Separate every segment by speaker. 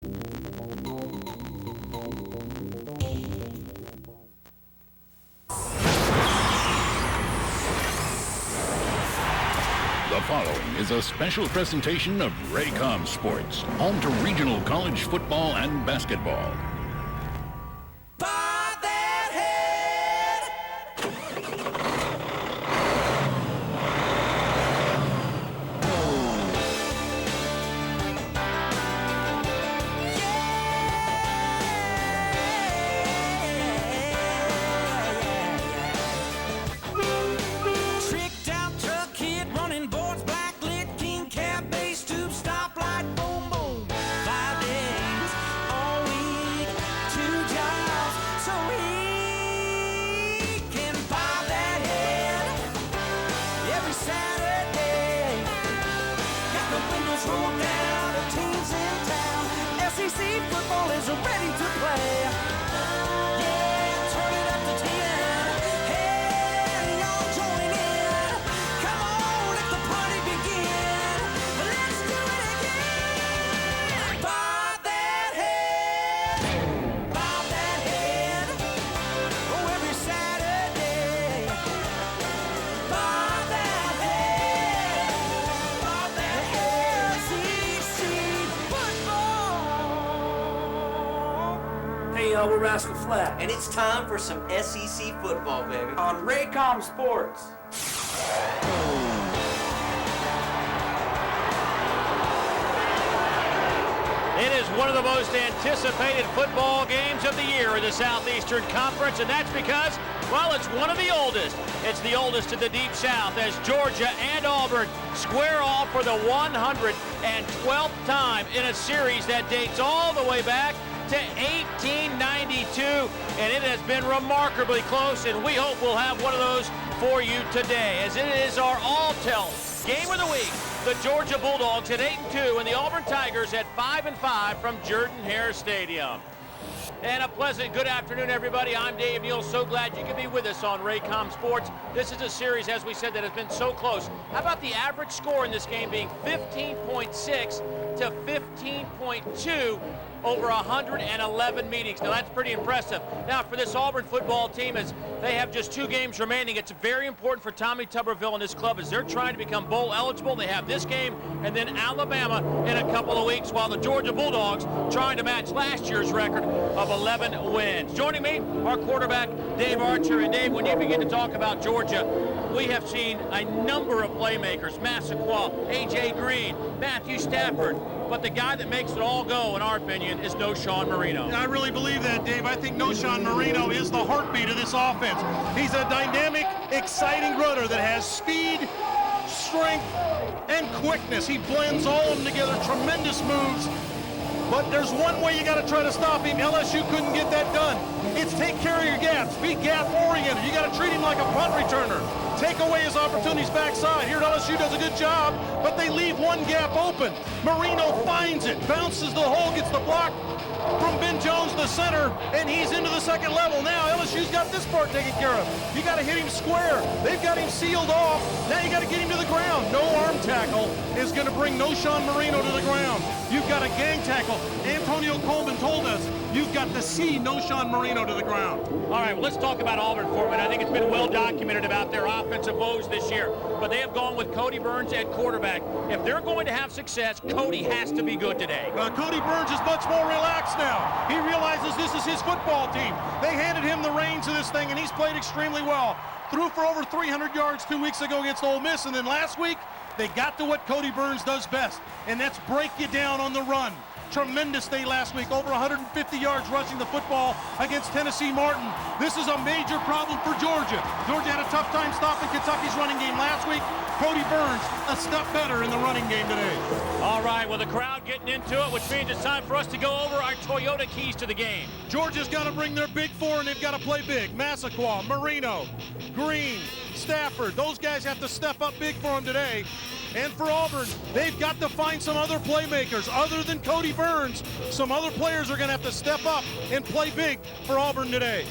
Speaker 1: The following is a special presentation of Raycom Sports, home to regional college football and basketball.
Speaker 2: Football is ready to play. Yeah, turn it up to 10. Hey, y'all join in. Come on, let the party begin. Let's do it again. Bob that head. Bob that head. Oh, every Saturday. Bob that head. Bob that head. SEC football. Hey, y'all, we're Rascal Flat.
Speaker 3: And it's time for some SEC football, baby.
Speaker 2: On Raycom Sports.
Speaker 4: It is one of the most anticipated football games of the year in the Southeastern Conference, and that's because, well, it's one of the oldest. It's the oldest in the Deep South as Georgia and Auburn square off for the 112th time in a series that dates all the way back to 1892, and it has been remarkably close, and we hope we'll have one of those for you today, as it is our all-tell game of the week. The Georgia Bulldogs at 8-2 and the Auburn Tigers at 5-5 from Jordan-Hare Stadium. And a pleasant good afternoon, everybody. I'm Dave Neal. So glad you can be with us on Raycom Sports. This is a series, as we said, that has been so close. How about the average score in this game being 15.6 to 15.2 over 111 meetings? Now, that's pretty impressive. Now, for this Auburn football team, as they have just 2 games remaining, it's very important for Tommy Tuberville and his club as they're trying to become bowl eligible. They have this game and then Alabama in a couple of weeks, while the Georgia Bulldogs trying to match last year's record of 11 wins. Joining me, our quarterback, Dave Archer. And Dave, when you begin to talk about Georgia, we have seen a number of playmakers, Massaquoi, A.J. Green, Matthew Stafford, but the guy that makes it all go, in our opinion, is Knowshon Moreno.
Speaker 5: I really believe that, Dave. I think Knowshon Moreno is the heartbeat of this offense. He's a dynamic, exciting runner that has speed, strength, and quickness. He blends all of them together, tremendous moves. But there's one way you got to try to stop him. LSU couldn't get that done. It's take care of your gaps. Be gap-oriented. You got to treat him like a punt returner. Take away his opportunities backside. Here at LSU does a good job, but they leave one gap open. Moreno finds it, bounces the hole, gets the block from Ben Jones, the center, and he's into the second level. Now LSU's got this part taken care of. You got to hit him square. They've got him sealed off. Now you got to get him to the ground. No arm tackle is going to bring Knowshon Moreno to the ground. You've got a gang tackle. Antonio Coleman told us you've got to see Knowshon Moreno to the ground.
Speaker 4: All right, well, let's talk about Auburn for a minute. I think it's been well documented about their offensive woes this year, but they have gone with Cody Burns at quarterback. If they're going to have success, Cody has to be good today.
Speaker 5: Cody Burns is much more relaxed now. He realizes this is his football team. They handed him the reins of this thing, and he's played extremely well. Threw for over 300 yards 2 weeks ago against Ole Miss, and then last week, they got to what Cody Burns does best, and that's break you down on the run. Tremendous day last week, over 150 yards rushing the football against Tennessee Martin. This is a major problem for Georgia. Georgia had a tough time stopping Kentucky's running game last week. Cody Burns a step better in the running game today.
Speaker 4: All right, well, the crowd getting into it, which means it's time for us to go over our Toyota keys to the game.
Speaker 5: Georgia's got to bring their big four, and they've got to play big. Massaquoi, Moreno, Green, Stafford, those guys have to step up big for them today. And for Auburn, they've got to find some other playmakers other than Cody Burns. Some other players are going to have to step up and play big for Auburn today.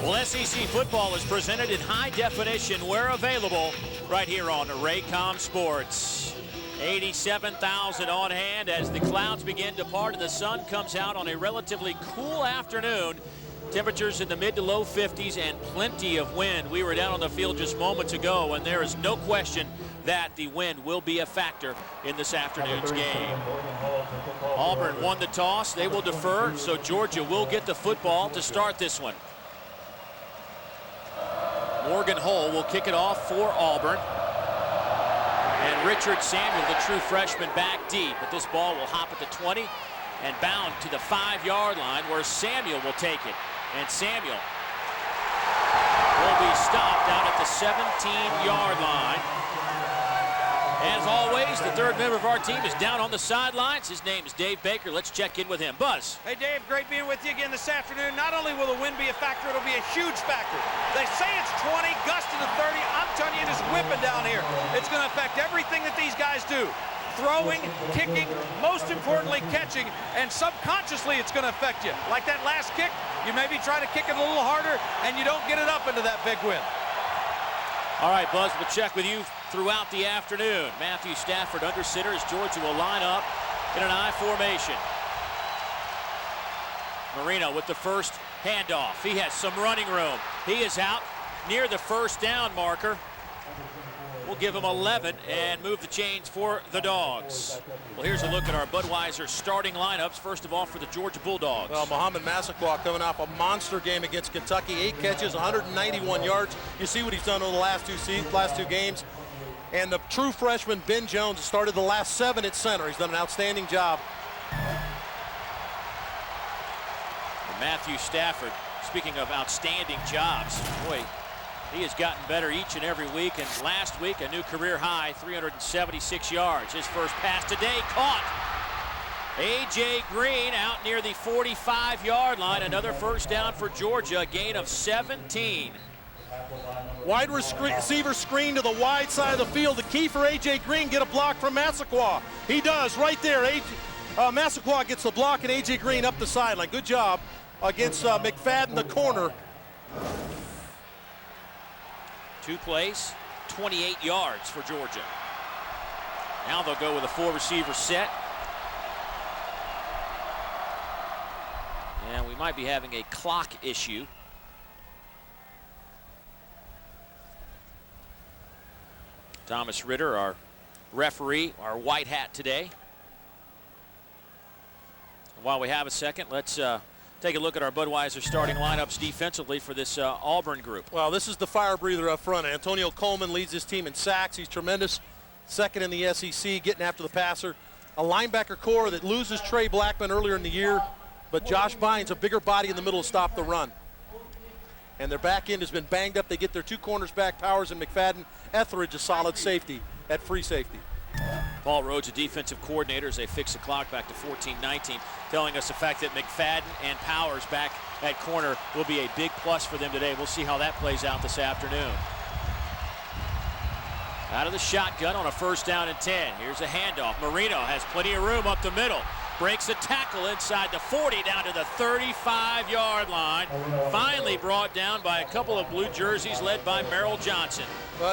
Speaker 4: Well, SEC football is presented in high definition where available right here on Raycom Sports. 87,000 on hand as the clouds begin to part and the sun comes out on a relatively cool afternoon. Temperatures in the mid to low 50s and plenty of wind. We were down on the field just moments ago, and there is no question that the wind will be a factor in this afternoon's game. Auburn won the toss. They will defer, so Georgia will get the football to start this one. Morgan Hull will kick it off for Auburn. And Richard Samuel, the true freshman, back deep. But this ball will hop at the 20 and bound to the 5-yard line where Samuel will take it. And Samuel will be stopped out at the 17-yard line. As always, the third member of our team is down on the sidelines. His name is Dave Baker. Let's check in with him. Buzz.
Speaker 6: Hey, Dave, great being with you again this afternoon. Not only will the wind be a factor, it'll be a huge factor. They say it's 20, gusting to 30. I'm telling you, it is whipping down here. It's going to affect everything that these guys do. Throwing, kicking, most importantly, catching, and subconsciously it's going to affect you. Like that last kick, you maybe try to kick it a little harder, and you don't get it up into that big wind.
Speaker 4: All right, Buzz, we'll check with you throughout the afternoon. Matthew Stafford under center as Georgia will line up in an I formation. Marino with the first handoff. He has some running room. He is out near the first down marker. We'll give him 11 and move the chains for the Dogs. Well, here's a look at our Budweiser starting lineups. First of all, for the Georgia Bulldogs.
Speaker 5: Well, Muhammad Massaquoi coming off a monster game against Kentucky. 8 catches, 191 yards. You see what he's done over the last two games. And the true freshman, Ben Jones, started the last 7 at center. He's done an outstanding job.
Speaker 4: And Matthew Stafford, speaking of outstanding jobs, boy, he has gotten better each and every week, and last week a new career high, 376 yards. His first pass today caught. A.J. Green out near the 45-yard line. Another first down for Georgia, a gain of 17.
Speaker 5: Wide receiver screen to the wide side of the field. The key for A.J. Green, get a block from Massaquoi. He does right there. Massaquoi gets the block, and A.J. Green up the sideline. Good job against McFadden, the corner.
Speaker 4: 2 plays, 28 yards for Georgia. Now they'll go with a 4-receiver set. And we might be having a clock issue. Thomas Ritter, our referee, our white hat today. While we have a second, let's take a look at our Budweiser starting lineups defensively for this Auburn group.
Speaker 5: Well, this is the fire breather up front. Antonio Coleman leads this team in sacks. He's tremendous. Second in the SEC, getting after the passer. A linebacker core that loses Trey Blackman earlier in the year, but Josh Bynes, a bigger body in the middle to stop the run. And their back end has been banged up. They get their 2 corners back, Powers and McFadden. Etheridge, a solid safety at free safety.
Speaker 4: Paul Rhodes, a defensive coordinator, as they fix the clock back to 14-19, telling us the fact that McFadden and Powers back at corner will be a big plus for them today. We'll see how that plays out this afternoon. Out of the shotgun on a 1st down and 10. Here's a handoff. Marino has plenty of room up the middle. Breaks a tackle inside the 40 down to the 35-yard line. Finally brought down by a couple of blue jerseys led by Merrill Johnson.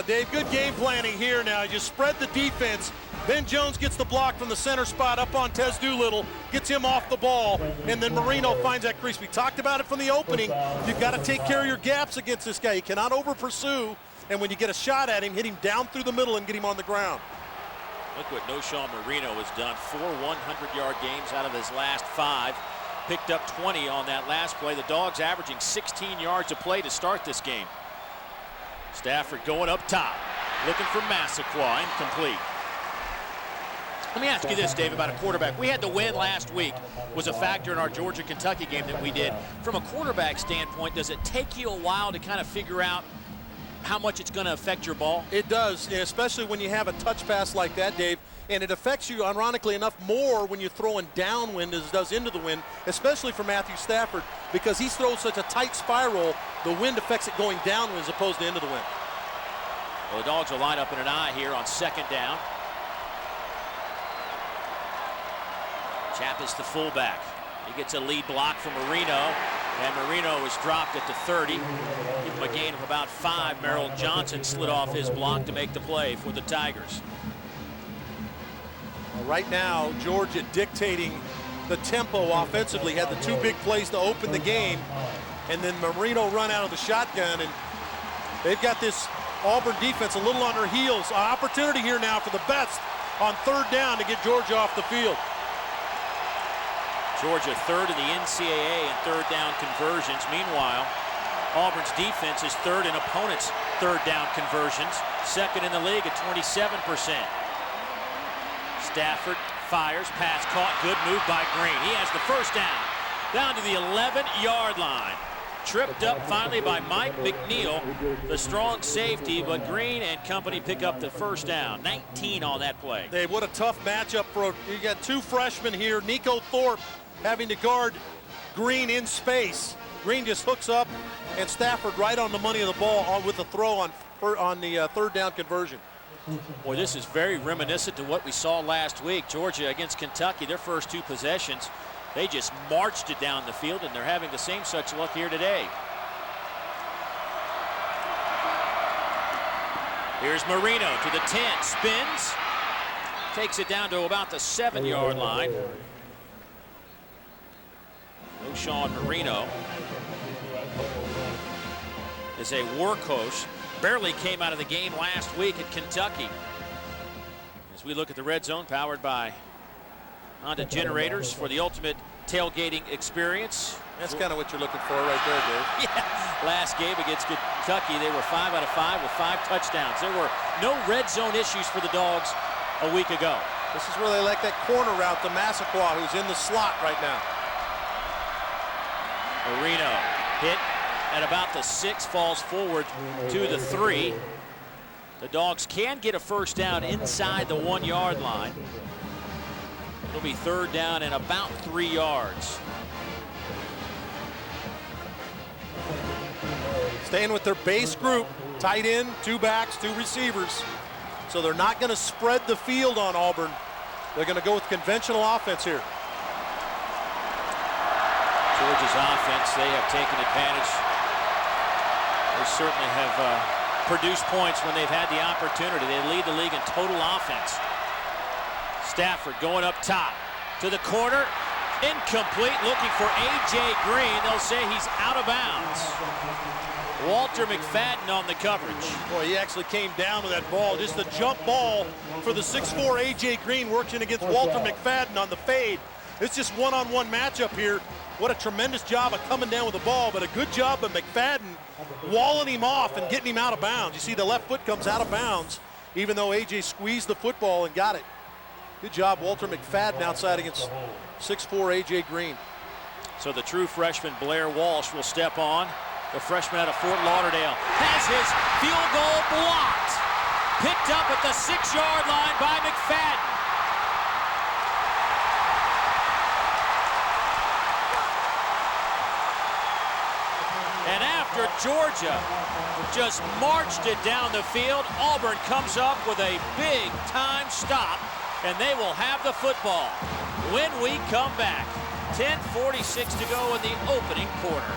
Speaker 5: Dave, good game planning here now. You spread the defense. Ben Jones gets the block from the center spot up on Tez Doolittle, gets him off the ball, and then Marino finds that crease. We talked about it from the opening. You've got to take care of your gaps against this guy. You cannot over-pursue, and when you get a shot at him, hit him down through the middle and get him on the ground.
Speaker 4: Look what Noshawn Marino has done. 4 100-yard games out of his last 5. Picked up 20 on that last play. The Dogs averaging 16 yards a play to start this game. Stafford going up top, looking for Massaquoi, incomplete. Let me ask you this, Dave, about a quarterback. We had the win last week, was a factor in our Georgia-Kentucky game that we did. From a quarterback standpoint, does it take you a while to kind of figure out how much it's going to affect your ball?
Speaker 5: It does, and especially when you have a touch pass like that, Dave. And it affects you, ironically enough, more when you're throwing downwind as it does into the wind, especially for Matthew Stafford, because he throws such a tight spiral, the wind affects it going downwind as opposed to into the wind.
Speaker 4: Well, the Dogs will line up in an I here on 2nd down. Chapp is the fullback. He gets a lead block from Marino, and Marino is dropped at the 30. Give him a gain of about 5. Merrill Johnson slid off his block to make the play for the Tigers.
Speaker 5: Right now, Georgia dictating the tempo offensively, had the 2 big plays to open the game, and then Marino run out of the shotgun, and they've got this Auburn defense a little on their heels. An opportunity here now for the best on 3rd down to get Georgia off the field.
Speaker 4: Georgia 3rd in the NCAA in 3rd down conversions. Meanwhile, Auburn's defense is 3rd in opponents' 3rd down conversions, 2nd in the league at 27%. Stafford fires, pass caught, good move by Green. He has the 1st down to the 11-yard line. Tripped up finally by Mike McNeil, the strong safety, but Green and company pick up the 1st down. 19 on that play.
Speaker 5: Hey, what a tough matchup you got 2 freshmen here. Nico Thorpe having to guard Green in space. Green just hooks up, and Stafford right on the money of the ball with the throw on the 3rd down conversion.
Speaker 4: Boy, this is very reminiscent to what we saw last week. Georgia against Kentucky, their first 2 possessions, they just marched it down the field, and they're having the same such luck here today. Here's Marino to the 10, spins, takes it down to about the 7-yard line. Sean Marino is a workhorse. Barely came out of the game last week at Kentucky. As we look at the red zone, powered by Honda generators for the ultimate tailgating experience.
Speaker 5: That's kind of what you're looking for right there, Dave.
Speaker 4: Yeah. Last game against Kentucky, they were 5 out of 5 with 5 touchdowns. There were no red zone issues for the Dogs a week ago.
Speaker 5: This is where they like that corner route to Massaquoi, who's in the slot right now.
Speaker 4: Marino hit at about the 6, falls forward to the 3. The Dogs can get a 1st down inside the 1-yard line. It'll be 3rd down and about 3 yards.
Speaker 5: Staying with their base group, tight end, 2 backs, 2 receivers. So they're not going to spread the field on Auburn. They're going to go with conventional offense here.
Speaker 4: Georgia's offense, they have taken advantage. They certainly have produced points when they've had the opportunity. They lead the league in total offense. Stafford going up top to the corner. Incomplete, looking for A.J. Green. They'll say he's out of bounds. Walter McFadden on the coverage.
Speaker 5: Boy, he actually came down with that ball. Just a jump ball for the 6'4" A.J. Green, working against Walter McFadden on the fade. It's just one-on-one matchup here. What a tremendous job of coming down with the ball, but a good job of McFadden walling him off and getting him out of bounds. You see the left foot comes out of bounds, even though A.J. squeezed the football and got it. Good job, Walter McFadden outside against 6'4" A.J. Green.
Speaker 4: So the true freshman Blair Walsh will step on. The freshman out of Fort Lauderdale has his field goal blocked. Picked up at the 6-yard line by McFadden. And after Georgia just marched it down the field, Auburn comes up with a big-time stop, and they will have the football when we come back. 10:46 to go in the opening quarter.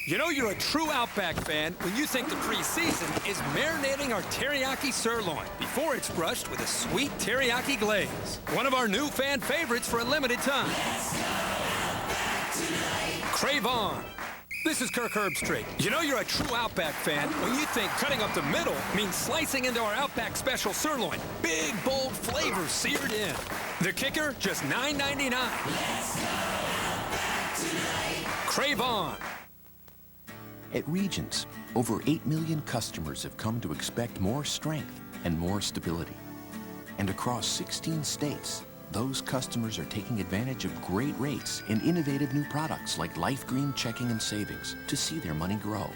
Speaker 7: You know you're a true Outback fan when you think the preseason is marinating our teriyaki sirloin before it's brushed with a sweet teriyaki glaze. One of our new fan favorites for a limited time. Crave on. This is Kirk Herbstreit. You know you're a true Outback fan when you think cutting up the middle means slicing into our Outback special sirloin. Big, bold flavors seared in. The kicker, just $9.99. Crave on.
Speaker 8: At Regions, over 8 million customers have come to expect more strength and more stability. And across 16 states, those customers are taking advantage of great rates and innovative new products like Life Green Checking and Savings to see their money grow.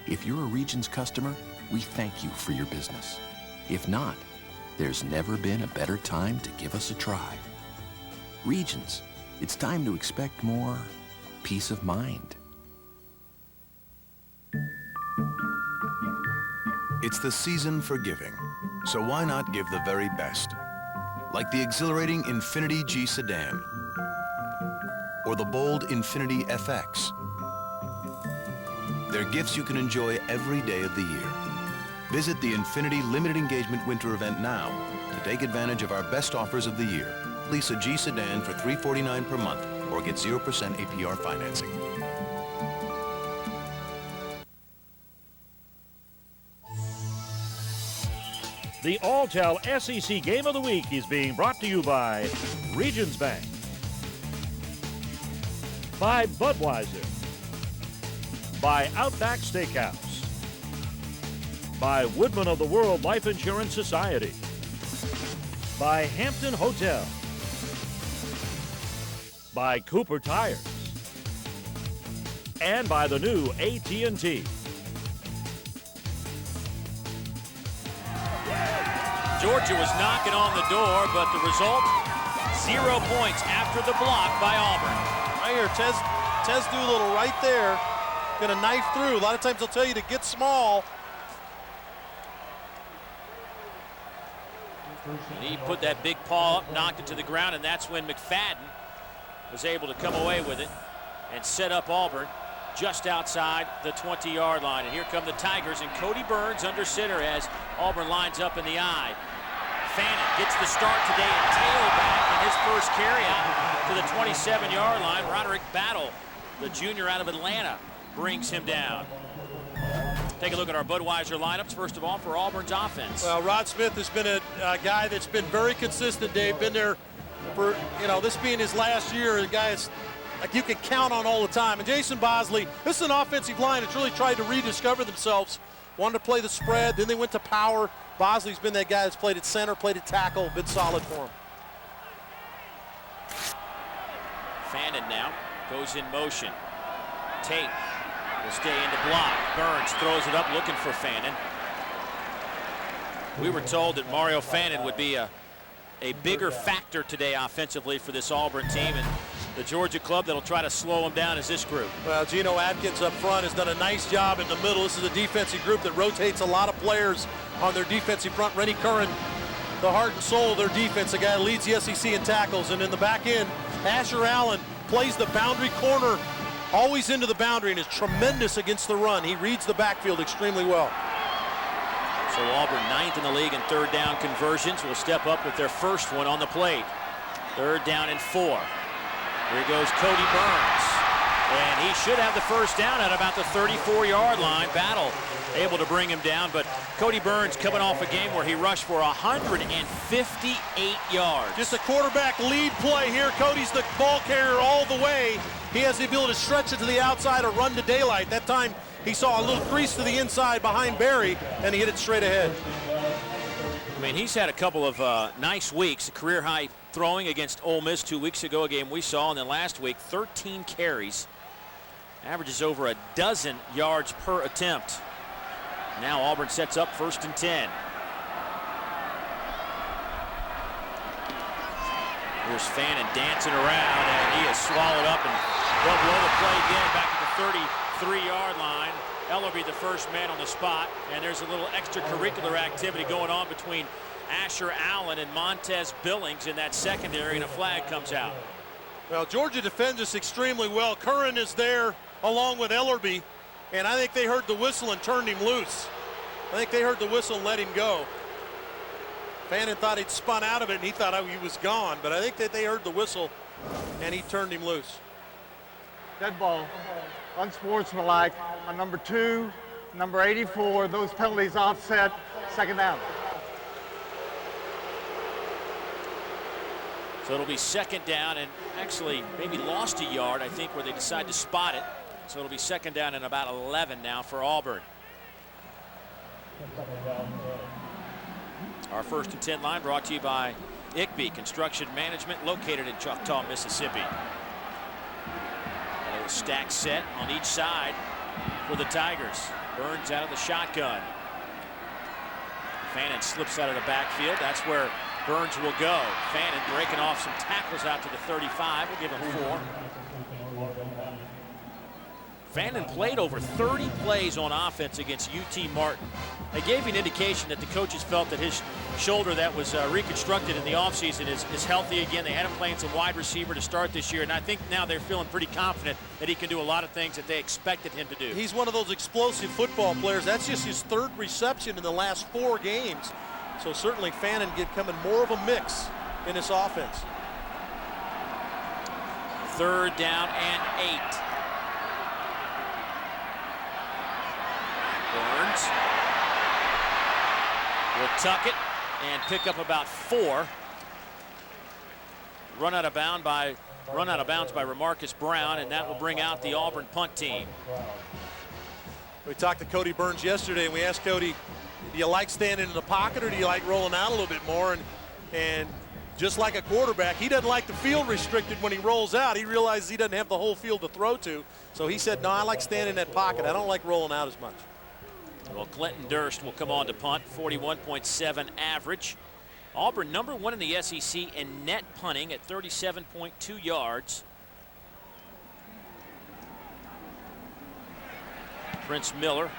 Speaker 8: If you're a Regions customer, we thank you for your business. If not, there's never been a better time to give us a try. Regions, it's time to expect more peace of mind.
Speaker 9: It's the season for giving, so why not give the very best? Like the exhilarating Infiniti G Sedan, or the bold Infiniti FX. They're gifts you can enjoy every day of the year. Visit the Infinity Limited Engagement Winter Event now to take advantage of our best offers of the year. Lease a G sedan for $349 per month or get 0% APR financing.
Speaker 10: The Alltel SEC Game of the Week is being brought to you by Regions Bank, by Budweiser, by Outback Steakhouse, by Woodman of the World Life Insurance Society, by Hampton Hotel, by Cooper Tires, and by the new AT&T.
Speaker 4: Georgia was knocking on the door, but the result, 0 points after the block by Auburn.
Speaker 5: Right here, Tez Doolittle right there, gonna knife through. A lot of times they'll tell you to get small.
Speaker 4: And he put that big paw up, knocked it to the ground, and that's when McFadden was able to come away with it and set up Auburn just outside the 20-yard line. And here come the Tigers, and Cody Burns under center as Auburn lines up in the I. Fannin gets the start today and tailback in his first carry out to the 27-yard line. Roderick Battle, the junior out of Atlanta, brings him down. Take a look at our Budweiser lineups, first of all, for Auburn's offense.
Speaker 5: Well, Rod Smith has been a guy that's been very consistent, Dave. Been there for, this being his last year, a guy that's like you can count on all the time. And Jason Bosley, this is an offensive line that's really tried to rediscover themselves. Wanted to play the spread, then they went to power. Bosley's been that guy that's played at center, played at tackle, been solid for him.
Speaker 4: Fannin now goes in motion. Tate will stay in the block. Burns throws it up looking for Fannin. We were told that Mario Fannin would be a bigger factor today offensively for this Auburn team, and the Georgia club that'll try to slow him down is this group.
Speaker 5: Well, Geno Atkins up front has done a nice job in the middle. This is a defensive group that rotates a lot of players on their defensive front. Rennie Curran, the heart and soul of their defense, the guy who leads the SEC in tackles. And in the back end, Asher Allen plays the boundary corner, always into the boundary, and is tremendous against the run. He reads the backfield extremely well.
Speaker 4: So Auburn 9th in the league in third down conversions will step up with their first one on the plate. 3rd down and 4. Here goes Cody Burns. And he should have the first down at about the 34-yard line. Battle able to bring him down, but Cody Burns coming off a game where he rushed for 158 yards.
Speaker 5: Just a quarterback lead play here. Cody's the ball carrier all the way. He has the ability to stretch it to the outside or run to daylight. That time he saw a little crease to the inside behind Barry, and he hit it straight ahead.
Speaker 4: I mean, he's had a couple of nice weeks. A career high throwing against Ole Miss 2 weeks ago, a game we saw, and then last week 13 carries. Averages over a dozen yards per attempt. Now Auburn sets up 1st and 10. Here's Fannin dancing around, and he is swallowed up and well below the play again, back at the 33-yard line. Ellerby the first man on the spot, and there's a little extracurricular activity going on between Asher Allen and Montez Billings in that secondary, and a flag comes out.
Speaker 5: Well, Georgia defends us extremely well. Curran is there along with Ellerby, and I think they heard the whistle and turned him loose. I think they heard the whistle and let him go. Fannin thought he'd spun out of it, and he thought he was gone, but I think that they heard the whistle, and he turned him loose.
Speaker 11: Dead ball, unsportsmanlike on number 2, number 84. Those penalties offset, 2nd down.
Speaker 4: So it'll be 2nd down, and actually maybe lost a yard, I think, where they decide to spot it. So it'll be 2nd down and about 11 now for Auburn. Our 1st and 10 line brought to you by ICB Construction Management, located in Choctaw, Mississippi. And a stack set on each side for the Tigers. Burns out of the shotgun. Fannin slips out of the backfield. That's where Burns will go. Fannin breaking off some tackles out to the 35. We'll give him 4. Fannin played over 30 plays on offense against UT Martin. They gave you an indication that the coaches felt that his shoulder that was reconstructed in the offseason is healthy again. They had him playing some wide receiver to start this year, and I think now they're feeling pretty confident that he can do a lot of things that they expected him to do.
Speaker 5: He's one of those explosive football players. That's just his 3rd reception in the last 4 games. So certainly Fannin becoming more of a mix in this offense.
Speaker 4: 3rd down and 8. Burns will tuck it and pick up about 4. Run out of bounds by Remarcus Brown, and that will bring out the Auburn punt team.
Speaker 5: We talked to Cody Burns yesterday, and we asked Cody, do you like standing in the pocket or do you like rolling out a little bit more? And just like a quarterback, he doesn't like the field restricted when he rolls out. He realizes he doesn't have the whole field to throw to. So he said, no, I like standing in that pocket. I don't like rolling out as much.
Speaker 4: Well, Clinton Durst will come on to punt, 41.7 average. Auburn #1 in the SEC in net punting at 37.2 yards. Prince Miller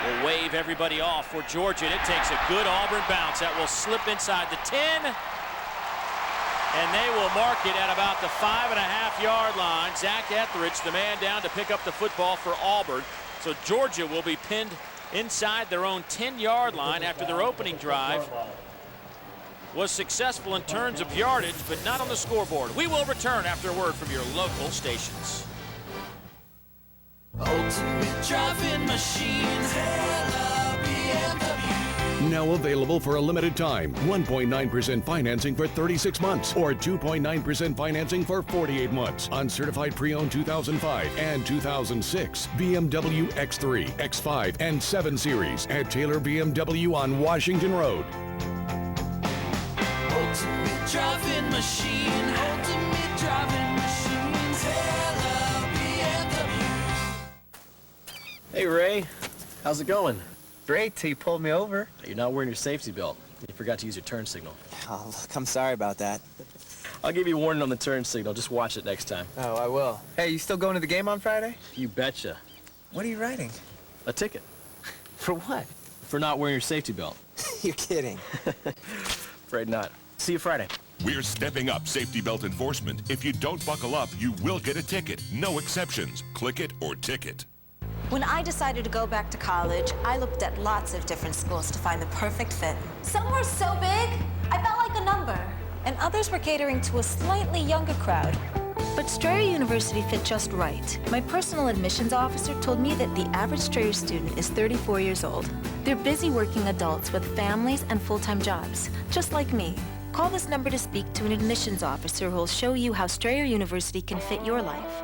Speaker 4: will wave everybody off for Georgia. And it takes a good Auburn bounce that will slip inside the 10. And they will mark it at about the 5.5-yard line. Zach Etheridge, the man down to pick up the football for Auburn. So Georgia will be pinned inside their own 10-yard line after their opening drive was successful in terms of yardage, but not on the scoreboard. We will return after a word from your local stations.
Speaker 2: Ultimate driving machine,
Speaker 12: Now available for a limited time. 1.9% financing for 36 months or 2.9% financing for 48 months on certified pre-owned 2005 and 2006 BMW X3, X5, and 7 Series at Taylor BMW on Washington Road.
Speaker 2: ultimate driving machine, ultimate driving machine, Taylor BMW.
Speaker 13: Hey Ray, how's it going?
Speaker 14: Great till you pulled me over.
Speaker 13: You're not wearing your safety belt. You forgot to use your turn signal.
Speaker 14: Oh, look, I'm sorry about that.
Speaker 13: I'll give you a warning on the turn signal. Just watch it next time.
Speaker 14: Oh, I will. Hey, you still going to the game on Friday?
Speaker 13: You betcha.
Speaker 14: What are you writing?
Speaker 13: A ticket.
Speaker 14: For what?
Speaker 13: For not wearing your safety belt.
Speaker 14: You're kidding.
Speaker 13: Afraid not. See you Friday.
Speaker 15: We're stepping up safety belt enforcement. If you don't buckle up, you will get a ticket. No exceptions. Click it or ticket.
Speaker 16: When I decided to go back to college, I looked at lots of different schools to find the perfect fit. Some were so big, I felt like a number. And others were catering to a slightly younger crowd. But Strayer University fit just right. My personal admissions officer told me that the average Strayer student is 34 years old. They're busy working adults with families and full-time jobs, just like me. Call this number to speak to an admissions officer who will show you how Strayer University can fit your life.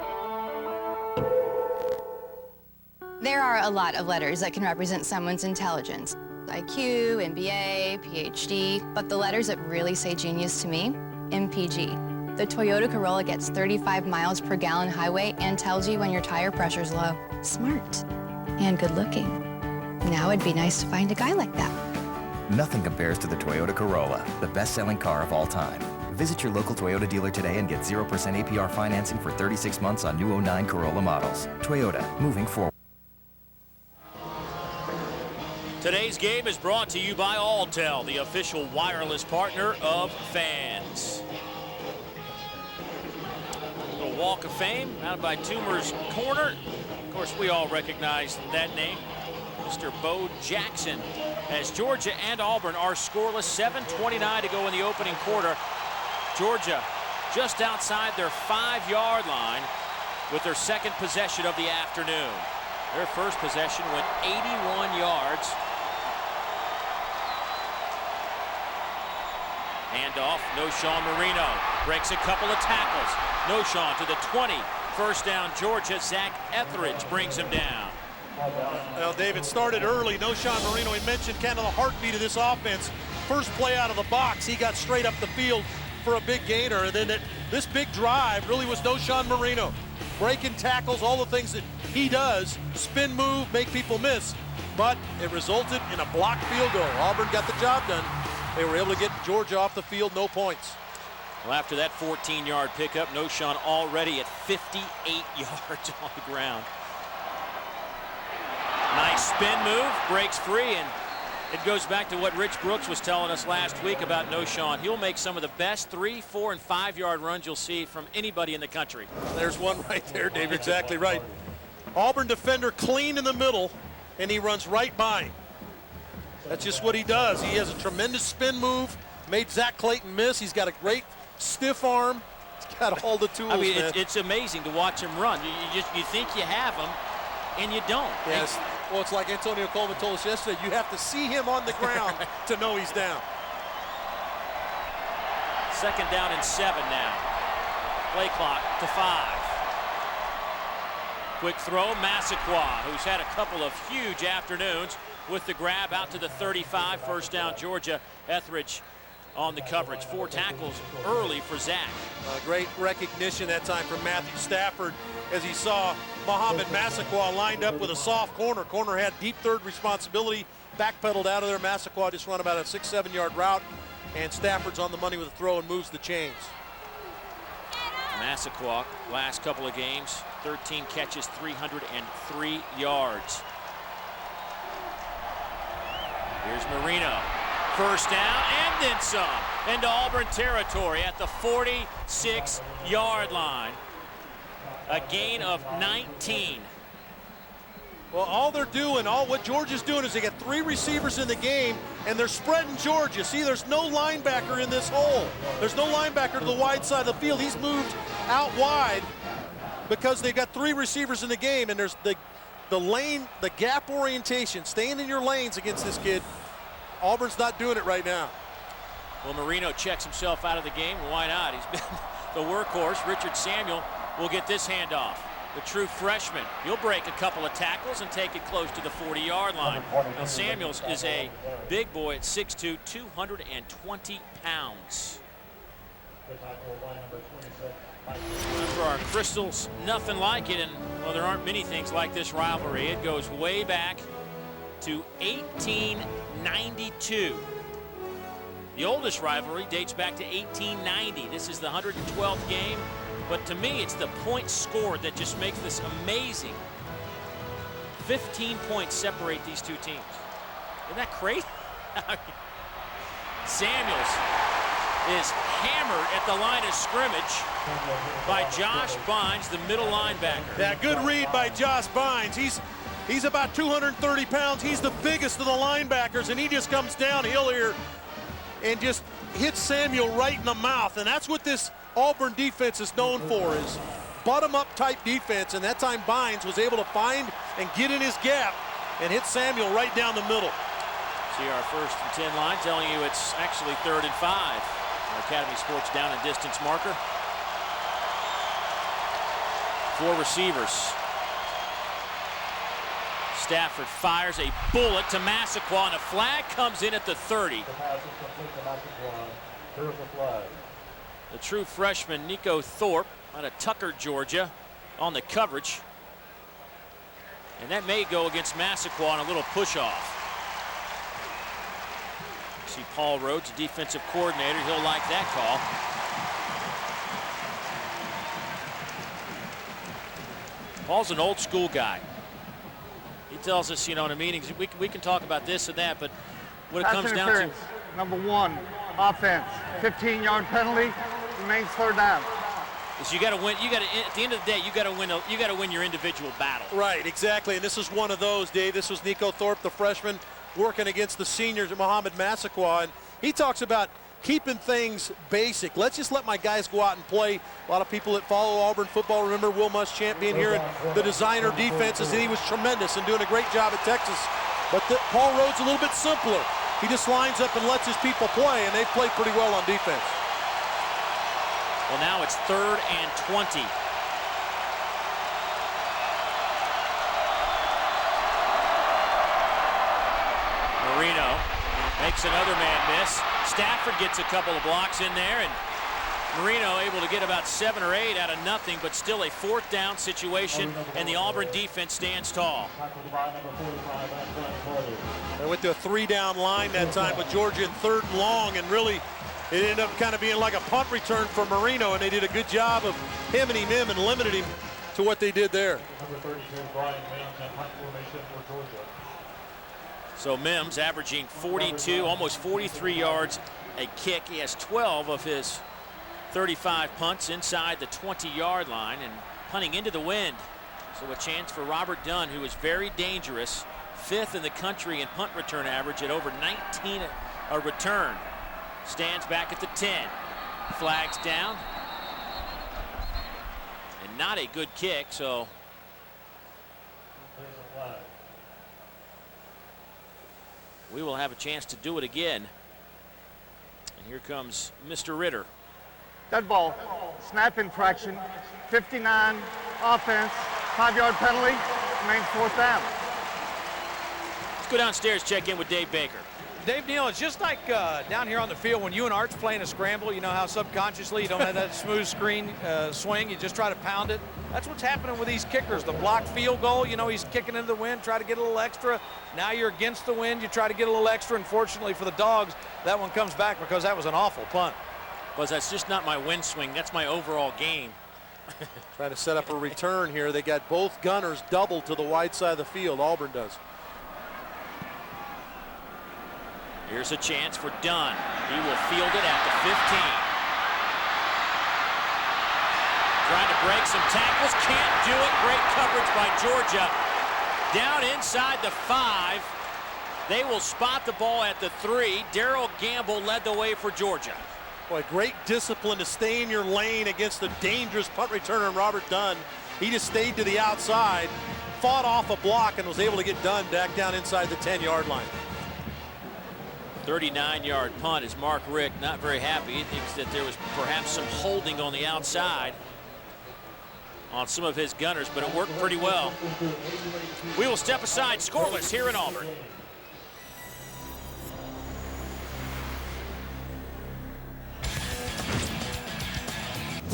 Speaker 17: There are a lot of letters that can represent someone's intelligence. IQ, MBA, PhD, but the letters that really say genius to me, MPG. The Toyota Corolla gets 35 miles per gallon highway and tells you when your tire pressure's low. Smart and good looking. Now it'd be nice to find a guy like that.
Speaker 18: Nothing compares to the Toyota Corolla, the best-selling car of all time. Visit your local Toyota dealer today and get 0% APR financing for 36 months on new 09 Corolla models. Toyota, moving forward.
Speaker 4: Today's game is brought to you by Alltel, the official wireless partner of fans. A little walk of fame out by Toomer's Corner. Of course, we all recognize that name, Mr. Bo Jackson. As Georgia and Auburn are scoreless, 7:29 to go in the opening quarter. Georgia just outside their 5-yard line with their second possession of the afternoon. Their first possession went 81 yards. Handoff, Noshawn Marino breaks a couple of tackles. Noshawn to the 20. First down, Georgia. Zach Etheridge brings him down.
Speaker 5: Well, David started early. Noshawn Marino, he mentioned kind of the heartbeat of this offense. First play out of the box, he got straight up the field for a big gainer. And then this big drive really was Noshawn Marino. Breaking tackles, all the things that he does. Spin move, make people miss. But it resulted in a blocked field goal. Auburn got the job done. They were able to get Georgia off the field, no points.
Speaker 4: Well, after that 14-yard pickup, Noshawn already at 58 yards on the ground. Nice spin move, breaks free, and It goes back to what Rich Brooks was telling us last week about Noshawn. He'll make some of the best 3, 4, and 5-yard runs you'll see from anybody in the country.
Speaker 5: There's one right there, Dave. Exactly right. Auburn defender clean in the middle, and he runs right by him. That's just what he does. He has a tremendous spin move, made Zach Clayton miss. He's got a great stiff arm. He's got all the tools.
Speaker 4: I mean, it's amazing to watch him run. You think you have him, and you don't.
Speaker 5: Yes. Well, it's like Antonio Coleman told us yesterday. You have to see him on the ground to know he's down.
Speaker 4: 2nd down and 7 now. Play clock to 5. Quick throw, Massaquoi, who's had a couple of huge afternoons with the grab out to the 35. 1st down, Georgia. Etheridge on the coverage. 4 tackles early for Zach.
Speaker 5: Great recognition that time from Matthew Stafford as he saw Mohamed Massaquoi lined up with a soft corner. Corner had deep third responsibility, backpedaled out of there. Massaquoi just run about a 6-7 yard route, and Stafford's on the money with a throw and moves the chains.
Speaker 4: Massaquoi, last couple of games, 13 catches, 303 yards. Here's Marino. 1st down and then some into Auburn territory at the 46-yard line. A gain of 19.
Speaker 5: Well, all they're doing, what Georgia's doing is they get 3 receivers in the game, and they're spreading Georgia. See, there's no linebacker in this hole. There's no linebacker to the wide side of the field. He's moved out wide because they've got 3 receivers in the game, and there's the lane, the gap orientation, staying in your lanes against this kid. Auburn's not doing it right now.
Speaker 4: Well, Marino checks himself out of the game. Why not? He's been the workhorse. Richard Samuel will get this handoff. The true freshman. He'll break a couple of tackles and take it close to the 40-yard line. Now, Samuels is a big boy at 6'2", 220 pounds. For our Crystals, nothing like it, and well, there aren't many things like this rivalry. It goes way back to 1892. The oldest rivalry dates back to 1890. This is the 112th game, but to me, it's the points scored that just makes this amazing. 15 points separate these two teams. Isn't that crazy? Samuels is hammered at the line of scrimmage by Josh Bynes, the middle linebacker.
Speaker 5: Yeah, good read by Josh Bynes. He's about 230 pounds. He's the biggest of the linebackers, and he just comes downhill here and just hits Samuel right in the mouth. And that's what this Auburn defense is known for, is bottom-up type defense. And that time Bynes was able to find and get in his gap and hit Samuel right down the middle.
Speaker 4: See our 1st and 10 line telling you it's actually 3rd and 5. Our Academy Sports down and distance marker. 4 receivers. Stafford fires a bullet to Massaquoi, and a flag comes in at the 30. The true freshman, Nico Thorpe, out of Tucker, Georgia, on the coverage. And that may go against Massaquoi on a little push-off. See Paul Rhodes, the defensive coordinator. He'll like that call. Paul's an old-school guy. He tells us, you know, in the meetings, we can talk about this and that, but what it comes down to.
Speaker 11: Number 1, offense. 15-yard penalty, remains 3rd down.
Speaker 4: Is you got to win. You got to, at the end of the day, you got to win. You got to win your individual battle.
Speaker 5: Right, exactly. And this is one of those, Dave. This was Nico Thorpe, the freshman, working against the seniors, Mohamed Massaquoi, and he talks about keeping things basic. Let's just let my guys go out and play. A lot of people that follow Auburn football remember Will Muschamp being here and the designer defenses, and he was tremendous and doing a great job at Texas. But Paul Rhodes a little bit simpler. He just lines up and lets his people play, and they've played pretty well on defense.
Speaker 4: Well, now it's 3rd and 20. Marino makes another man miss. Stafford gets a couple of blocks in there, and Marino able to get about 7 or 8 out of nothing, but still a 4th down situation, and the Auburn defense stands tall.
Speaker 5: They went to a 3-down line that time with Georgia in 3rd and long, and really it ended up kind of being like a punt return for Marino, and they did a good job of hemming him and limited him to what they did there.
Speaker 4: So Mims averaging 42, almost 43 yards a kick. He has 12 of his 35 punts inside the 20-yard line and punting into the wind. So a chance for Robert Dunn, who is very dangerous, 5th in the country in punt return average at over 19 a return. Stands back at the 10. Flags down. And not a good kick, so we will have a chance to do it again. And here comes Mr. Ritter.
Speaker 11: Dead ball, snap infraction, 59 offense, 5-yard penalty, remains 4th down.
Speaker 4: Let's go downstairs, check in with Dave Baker.
Speaker 6: Dave Neal, it's just like down here on the field when you and Art's playing a scramble. You know how subconsciously you don't have that smooth screen swing. You just try to pound it. That's what's happening with these kickers. The blocked field goal, you know, he's kicking into the wind, try to get a little extra. Now you're against the wind, you try to get a little extra. Unfortunately for the Dogs, that one comes back because that was an awful punt.
Speaker 4: But that's just not my wind swing. That's my overall game.
Speaker 5: Trying to set up a return here. They got both gunners doubled to the wide side of the field. Auburn does.
Speaker 4: Here's a chance for Dunn. He will field it at the 15. Trying to break some tackles, can't do it. Great coverage by Georgia. Down inside the 5. They will spot the ball at the 3. Darrell Gamble led the way for Georgia.
Speaker 5: Boy, great discipline to stay in your lane against the dangerous punt returner Robert Dunn. He just stayed to the outside, fought off a block, and was able to get Dunn back down inside the 10-yard line.
Speaker 4: 39-yard punt is Mark Richt not very happy. He thinks that there was perhaps some holding on the outside on some of his gunners, but it worked pretty well. We will step aside, scoreless here in Auburn.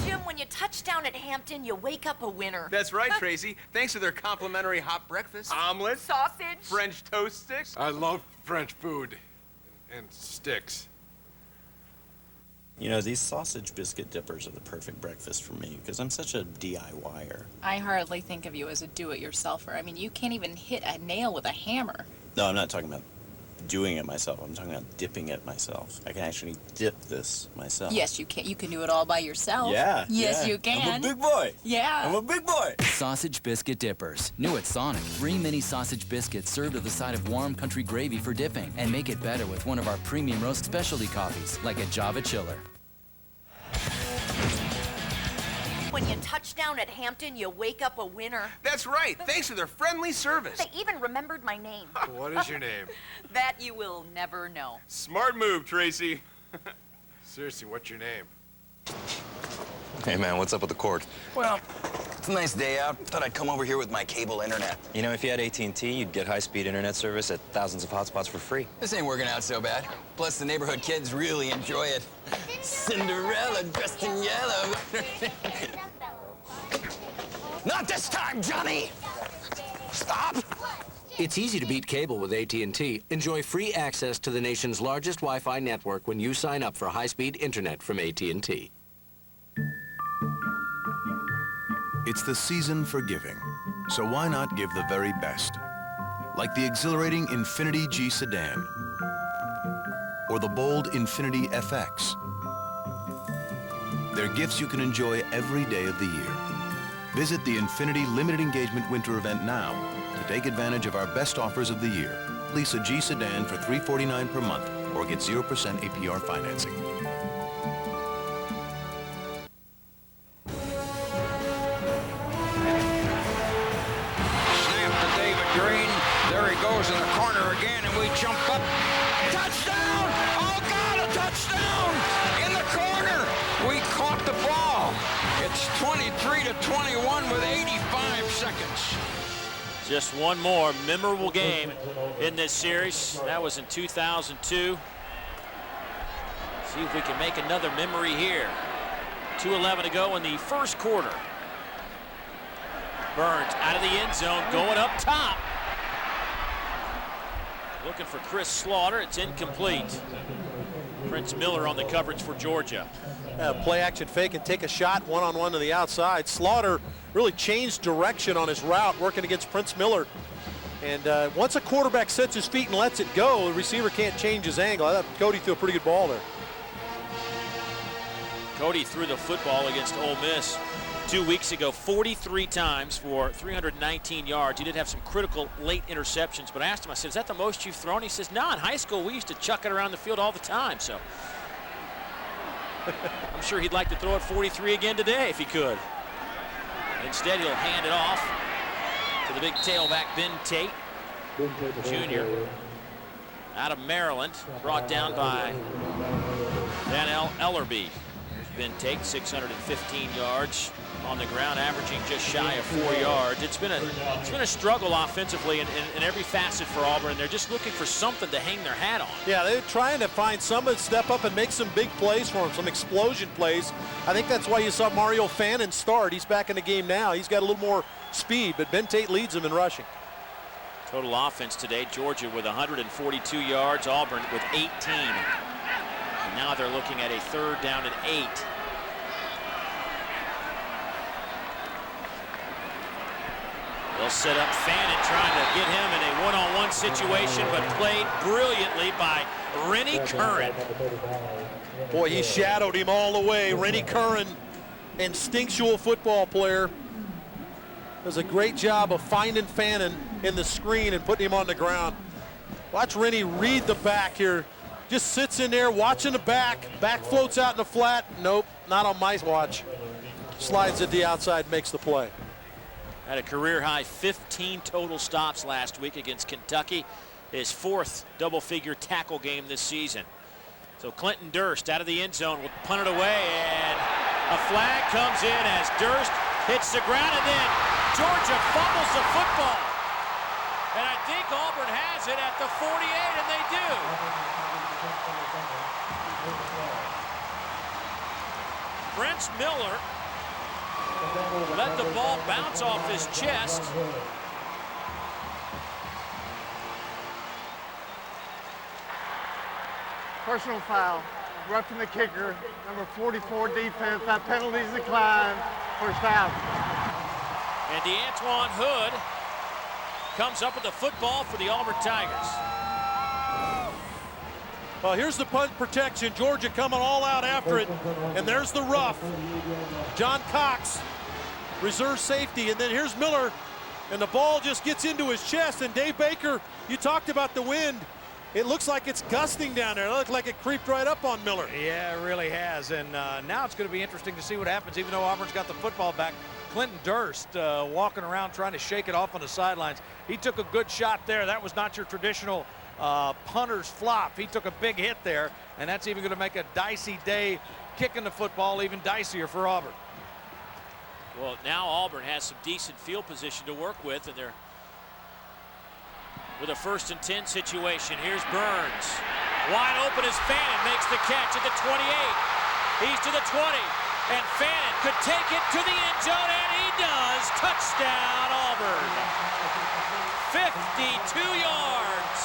Speaker 19: Jim, when you touch down at Hampton, you wake up a winner.
Speaker 14: That's right, Tracy. Thanks to their complimentary hot breakfast. Omelet.
Speaker 19: Sausage.
Speaker 14: French toast sticks.
Speaker 20: I love French food and sticks.
Speaker 21: You know, these sausage biscuit dippers are the perfect breakfast for me because I'm such a DIYer.
Speaker 22: I hardly think of you as a do-it-yourselfer. I mean, you can't even hit a nail with a hammer.
Speaker 21: No, I'm not talking about doing it myself. I'm talking about dipping it myself. I can actually dip this myself.
Speaker 22: Yes, you can. You can do it all by yourself.
Speaker 21: Yeah.
Speaker 22: Yes,
Speaker 21: yeah.
Speaker 22: you can.
Speaker 21: I'm a big boy.
Speaker 22: Yeah.
Speaker 21: I'm a big boy.
Speaker 23: Sausage biscuit dippers. New at Sonic. 3 mini sausage biscuits served with the side of warm country gravy for dipping. And make it better with one of our premium roast specialty coffees, like a Java Chiller.
Speaker 19: When you touch down at Hampton, you wake up a winner.
Speaker 14: That's right. Thanks to their friendly service.
Speaker 19: They even remembered my name.
Speaker 20: What is your name?
Speaker 19: That you will never know.
Speaker 14: Smart move, Tracy.
Speaker 20: Seriously, what's your name?
Speaker 24: Hey, man, what's up with the cord?
Speaker 25: Well, it's a nice day out. Thought I'd come over here with my cable internet.
Speaker 24: You know, if you had AT&T, you'd get high-speed internet service at thousands of hotspots for free.
Speaker 25: This ain't working out so bad. Plus, the neighborhood kids really enjoy it. Cinderella dressed in yellow. Not this time, Johnny! Stop!
Speaker 26: It's easy to beat cable with AT&T. Enjoy free access to the nation's largest Wi-Fi network when you sign up for high-speed internet from AT&T.
Speaker 9: It's the season for giving, so why not give the very best? Like the exhilarating Infiniti G sedan, or the bold Infiniti FX. They're gifts you can enjoy every day of the year. Visit the Infiniti Limited Engagement Winter Event now to take advantage of our best offers of the year. Lease a G sedan for $349 per month or get 0% APR financing.
Speaker 27: There he goes in the corner again, and we jump up. Touchdown! Oh, God, a touchdown! In the corner! We caught the ball. It's 23-21 with 85 seconds.
Speaker 4: Just one more memorable game in this series. That was in 2002. See if we can make another memory here. 2:11 to go in the first quarter. Burns out of the end zone, going up top. Looking for Chris Slaughter. It's incomplete. Prince Miller on the coverage for Georgia.
Speaker 5: Play action fake and take a shot one-on-one to the outside. Slaughter really changed direction on his route, working against Prince Miller.
Speaker 1: And once a quarterback sets his feet and lets it go, the receiver can't change his angle. I thought Cody threw a pretty good ball there.
Speaker 4: Cody threw the football against Ole Miss 2 weeks ago 43 times for 319 yards. He did have some critical late interceptions, but I asked him, I said, is that the most you've thrown? He says, no, in high school we used to chuck it around the field all the time. So I'm sure he'd like to throw it 43 again today if he could. Instead, he'll hand it off to the big tailback, Ben Tate, Jr. out of Maryland, brought down by Dan Ellerby. Ben Tate, 615 yards on the ground, averaging just shy of 4 yards. It's been a struggle offensively in every facet for Auburn. They're just looking for something to hang their hat on.
Speaker 1: Yeah, they're trying to find someone to step up and make some big plays for them, some explosion plays. I think that's why you saw Mario Fannin start. He's back in the game now. He's got a little more speed, but Ben Tate leads him in rushing.
Speaker 4: Total offense today, Georgia with 142 yards, Auburn with 18. And now they're looking at a 3rd down and 8. They'll set up Fannin, trying to get him in a one-on-one situation, but played brilliantly by Rennie Curran.
Speaker 1: Boy, he shadowed him all the way. Rennie Curran, instinctual football player, does a great job of finding Fannin in the screen and putting him on the ground. Watch Rennie read the back here. Just sits in there watching the back. Back floats out in the flat. Nope, not on my watch. Slides it to the outside, makes the play.
Speaker 4: Had a career-high 15 total stops last week against Kentucky. His 4th double-figure tackle game this season. So Clinton Durst out of the end zone will punt it away, and a flag comes in as Durst hits the ground, and then Georgia fumbles the football. And I think Auburn has it at the 48, and they do. Brent Miller let the ball bounce off his chest.
Speaker 11: Personal foul, roughing the kicker, number 44 defense. That penalty's declined. First down.
Speaker 4: And DeAntoine Hood comes up with the football for the Auburn Tigers.
Speaker 1: Well, here's the punt protection. Georgia coming all out after it. And there's the rough. John Cox, reserve safety. And then here's Miller. And the ball just gets into his chest. And Dave Baker, you talked about the wind. It looks like it's gusting down there. It looks like it creeped right up on Miller.
Speaker 6: Yeah, it really has. And now it's going to be interesting to see what happens, even though Auburn's got the football back. Clinton Durst walking around trying to shake it off on the sidelines. He took a good shot there. That was not your traditional punter's flop. He took a big hit there, and that's even going to make a dicey day kicking the football even dicier for Auburn.
Speaker 4: Well, now Auburn has some decent field position to work with, and they're with a 1st and 10 situation. Here's Burns. Wide open as Fannin makes the catch at the 28. He's to the 20, and Fannin could take it to the end zone, and he does. Touchdown, Auburn. 52 yards.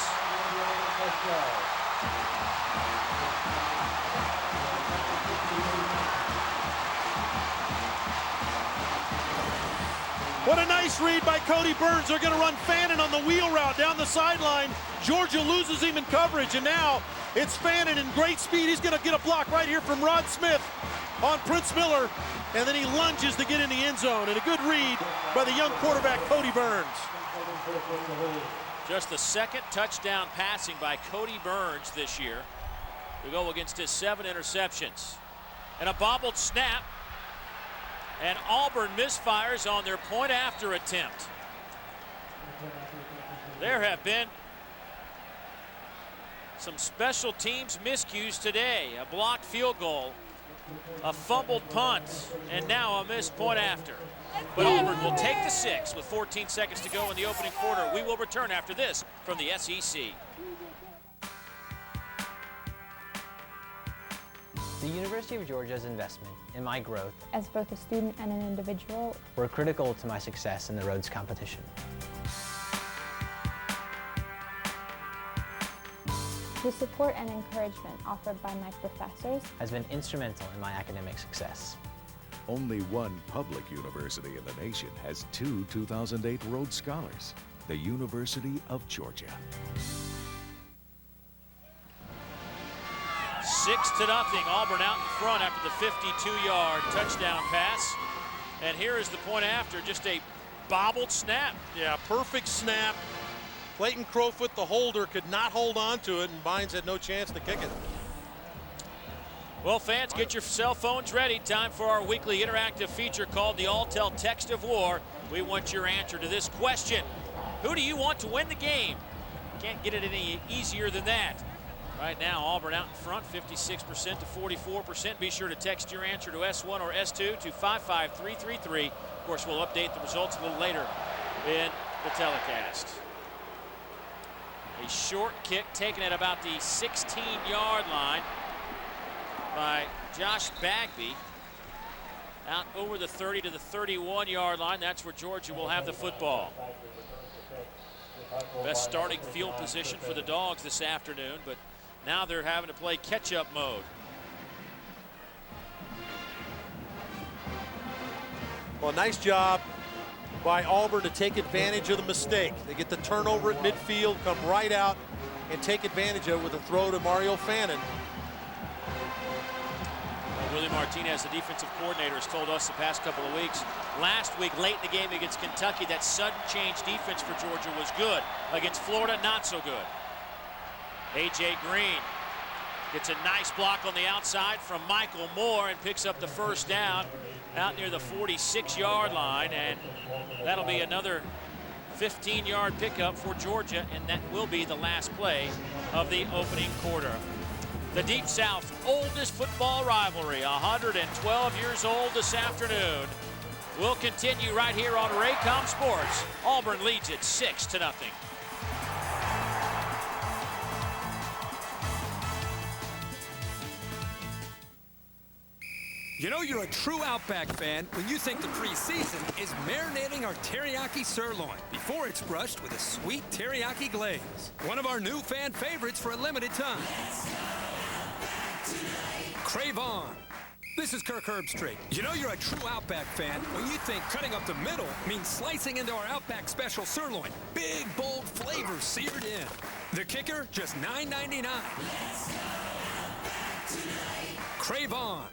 Speaker 1: What a nice read by Cody Burns. They're going to run Fannin on the wheel route down the sideline. Georgia loses him in coverage, and now it's Fannin in great speed. He's going to get a block right here from Rod Smith on Prince Miller, and then he lunges to get in the end zone. And a good read by the young quarterback, Cody Burns.
Speaker 4: Just the 2nd touchdown passing by Cody Burns this year to go against his 7 interceptions. And a bobbled snap. And Auburn misfires on their point after attempt. There have been some special teams miscues today. A blocked field goal, a fumbled punt, and now a missed point after. But Auburn will take the 6 with 14 seconds to go in the opening quarter. We will return after this from the SEC.
Speaker 2: The University of Georgia's investment in my growth
Speaker 3: as both a student and an individual
Speaker 2: were critical to my success in the Rhodes competition.
Speaker 3: The support and encouragement offered by my professors
Speaker 2: has been instrumental in my academic success.
Speaker 7: Only one public university in the nation has 2 2008 Rhodes Scholars. the University of Georgia.
Speaker 4: 6-0. Auburn out in front after the 52-yard touchdown pass. And here is the point after, just a bobbled snap.
Speaker 1: Yeah, perfect snap. Clayton Crowfoot, the holder, could not hold on to it, and Bynes had no chance to kick it.
Speaker 4: Well, fans, get your cell phones ready. Time for our weekly interactive feature called the Alltel Text of War. We want your answer to this question. Who do you want to win the game? Can't get it any easier than that. Right now, Auburn out in front, 56% to 44%. Be sure to text your answer to S1 or S2 to 55333. Of course, we'll update the results a little later in the telecast. A short kick taken at about the 16-yard line by Josh Bagby. Out over the 30 to the 31-yard line. That's where Georgia will have the football. Best starting field position for the Dogs this afternoon, but now they're having to play catch-up mode.
Speaker 1: Well, nice job by Auburn to take advantage of the mistake. They get the turnover at midfield, come right out and take advantage of it with a throw to Mario Fannin.
Speaker 4: Well, Willie Martinez, the defensive coordinator, has told us the past couple of weeks. Last week, late in the game against Kentucky, that sudden change defense for Georgia was good. Against Florida, not so good. A.J. Green gets a nice block on the outside from Michael Moore and picks up the first down out near the 46-yard line, and that'll be another 15-yard pickup for Georgia, and that will be the last play of the opening quarter. The Deep South's oldest football rivalry, 112 years old this afternoon, will continue right here on Raycom Sports. Auburn leads it 6-0.
Speaker 8: You know you're a true Outback fan when you think the preseason is marinating our teriyaki sirloin before it's brushed with a sweet teriyaki glaze. One of our new fan favorites for a limited time. Crave On. This is Kirk Herbstreit. You know you're a true Outback fan when you think cutting up the middle means slicing into our Outback Special sirloin. Big, bold flavors seared in. The kicker, just $9.99. Crave On.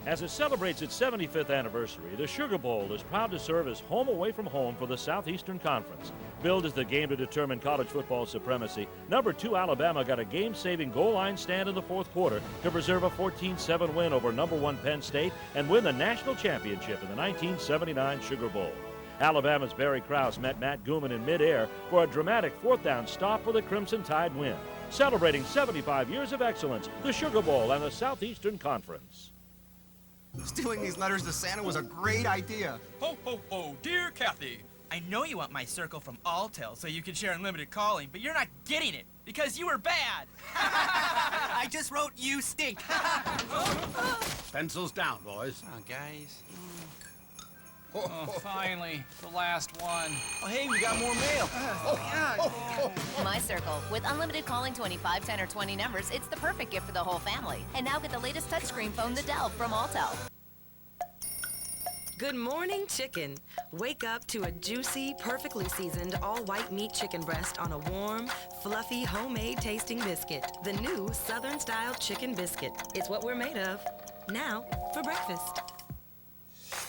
Speaker 10: As it celebrates its 75th anniversary, the Sugar Bowl is proud to serve as home away from home for the Southeastern Conference. Billed as the game to determine college football supremacy, number 2 Alabama got a game-saving goal line stand in the fourth quarter to preserve a 14-7 win over number 1 Penn State and win the national championship in the 1979 Sugar Bowl. Alabama's Barry Krause met Matt Gooman in midair for a dramatic fourth-down stop for the Crimson Tide win. Celebrating 75 years of excellence, the Sugar Bowl and the Southeastern Conference.
Speaker 12: Stealing these letters to Santa was a great idea.
Speaker 13: Ho, ho, ho, dear Kathy. I know you want my circle from Alltel so you can share unlimited calling, but you're not getting it because you were bad.
Speaker 12: I just wrote you stink.
Speaker 15: Pencils down, boys.
Speaker 12: Come on, guys.
Speaker 13: Oh, finally, the last one.
Speaker 12: Oh, hey, we got more mail.
Speaker 19: My Circle. With unlimited calling 25, 10, or 20 numbers, it's the perfect gift for the whole family. And now get the latest touchscreen phone, the Dell, from Alltel.
Speaker 16: Good morning, chicken. Wake up to a juicy, perfectly seasoned, all-white meat chicken breast on a warm, fluffy, homemade tasting biscuit. The new Southern-style chicken biscuit. It's what we're made of. Now, for breakfast.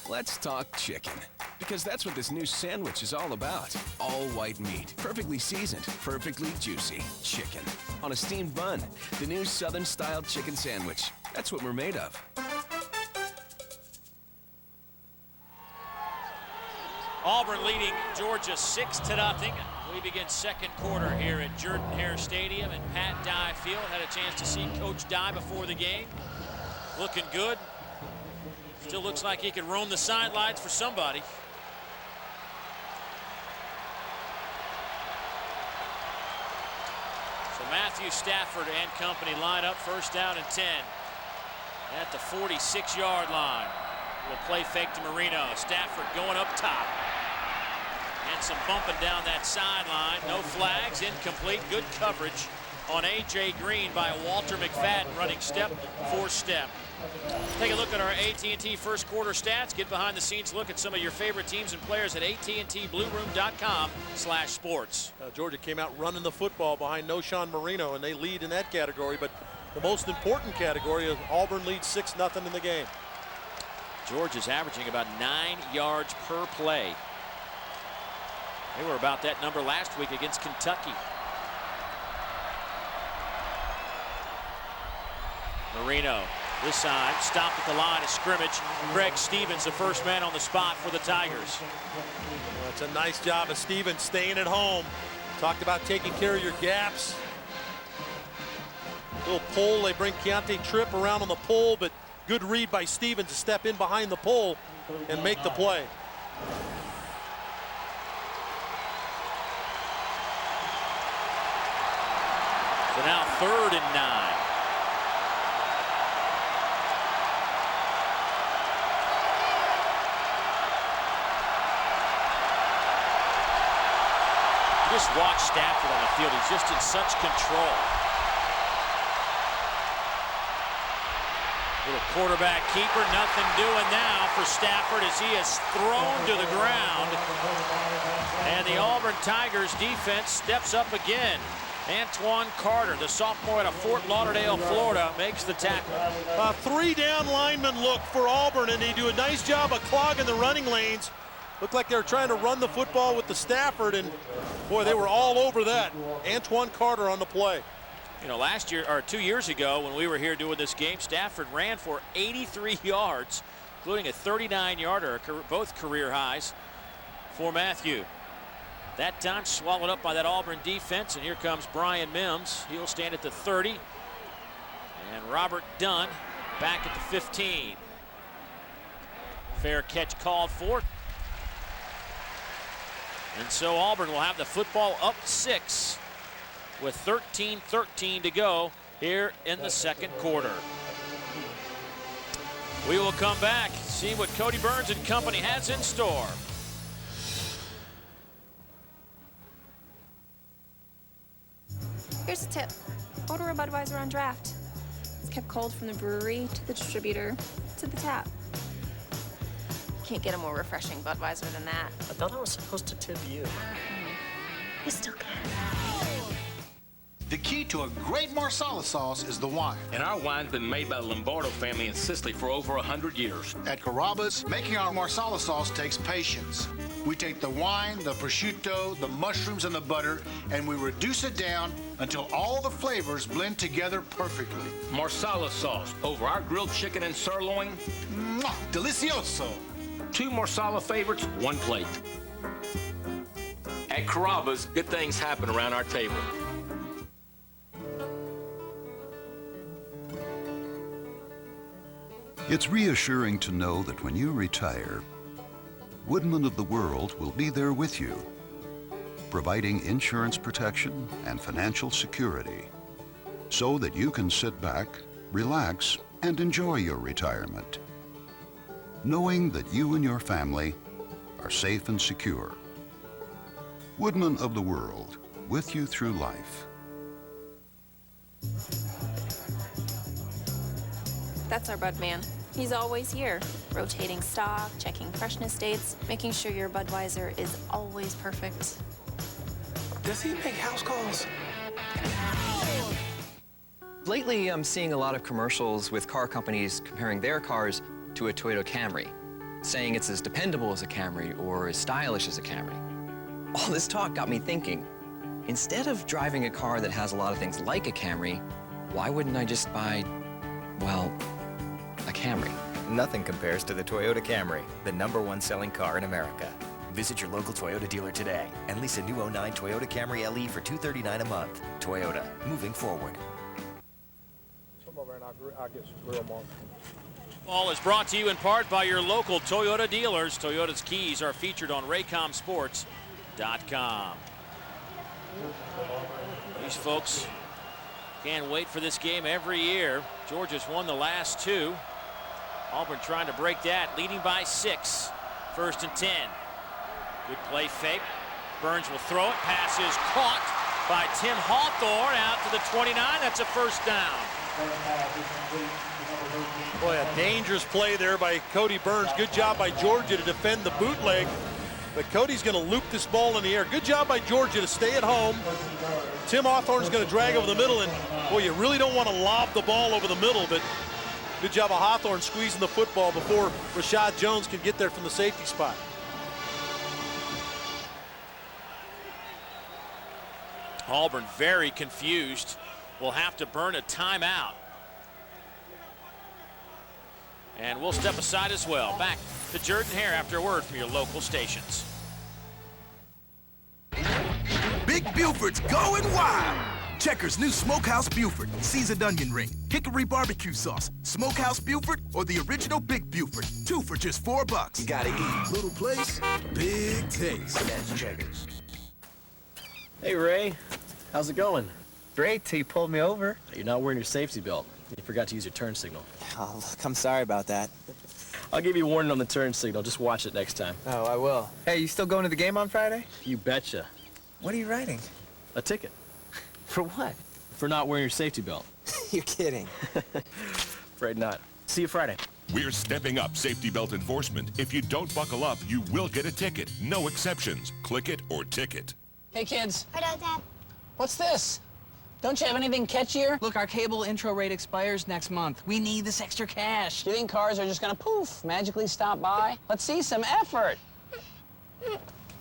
Speaker 28: Let's talk chicken, because that's what this new sandwich is all about. All white meat, perfectly seasoned, perfectly juicy chicken on a steamed bun. The new Southern-style chicken sandwich. That's what we're made of.
Speaker 4: Auburn leading Georgia 6-0. We begin second quarter here at Jordan-Hare Stadium, and Pat Dye Field had a chance to see Coach Dye before the game. Looking good. Still looks like he could roam the sidelines for somebody. So Matthew Stafford and company line up, first down and 10 at the 46-yard line. Will play fake to Marino. Stafford going up top. And some bumping down that sideline. No flags, incomplete, good coverage on A.J. Green by Walter McFadden, running step for step. Take a look at our AT&T first quarter stats. Get behind the scenes look at some of your favorite teams and players at AT&TBlueRoom.com/sports.
Speaker 1: Georgia came out running the football behind Noshawn Marino, and they lead in that category. But the most important category is Auburn leads 6-0 in the game.
Speaker 4: Georgia's averaging about 9 yards per play. They were about that number last week against Kentucky. Marino, this time, stopped at the line of scrimmage. Craig Stevens, the first man on the spot for the Tigers.
Speaker 1: Well, it's a nice job of Stevens staying at home. Talked about taking care of your gaps. Little pull, they bring Keontae Tripp around on the pull, but good read by Stevens to step in behind the pull and make the play.
Speaker 4: So now 3rd and 9. Just watch Stafford on the field. He's just in such control. Little quarterback keeper, nothing doing now for Stafford as he is thrown to the ground. And the Auburn Tigers defense steps up again. Antoine Carter, the sophomore out of Fort Lauderdale, Florida, makes the tackle.
Speaker 1: 3-down lineman look for Auburn, and they do a nice job of clogging the running lanes. Looked like they were trying to run the football with the Stafford, and boy, they were all over that. Antoine Carter on the play.
Speaker 4: You know, last year, or 2 years ago, when we were here doing this game, Stafford ran for 83 yards, including a 39-yarder, both career highs for Matthew. That time swallowed up by that Auburn defense, and here comes Brian Mims. He'll stand at the 30. And Robert Dunn back at the 15. Fair catch called for. And so Auburn will have the football up 6 with 13-13 to go here in the second quarter. We will come back, see what Cody Burns and company has in store.
Speaker 14: Here's a tip. Order a Budweiser on draft. It's kept cold from the brewery to the distributor to the tap. Can't get a more refreshing Budweiser than that.
Speaker 15: I thought I was supposed to tip you.
Speaker 14: You still can.
Speaker 17: The key to a great Marsala sauce is the wine.
Speaker 18: And our wine's been made by the Lombardo family in Sicily for over 100 years.
Speaker 17: At Carrabba's, making our Marsala sauce takes patience. We take the wine, the prosciutto, the mushrooms, and the butter, and we reduce it down until all the flavors blend together perfectly.
Speaker 18: Marsala sauce over our grilled chicken and sirloin.
Speaker 17: Mwah! Delicioso.
Speaker 18: 2 Marsala favorites, 1 plate. At Carrabba's, good things happen around our table.
Speaker 20: It's reassuring to know that when you retire, Woodman of the World will be there with you, providing insurance protection and financial security so that you can sit back, relax, and enjoy your retirement, knowing that you and your family are safe and secure. Woodman of the World, with you through life.
Speaker 14: That's our Bud man. He's always here, rotating stock, checking freshness dates, making sure your Budweiser is always perfect.
Speaker 15: Does he make house calls?
Speaker 2: Lately, I'm seeing a lot of commercials with car companies comparing their cars to a Toyota Camry, saying it's as dependable as a Camry or as stylish as a Camry. All this talk got me thinking, instead of driving a car that has a lot of things like a Camry, why wouldn't I just buy, well, a Camry?
Speaker 21: Nothing compares to the Toyota Camry, the #1 selling car in America. Visit your local Toyota dealer today and lease a new 09 Toyota Camry LE for $239 a month. Toyota, moving forward.
Speaker 4: Ball is brought to you in part by your local Toyota dealers. Toyota's keys are featured on RaycomSports.com. These folks can't wait for this game every year. Georgia's won the last 2. Auburn trying to break that, leading by 6. 1st and 10. Good play fake. Burns will throw it. Pass is caught by Tim Hawthorne out to the 29. That's a first down.
Speaker 1: Boy, a dangerous play there by Cody Burns. Good job by Georgia to defend the bootleg. But Cody's going to loop this ball in the air. Good job by Georgia to stay at home. Tim Hawthorne's going to drag over the middle, and boy, you really don't want to lob the ball over the middle, but good job of Hawthorne squeezing the football before Rashad Jones can get there from the safety spot.
Speaker 4: Auburn very confused. Will have to burn a timeout. And we'll step aside as well. Back to Jordan Hare after a word from your local stations.
Speaker 5: Big Buford's going wild. Checkers' new Smokehouse Buford, seasoned onion ring, hickory barbecue sauce, Smokehouse Buford, or the original Big Buford. 2 for just $4. You gotta eat. Little place, big taste. That's Checkers.
Speaker 15: Hey, Ray. How's it going? Great, till you pulled me over. You're not wearing your safety belt. You forgot to use your turn signal.
Speaker 9: Oh, look, I'm sorry about that.
Speaker 15: I'll give you a warning on the turn signal. Just watch it next time.
Speaker 9: Oh, I will. Hey, you still going to the game on Friday?
Speaker 15: You betcha.
Speaker 9: What are you writing?
Speaker 15: A ticket.
Speaker 9: For what?
Speaker 15: For not wearing your safety belt.
Speaker 9: You're kidding.
Speaker 15: Afraid not. See you Friday.
Speaker 22: We're stepping up safety belt enforcement. If you don't buckle up, you will get a ticket. No exceptions. Click it or ticket.
Speaker 23: Hey, kids.
Speaker 24: Hello, Dad.
Speaker 23: What's this? Don't you have anything catchier? Look, our cable intro rate expires next month. We need this extra cash. You think cars are just gonna poof, magically stop by? Let's see some effort.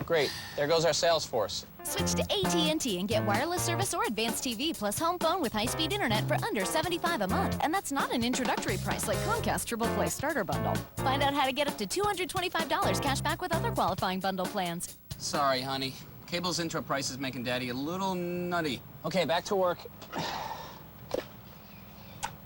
Speaker 23: Great, there goes our sales force.
Speaker 25: Switch to AT&T and get wireless service or advanced TV plus home phone with high-speed internet for under $75 a month. And that's not an introductory price like Comcast Triple Play Starter Bundle. Find out how to get up to $225 cash back with other qualifying bundle plans.
Speaker 23: Sorry, honey. Cable's intro price is making Daddy a little nutty. Okay, back to work.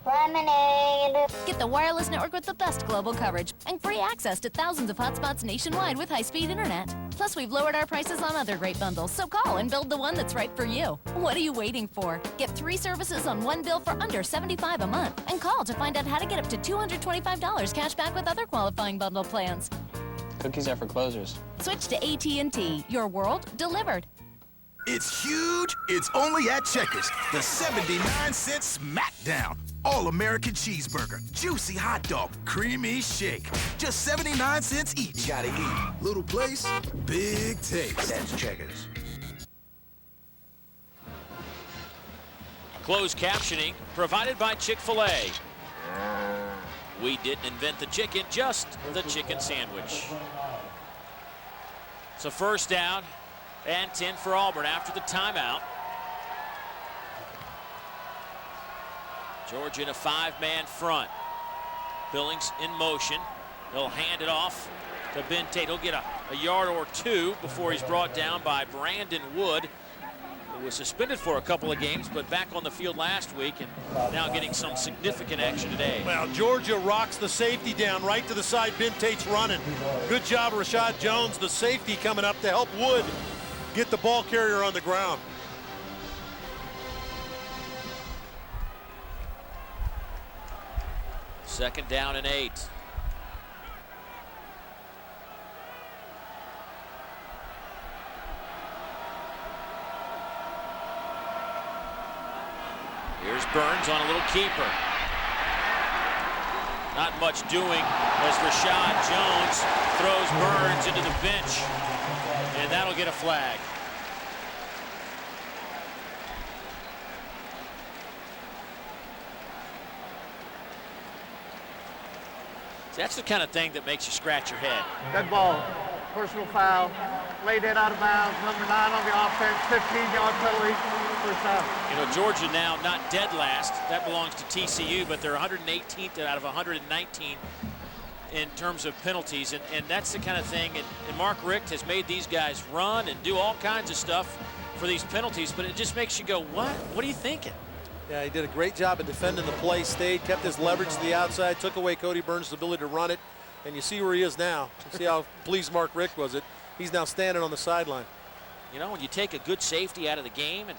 Speaker 25: Lemonade. Get the wireless network with the best global coverage and free access to thousands of hotspots nationwide with high-speed internet. Plus, we've lowered our prices on other great bundles, so call and build the one that's right for you. What are you waiting for? Get 3 services on one bill for under $75 a month. And call to find out how to get up to $225 cash back with other qualifying bundle plans.
Speaker 23: Cookies are for closers.
Speaker 25: Switch to AT&T. Your world delivered.
Speaker 5: It's huge. It's only at Checkers. The 79-cent Smackdown. All-American cheeseburger, juicy hot dog, creamy shake. Just 79 cents each. You gotta eat. Little place, big taste. That's Checkers.
Speaker 4: Closed captioning provided by Chick-fil-A. We didn't invent the chicken, just the chicken sandwich. So first down and 10 for Auburn after the timeout. Georgia in a 5-man front. Billings in motion. He'll hand it off to Ben Tate. He'll get a yard or 2 before he's brought down by Brandon Wood, who was suspended for a couple of games, but back on the field last week and now getting some significant action today.
Speaker 1: Well, Georgia rocks the safety down right to the side. Ben Tate's running. Good job, Rashad Jones, the safety coming up to help Wood get the ball carrier on the ground.
Speaker 4: Second down and 8. Here's Burns on a little keeper. Not much doing as Rashad Jones throws Burns into the bench, and that'll get a flag. That's the kind of thing that makes you scratch your head.
Speaker 11: Dead ball, personal foul, laid it out of bounds, number 9 on the offense, 15-yard penalty, first down.
Speaker 4: You know, Georgia now not dead last. That belongs to TCU, but they're 118th out of 119 in terms of penalties, and that's the kind of thing, and Mark Richt has made these guys run and do all kinds of stuff for these penalties, but it just makes you go, what? What are you thinking?
Speaker 1: Yeah, he did a great job of defending the play, stayed, kept his leverage to the outside, took away Cody Burns' ability to run it, and you see where he is now. You see how pleased Mark Richt was it. He's now standing on the sideline.
Speaker 4: You know, when you take a good safety out of the game and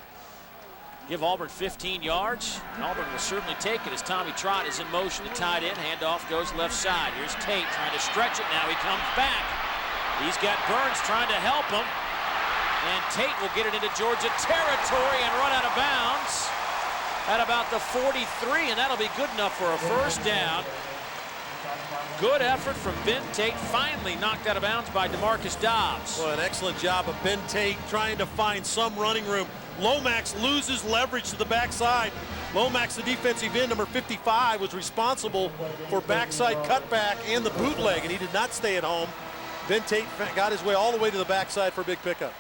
Speaker 4: give Auburn 15 yards, Auburn will certainly take it as Tommy Trott is in motion to tight end. Handoff goes left side. Here's Tate trying to stretch it now. He comes back. He's got Burns trying to help him. And Tate will get it into Georgia territory and run out of bounds at about the 43, and that'll be good enough for a first down. Good effort from Ben Tate, finally knocked out of bounds by DeMarcus Dobbs.
Speaker 1: Well, an excellent job of Ben Tate trying to find some running room. Lomax loses leverage to the backside. Lomax, the defensive end, number 55, was responsible for backside cutback and the bootleg, and he did not stay at home. Ben Tate got his way all the way to the backside for a big pickup.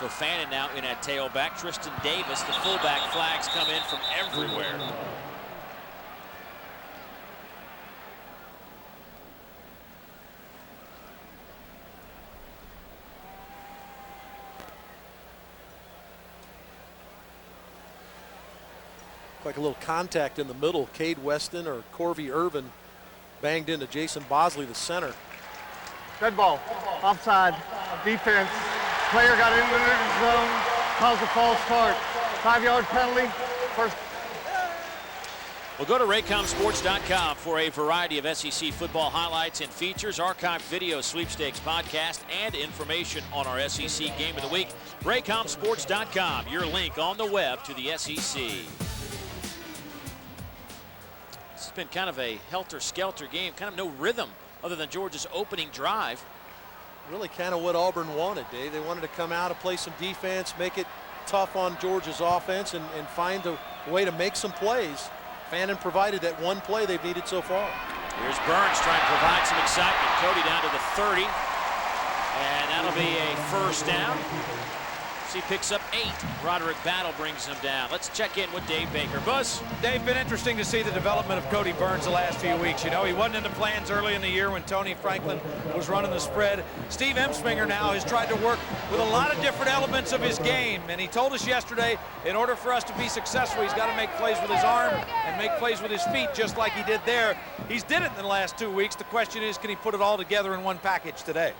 Speaker 4: So Fannin now in at tailback. Tristan Davis, the fullback. Flags come in from everywhere.
Speaker 1: Like a little contact in the middle. Cade Weston or Corvey Irvin banged into Jason Bosley, the center.
Speaker 11: Dead ball, offside, defense. Player got into the zone, caused a false start. 5-yard penalty, first.
Speaker 4: Well, go to raycomsports.com for a variety of SEC football highlights and features, archived video, sweepstakes podcast, and information on our SEC Game of the Week. raycomsports.com, your link on the web to the SEC. It's been kind of a helter-skelter game, kind of no rhythm other than Georgia's opening drive.
Speaker 1: Really kind of what Auburn wanted, Dave. They wanted to come out and play some defense, make it tough on Georgia's offense, and find a way to make some plays. Fannin provided that one play they've needed so far.
Speaker 4: Here's Burns trying to provide some excitement. Cody down to the 30, and that'll be a first down. He picks up 8. Roderick Battle brings him down. Let's check in with Dave Baker. Buzz?
Speaker 3: Dave, been interesting to see the development of Cody Burns the last few weeks. You know, he wasn't in the plans early in the year when Tony Franklin was running the spread. Steve Emsminger now has tried to work with a lot of different elements of his game, and he told us yesterday, in order for us to be successful, he's got to make plays with his arm and make plays with his feet, just like he did there. He's did it in the last 2 weeks. The question is, can he put it all together in one package today?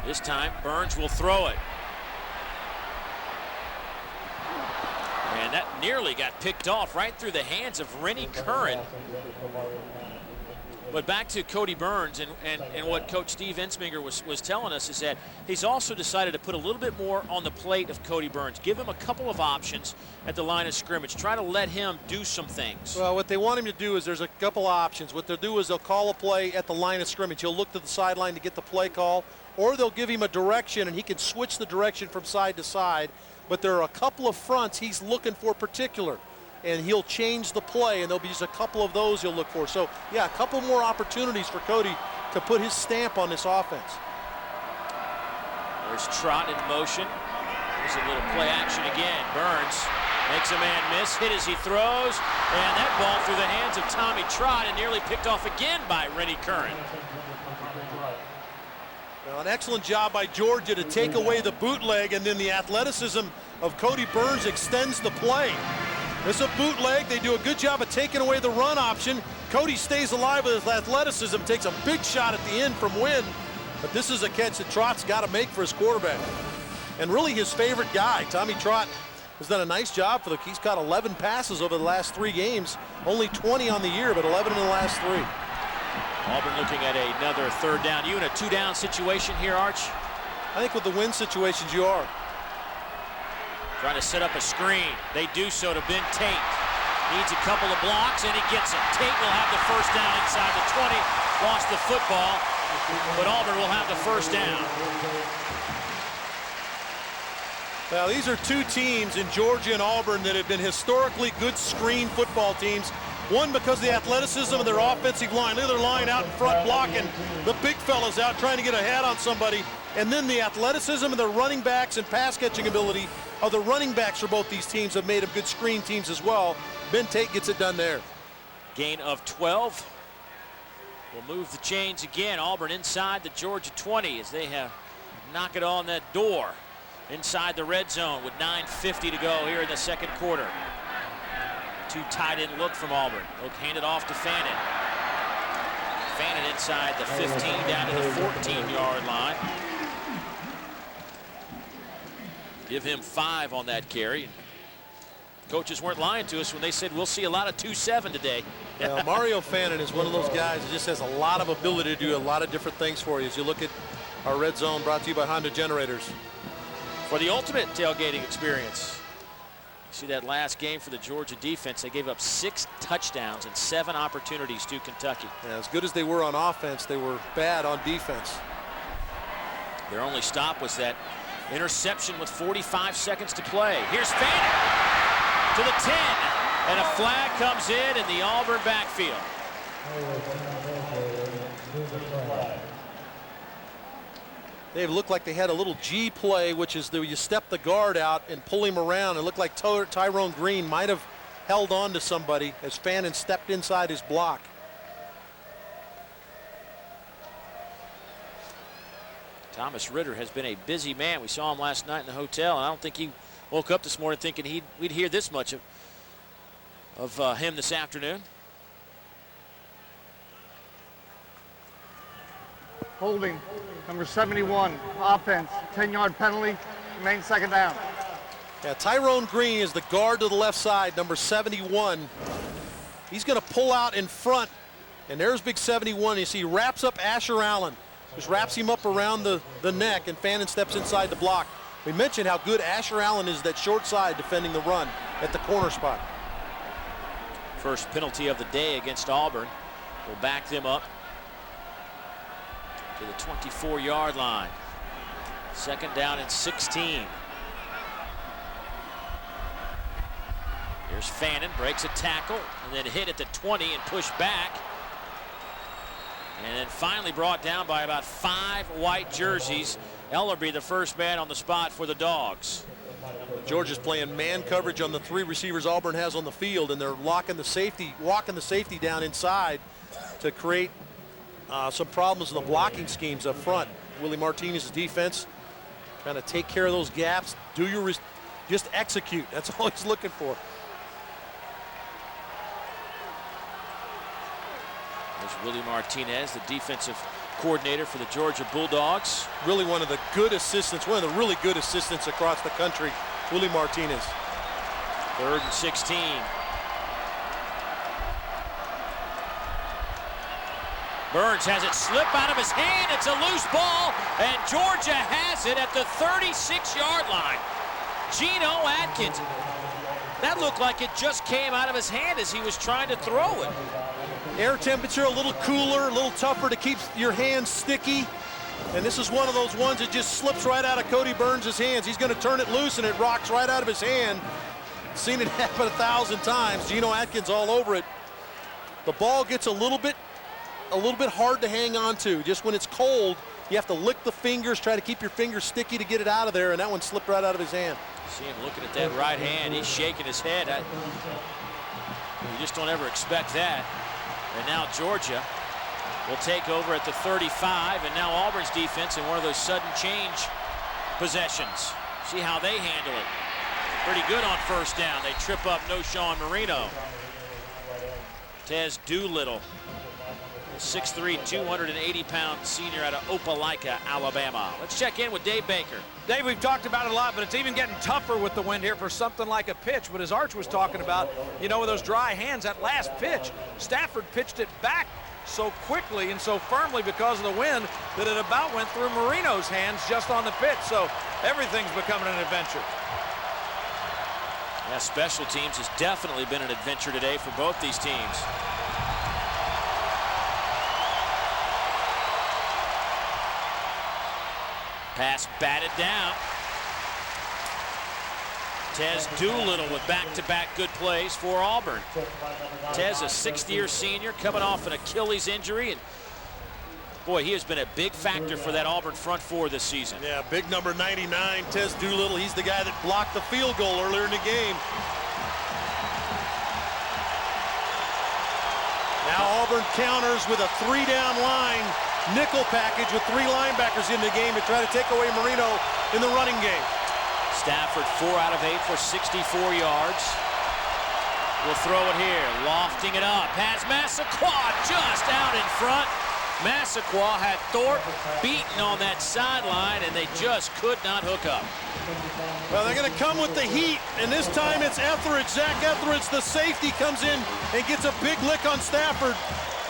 Speaker 4: This time, Burns will throw it. And that nearly got picked off right through the hands of Rennie Curran. But back to Cody Burns and what Coach Steve Ensminger was telling us is that he's also decided to put a little bit more on the plate of Cody Burns. Give him a couple of options at the line of scrimmage. Try to let him do some things.
Speaker 1: Well, what they want him to do is there's a couple of options. What they'll do is they'll call a play at the line of scrimmage. He'll look to the sideline to get the play call, or they'll give him a direction and he can switch the direction from side to side. But there are a couple of fronts he's looking for particular, and he'll change the play, and there'll be just a couple of those he'll look for. So, yeah, a couple more opportunities for Cody to put his stamp on this offense.
Speaker 4: There's Trot in motion. There's a little play action again. Burns makes a man miss, hit as he throws, and that ball through the hands of Tommy Trot and nearly picked off again by Rennie Curran.
Speaker 1: Well, an excellent job by Georgia to take away the bootleg, and then the athleticism of Cody Burns extends the play. It's a bootleg. They do a good job of taking away the run option. Cody stays alive with his athleticism, takes a big shot at the end from Wynn, but this is a catch that Trot's got to make for his quarterback. And really his favorite guy, Tommy Trot, has done a nice job for he's caught 11 passes over the last 3 games. Only 20 on the year, but 11 in the last 3.
Speaker 4: Auburn looking at another third down. You in a 2-down situation here, Arch?
Speaker 1: I think with the win situations you are.
Speaker 4: Trying to set up a screen. They do so to Ben Tate. Needs a couple of blocks, and he gets it. Tate will have the first down inside the 20. Lost the football, but Auburn will have the first down.
Speaker 1: Now, these are 2 teams in Georgia and Auburn that have been historically good screen football teams. One because of the athleticism of their offensive line. Look at their line out in front blocking. The big fella's out trying to get a hat on somebody. And then the athleticism of their running backs and pass catching ability of the running backs for both these teams have made them good screen teams as well. Ben Tate gets it done there.
Speaker 4: Gain of 12. We'll move the chains again. Auburn inside the Georgia 20 as they have knocked it on that door inside the red zone with 9:50 to go here in the second quarter. 2 tight end look from Auburn. They'll hand it off to Fannin. Fannin inside the 15 down to the 14-yard line. Give him 5 on that carry. Coaches weren't lying to us when they said we'll see a lot of 2-7 today.
Speaker 1: Yeah, Mario Fannin is one of those guys that just has a lot of ability to do a lot of different things for you. As you look at our Red Zone brought to you by Honda Generators.
Speaker 4: For the ultimate tailgating experience. See that last game for the Georgia defense, they gave up 6 touchdowns and 7 opportunities to Kentucky.
Speaker 1: Yeah, as good as they were on offense, they were bad on defense.
Speaker 4: Their only stop was that interception with 45 seconds to play. Here's Fannin to the 10, and a flag comes in the Auburn backfield.
Speaker 1: They looked like they had a little G play, which is that you step the guard out and pull him around. It looked like Tyrone Green might have held on to somebody as Fannin stepped inside his block.
Speaker 4: Thomas Ritter has been a busy man. We saw him last night in the hotel, and I don't think he woke up this morning thinking we'd hear this much of him this afternoon.
Speaker 11: Holding, number 71, offense, 10-yard penalty, remains second down.
Speaker 1: Yeah, Tyrone Green is the guard to the left side, number 71. He's going to pull out in front, and there's big 71. You see, he wraps up Asher Allen. Just wraps him up around the neck, and Fannin steps inside the block. We mentioned how good Asher Allen is that short side defending the run at the corner spot.
Speaker 4: First penalty of the day against Auburn will back them up to the 24-yard line. Second down and 16. Here's Fannin, breaks a tackle, and then hit at the 20 and pushed back. And then finally brought down by about 5 white jerseys. Ellerby, the first man on the spot for the Dogs.
Speaker 1: Georgia's playing man coverage on the 3 receivers Auburn has on the field, and they're walking the safety down inside to create some problems in the blocking schemes up front. Willie Martinez's defense trying to take care of those gaps. Just execute. That's all he's looking for.
Speaker 4: There's Willie Martinez, the defensive coordinator for the Georgia Bulldogs.
Speaker 1: Really one of the good assistants, one of the really good assistants across the country, Willie Martinez.
Speaker 4: 3rd and 16. Burns has it slip out of his hand. It's a loose ball, and Georgia has it at the 36-yard line. Geno Atkins. That looked like it just came out of his hand as he was trying to throw it.
Speaker 1: Air temperature a little cooler, a little tougher to keep your hands sticky. And this is one of those ones that just slips right out of Cody Burns' hands. He's going to turn it loose, and it rocks right out of his hand. Seen it happen 1,000 times. Geno Atkins all over it. The ball gets a little bit hard to hang on to. Just when it's cold, you have to lick the fingers, try to keep your fingers sticky to get it out of there, and that one slipped right out of his hand.
Speaker 4: See him looking at that right hand. He's shaking his head. You just don't ever expect that. And now Georgia will take over at the 35, and now Auburn's defense in one of those sudden change possessions. See how they handle it. Pretty good on first down. They trip up Noshawn Marino. Tez Doolittle, the 6'3", 280-pound senior out of Opelika, Alabama. Let's check in with Dave Baker.
Speaker 3: Dave, we've talked about it a lot, but it's even getting tougher with the wind here for something like a pitch. But as Arch was talking about, you know, with those dry hands, that last pitch, Stafford pitched it back so quickly and so firmly because of the wind that it about went through Marino's hands just on the pitch. So everything's becoming an adventure.
Speaker 4: Yeah, special teams has definitely been an adventure today for both these teams. Pass batted down. Tez Doolittle with back-to-back good plays for Auburn. Tez, a 6th-year senior, coming off an Achilles injury, and boy, he has been a big factor for that Auburn front 4 this season.
Speaker 1: Yeah, big number 99, Tez Doolittle. He's the guy that blocked the field goal earlier in the game. Now Auburn counters with a 3-down line. Nickel package with 3 linebackers in the game to try to take away Marino in the running game.
Speaker 4: Stafford 4 out of 8 for 64 yards. We'll throw it here, lofting it up. Has Massaquoi just out in front. Massaquoi had Thorpe beaten on that sideline, and they just could not hook up.
Speaker 1: Well, they're going to come with the heat, and this time it's Etheridge. Zach Etheridge, the safety, comes in and gets a big lick on Stafford.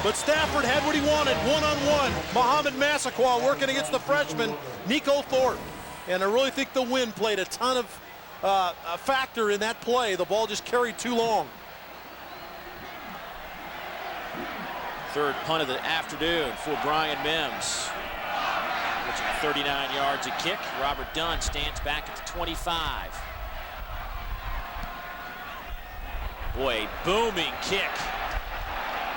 Speaker 1: But Stafford had what he wanted, one-on-one. Muhammad Massaquoi working against the freshman, Nico Thorpe. And I really think the wind played a ton of a factor in that play. The ball just carried too long.
Speaker 4: Third punt of the afternoon for Brian Mims. Which is 39 yards a kick. Robert Dunn stands back at the 25. Boy, a booming kick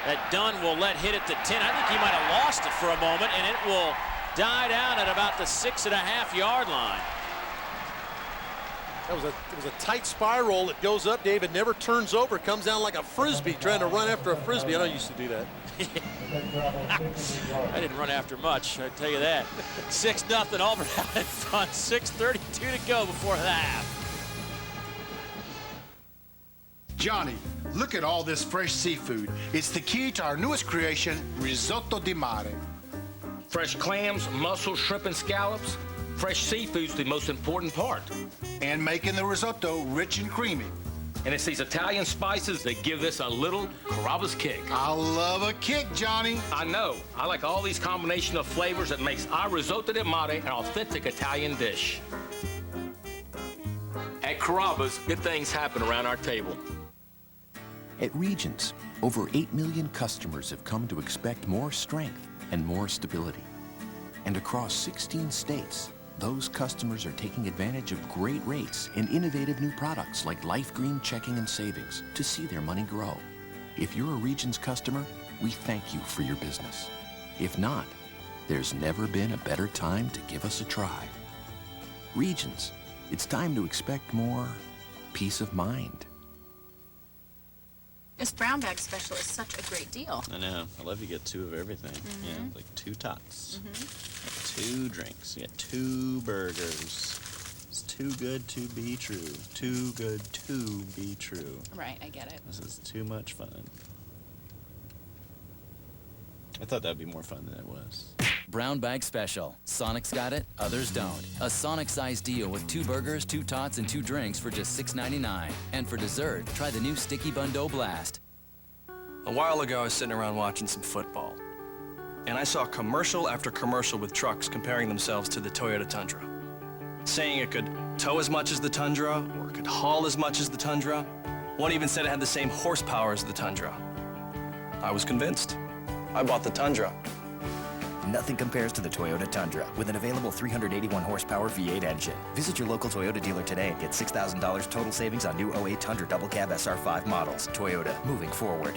Speaker 4: that Dunn will let hit at the 10. I think he might have lost it for a moment, and it will die down at about the 6.5-yard line.
Speaker 1: It was a tight spiral. It goes up, David, never turns over. Comes down like a Frisbee, trying to run after a Frisbee. I know you used to do that.
Speaker 4: I didn't run after much, I tell you that. 6-0 Auburn out in front. 6:32 to go before the half.
Speaker 17: Johnny, look at all this fresh seafood. It's the key to our newest creation, risotto di mare.
Speaker 18: Fresh clams, mussels, shrimp, and scallops. Fresh seafood's the most important part.
Speaker 17: And making the risotto rich and creamy.
Speaker 18: And it's these Italian spices that give this a little Carrabba's kick.
Speaker 17: I love a kick, Johnny.
Speaker 18: I know. I like all these combination of flavors that makes our risotto di mare an authentic Italian dish. At Carrabba's, good things happen around our table.
Speaker 6: At Regions, over 8 million customers have come to expect more strength and more stability. And across 16 states, those customers are taking advantage of great rates and innovative new products like Life Green Checking and Savings to see their money grow. If you're a Regions customer, we thank you for your business. If not, there's never been a better time to give us a try. Regions, it's time to expect more peace of mind.
Speaker 7: This brown bag special is such a great deal.
Speaker 15: I know. I love you get 2 of everything. Yeah, like 2 tots. 2 drinks. You get 2 burgers. It's too good to be true. Too good to be true.
Speaker 7: Right, I get it.
Speaker 15: This is too much fun. I thought that'd be more fun than it was.
Speaker 8: Brown bag special. Sonic's got it, others don't. A Sonic-sized deal with 2 burgers, 2 tots, and 2 drinks for just $6.99. And for dessert, try the new Sticky Bun Dough Blast.
Speaker 2: A while ago, I was sitting around watching some football, and I saw commercial after commercial with trucks comparing themselves to the Toyota Tundra, saying it could tow as much as the Tundra, or it could haul as much as the Tundra. One even said it had the same horsepower as the Tundra. I was convinced. I bought the Tundra.
Speaker 21: Nothing compares to the Toyota Tundra with an available 381 horsepower V8 engine. Visit your local Toyota dealer today and get $6,000 total savings on new 08 Tundra Double Cab SR5 models. Toyota, moving forward.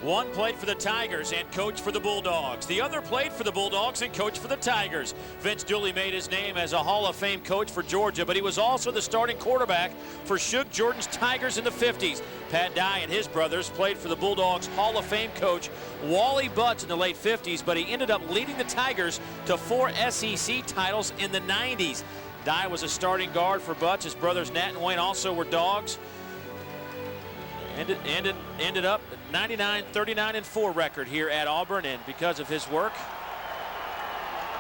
Speaker 4: One played for the Tigers and coached for the Bulldogs. The other played for the Bulldogs and coached for the Tigers. Vince Dooley made his name as a Hall of Fame coach for Georgia, but he was also the starting quarterback for Shug Jordan's Tigers in the 50s. Pat Dye and his brothers played for the Bulldogs Hall of Fame coach Wally Butts in the late 50s, but he ended up leading the Tigers to 4 SEC titles in the 90s. Dye was a starting guard for Butts. His brothers Nat and Wayne also were dogs. Ended up 99, 39-4 record here at Auburn, and because of his work,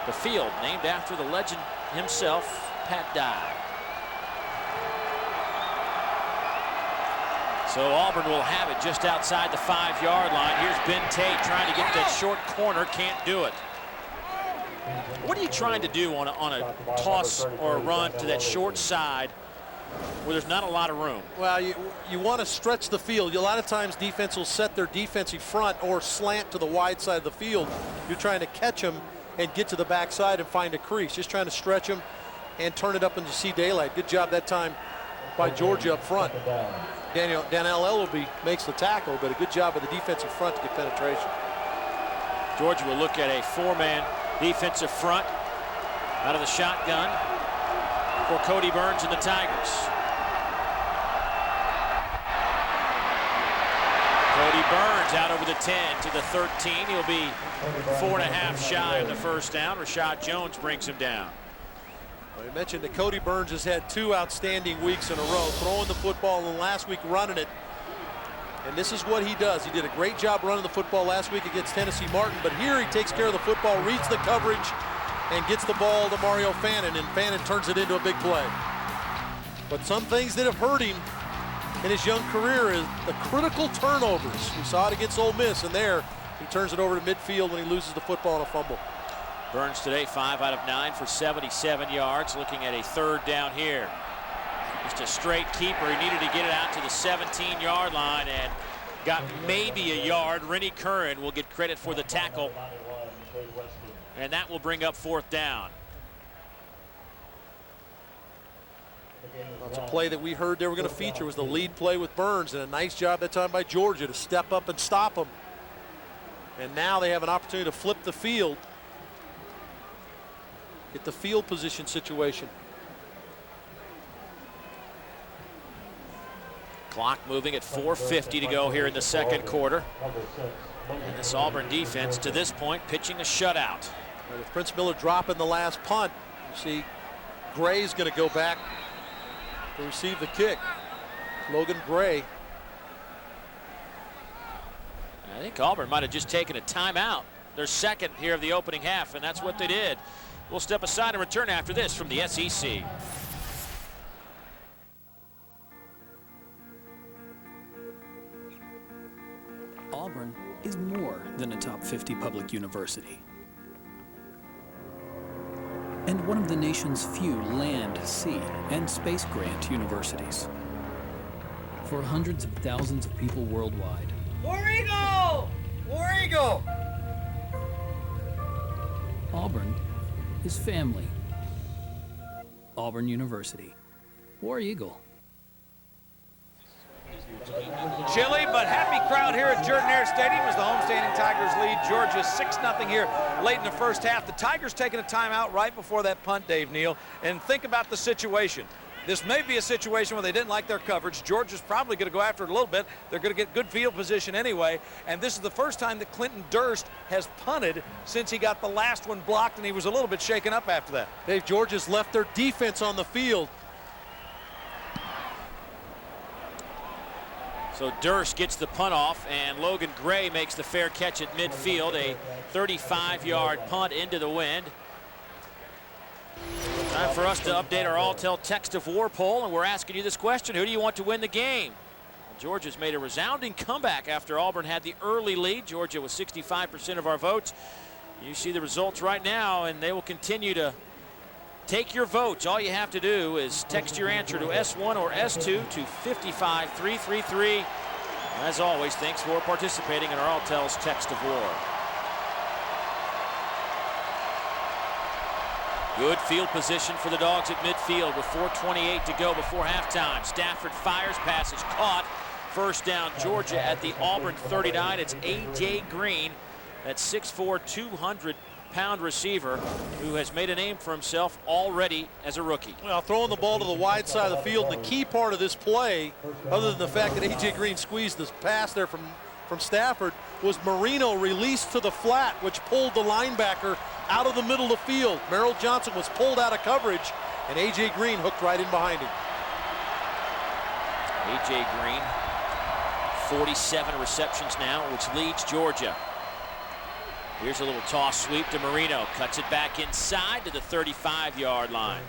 Speaker 4: the field named after the legend himself, Pat Dye. So Auburn will have it just outside the 5-yard line. Here's Ben Tate trying to get that short corner, can't do it. What are you trying to do on a toss or a run to that short side where there's not a lot of room?
Speaker 1: Well, you want to stretch the field. A lot of times defense will set their defensive front or slant to the wide side of the field. You're trying to catch them and get to the backside and find a crease. Just trying to stretch them and turn it up into see daylight. Good job that time by Georgia up front. Daniel Ellaby makes the tackle, but a good job of the defensive front to get penetration.
Speaker 4: Georgia will look at a 4-man defensive front out of the shotgun for Cody Burns and the Tigers. Cody Burns out over the 10 to the 13. He'll be 4.5 shy of the first down. Rashad Jones brings him down.
Speaker 1: Well, you mentioned that Cody Burns has had 2 outstanding weeks in a row, throwing the football and last week running it. And this is what he does. He did a great job running the football last week against Tennessee Martin, but here he takes care of the football, reads the coverage, and gets the ball to Mario Fannin, and Fannin turns it into a big play. But some things that have hurt him in his young career is the critical turnovers. We saw it against Ole Miss, and there he turns it over to midfield when he loses the football on a fumble.
Speaker 4: Burns today 5 out of 9 for 77 yards, looking at a 3rd down here. Just a straight keeper. He needed to get it out to the 17-yard line and got maybe a yard. Rennie Curran will get credit for the tackle, and that will bring up 4th down.
Speaker 1: It's a play that we heard they were going to feature was the lead play with Burns, and a nice job that time by Georgia to step up and stop him. And now they have an opportunity to flip the field, get the field position situation.
Speaker 4: Clock moving at 4:50 to go here in the 2nd quarter. And this Auburn defense to this point pitching a shutout.
Speaker 1: With Prince Miller dropping the last punt, you see Gray's going to go back to receive the kick. Logan Gray.
Speaker 4: I think Auburn might have just taken a timeout. Their 2nd here of the opening half, and that's what they did. We'll step aside and return after this from the SEC.
Speaker 10: Auburn is more than a top 50 public university, and one of the nation's few land, sea, and space grant universities. For hundreds of thousands of people worldwide,
Speaker 12: War Eagle! War Eagle!
Speaker 10: Auburn is family. Auburn University. War Eagle.
Speaker 3: Chilly but happy crowd here at Jordan-Hare Stadium as the homestanding Tigers lead Georgia 6-0 here late in the first half. The Tigers taking a timeout right before that punt, Dave Neal. And think about the situation. This may be a situation where they didn't like their coverage. Georgia's probably going to go after it a little bit. They're going to get good field position anyway. And this is the first time that Clinton Durst has punted since he got the last one blocked, and he was a little bit shaken up after that.
Speaker 1: Dave, Georgia's left their defense on the field.
Speaker 4: So Durst gets the punt off, and Logan Gray makes the fair catch at midfield. A 35-yard punt into the wind. Time for us to update our All-Tel Text of War poll, and we're asking you this question: who do you want to win the game? Well, Georgia's made a resounding comeback after Auburn had the early lead. Georgia with 65% of our votes. You see the results right now, and they will continue to take your votes. All you have to do is text your answer to S1 or S2 to 55333. As always, thanks for participating in our All-Tel's Text of War. Good field position for the Dogs at midfield with 4:28 to go before halftime. Stafford fires, pass is caught. First down, Georgia at the Auburn 39. It's A.J. Green, that 6'4", 200-pound receiver who has made a name for himself already as a rookie.
Speaker 1: Well, throwing the ball to the wide side of the field, and the key part of this play, other than the fact that A.J. Green squeezed this pass there from Stafford, was Marino released to the flat, which pulled the linebacker out of the middle of the field. Merrill Johnson was pulled out of coverage, and A.J. Green hooked right in behind him.
Speaker 4: A.J. Green, 47 receptions now, which leads Georgia. Here's a little toss sweep to Marino. Cuts it back inside to the 35-yard line.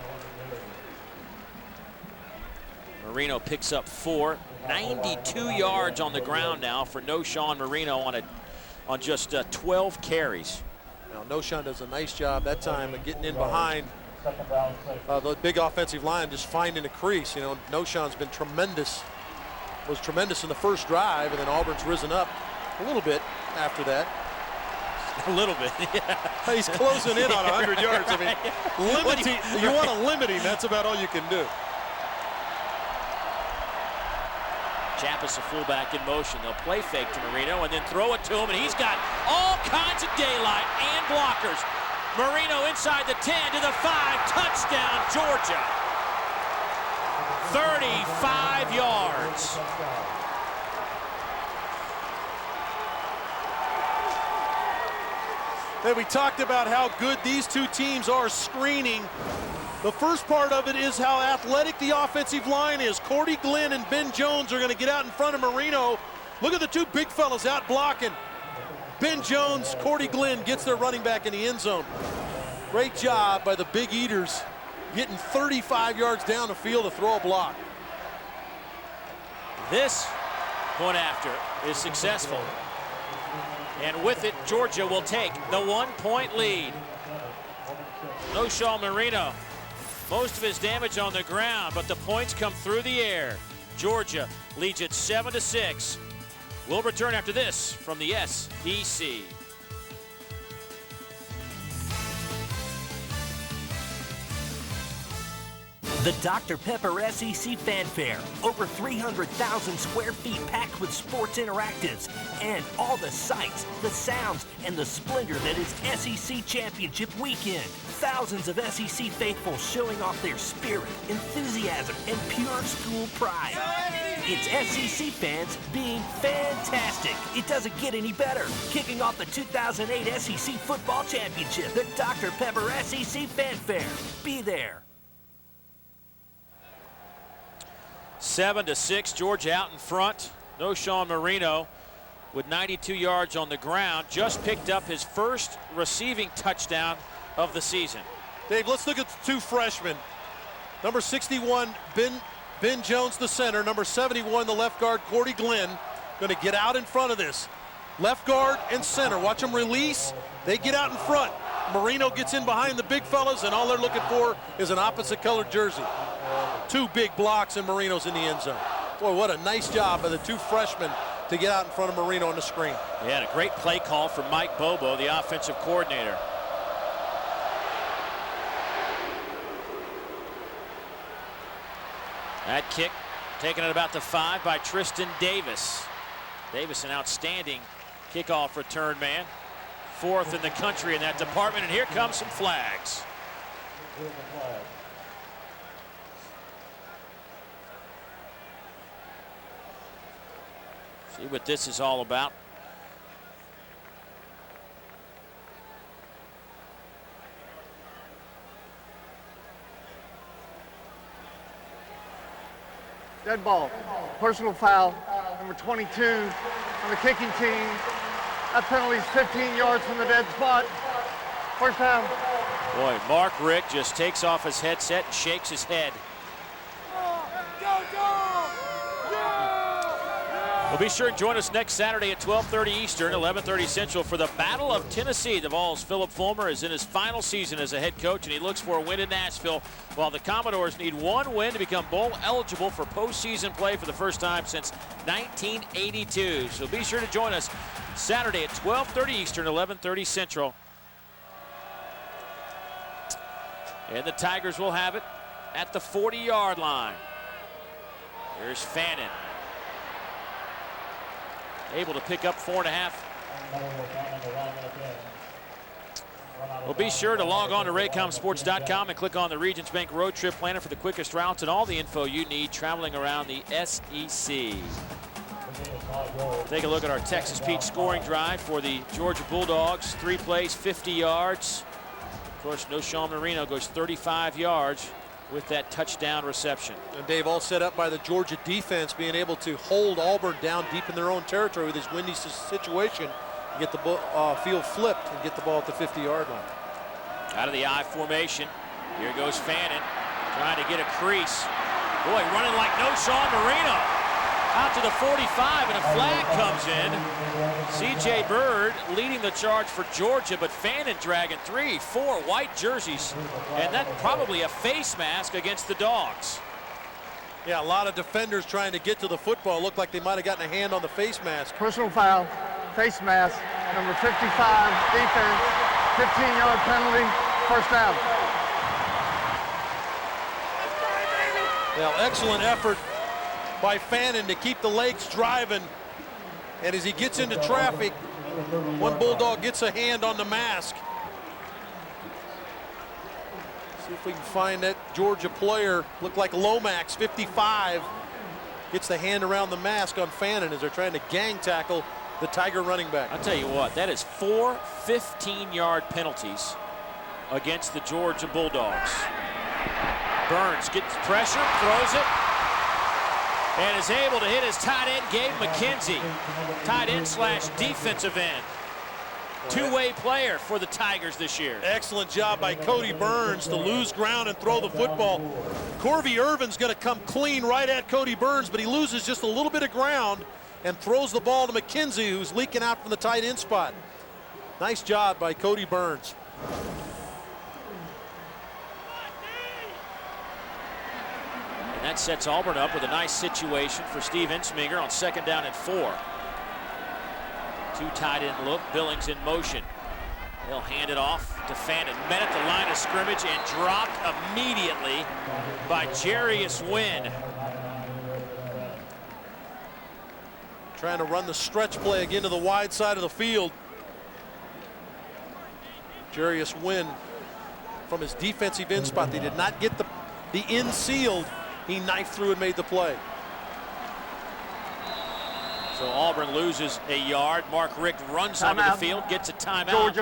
Speaker 4: Marino picks up 4. 92 yards on the ground now for Noshawn Marino on just 12 carries.
Speaker 1: Now, Noshawn does a nice job that time of getting in behind the big offensive line, just finding a crease. You know, Noshawn's been tremendous, was tremendous in the first drive, and then Auburn's risen up a little bit after that.
Speaker 4: A little bit, yeah.
Speaker 1: He's closing in on 100 yards. I mean, you want to limit him, that's about all you can do.
Speaker 4: Chappis, a fullback in motion. They'll play fake to Marino and then throw it to him, and he's got all kinds of daylight and blockers. Marino inside the 10 to the 5. Touchdown, Georgia. 35 yards.
Speaker 1: Hey, we talked about how good these two teams are screening. The first part of it is how athletic the offensive line is. Cordy Glenn and Ben Jones are going to get out in front of Marino. Look at the two big fellas out blocking. Ben Jones, Cordy Glenn gets their running back in the end zone. Great job by the Big Eaters, getting 35 yards down the field to throw a block.
Speaker 4: This point after is successful. And with it, Georgia will take the 1-point lead. Noshaw Marino, most of his damage on the ground, but the points come through the air. Georgia leads it 7-6. We'll return after this from the SEC.
Speaker 13: The Dr. Pepper SEC Fanfare. Over 300,000 square feet packed with sports interactives and all the sights, the sounds, and the splendor that is SEC Championship Weekend. Thousands of SEC faithfuls showing off their spirit, enthusiasm, and pure school pride. It's SEC fans being fantastic. It doesn't get any better. Kicking off the 2008 SEC Football Championship, the Dr. Pepper SEC Fanfare. Be there.
Speaker 4: 7-6, Georgia out in front. Noshaw Marino with 92 yards on the ground, just picked up his first receiving touchdown of the season.
Speaker 1: Dave, let's look at the two freshmen. Number 61, Ben Jones, the center. Number 71, the left guard, Cordy Glenn, going to get out in front of this. Left guard and center. Watch them release. They get out in front. Marino gets in behind the big fellas, and all they're looking for is an opposite colored jersey. Two big blocks, and Marino's in the end zone. Boy, what a nice job by the two freshmen to get out in front of Marino on the screen.
Speaker 4: Yeah, and a great play call from Mike Bobo, the offensive coordinator. That kick taken at about the 5 by Tristan Davis. Davis, an outstanding kickoff return man. 4th in the country in that department, and here comes some flags. See what this is all about.
Speaker 11: Dead ball. Personal foul. Number 22 on the kicking team. That penalty's 15 yards from the dead spot. First down.
Speaker 4: Boy, Mark Richt just takes off his headset and shakes his head. Well, be sure to join us next Saturday at 12:30 Eastern, 11:30 Central for the Battle of Tennessee. The Vols' Philip Fulmer is in his final season as a head coach, and he looks for a win in Nashville, while the Commodores need one win to become bowl eligible for postseason play for the first time since 1982. So be sure to join us Saturday at 12:30 Eastern, 11:30 Central. And the Tigers will have it at the 40-yard line. Here's Fannin. Able to pick up 4.5. Well, be sure to log on to raycomsports.com and click on the Regions Bank Road Trip Planner for the quickest routes and all the info you need traveling around the SEC. Take a look at our Texas Pete scoring drive for the Georgia Bulldogs. 3 plays, 50 yards. Of course, Noshaw Marino goes 35 yards with that touchdown reception.
Speaker 1: And Dave, all set up by the Georgia defense, being able to hold Auburn down deep in their own territory with this windy situation, get the field flipped and get the ball at the 50-yard line.
Speaker 4: Out of the I formation, here goes Fannin, trying to get a crease. Boy, running like Noshaw Marino. Out to the 45, and a flag comes in. C.J. Bird leading the charge for Georgia, but Fannin dragging 3, 4 white jerseys, and that probably a face mask against the Dogs.
Speaker 1: Yeah, a lot of defenders trying to get to the football. Looked like they might have gotten a hand on the face mask.
Speaker 11: Personal foul, face mask, number 55, defense, 15-yard penalty, first down.
Speaker 1: Now, excellent effort by Fannin to keep the legs driving. And as he gets into traffic, one Bulldog gets a hand on the mask. See if we can find that Georgia player. Looked like Lomax, 55, gets the hand around the mask on Fannin as they're trying to gang tackle the Tiger running back.
Speaker 4: I'll tell you what, that is 4 15-yard penalties against the Georgia Bulldogs. Burns gets pressure, throws it, and is able to hit his tight end, Gabe McKenzie. Tight end / defensive end. two-way player for the Tigers this year.
Speaker 1: Excellent job by Cody Burns to lose ground and throw the football. Corvey Irvin's going to come clean right at Cody Burns, but he loses just a little bit of ground and throws the ball to McKenzie, who's leaking out from the tight end spot. Nice job by Cody Burns.
Speaker 4: And that sets Auburn up with a nice situation for Steve Ensminger on 2nd down and 4. Two tight end look, Billings in motion. They'll hand it off to Fannin. Met at the line of scrimmage and dropped immediately by Jarius Wynn.
Speaker 1: Trying to run the stretch play again to the wide side of the field. Jarius Wynn from his defensive end spot. They did not get the end sealed. He knifed through and made the play.
Speaker 4: So Auburn loses a yard. Mark Richt runs onto the field, gets a timeout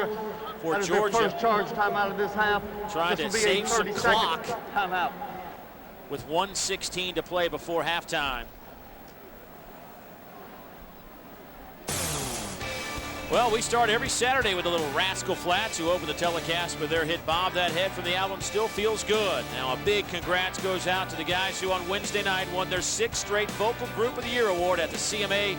Speaker 4: for
Speaker 11: that is
Speaker 4: Georgia.
Speaker 11: their first charge timeout of this half.
Speaker 4: Trying
Speaker 11: this
Speaker 4: to save some clock
Speaker 11: timeout
Speaker 4: with 1:16 to play before halftime. Well, we start every Saturday with a little Rascal Flats, who open the telecast with their hit Bob That Head from the album Still Feels Good. Now a big congrats goes out to the guys who on Wednesday night won their 6th straight Vocal Group of the Year award at the CMA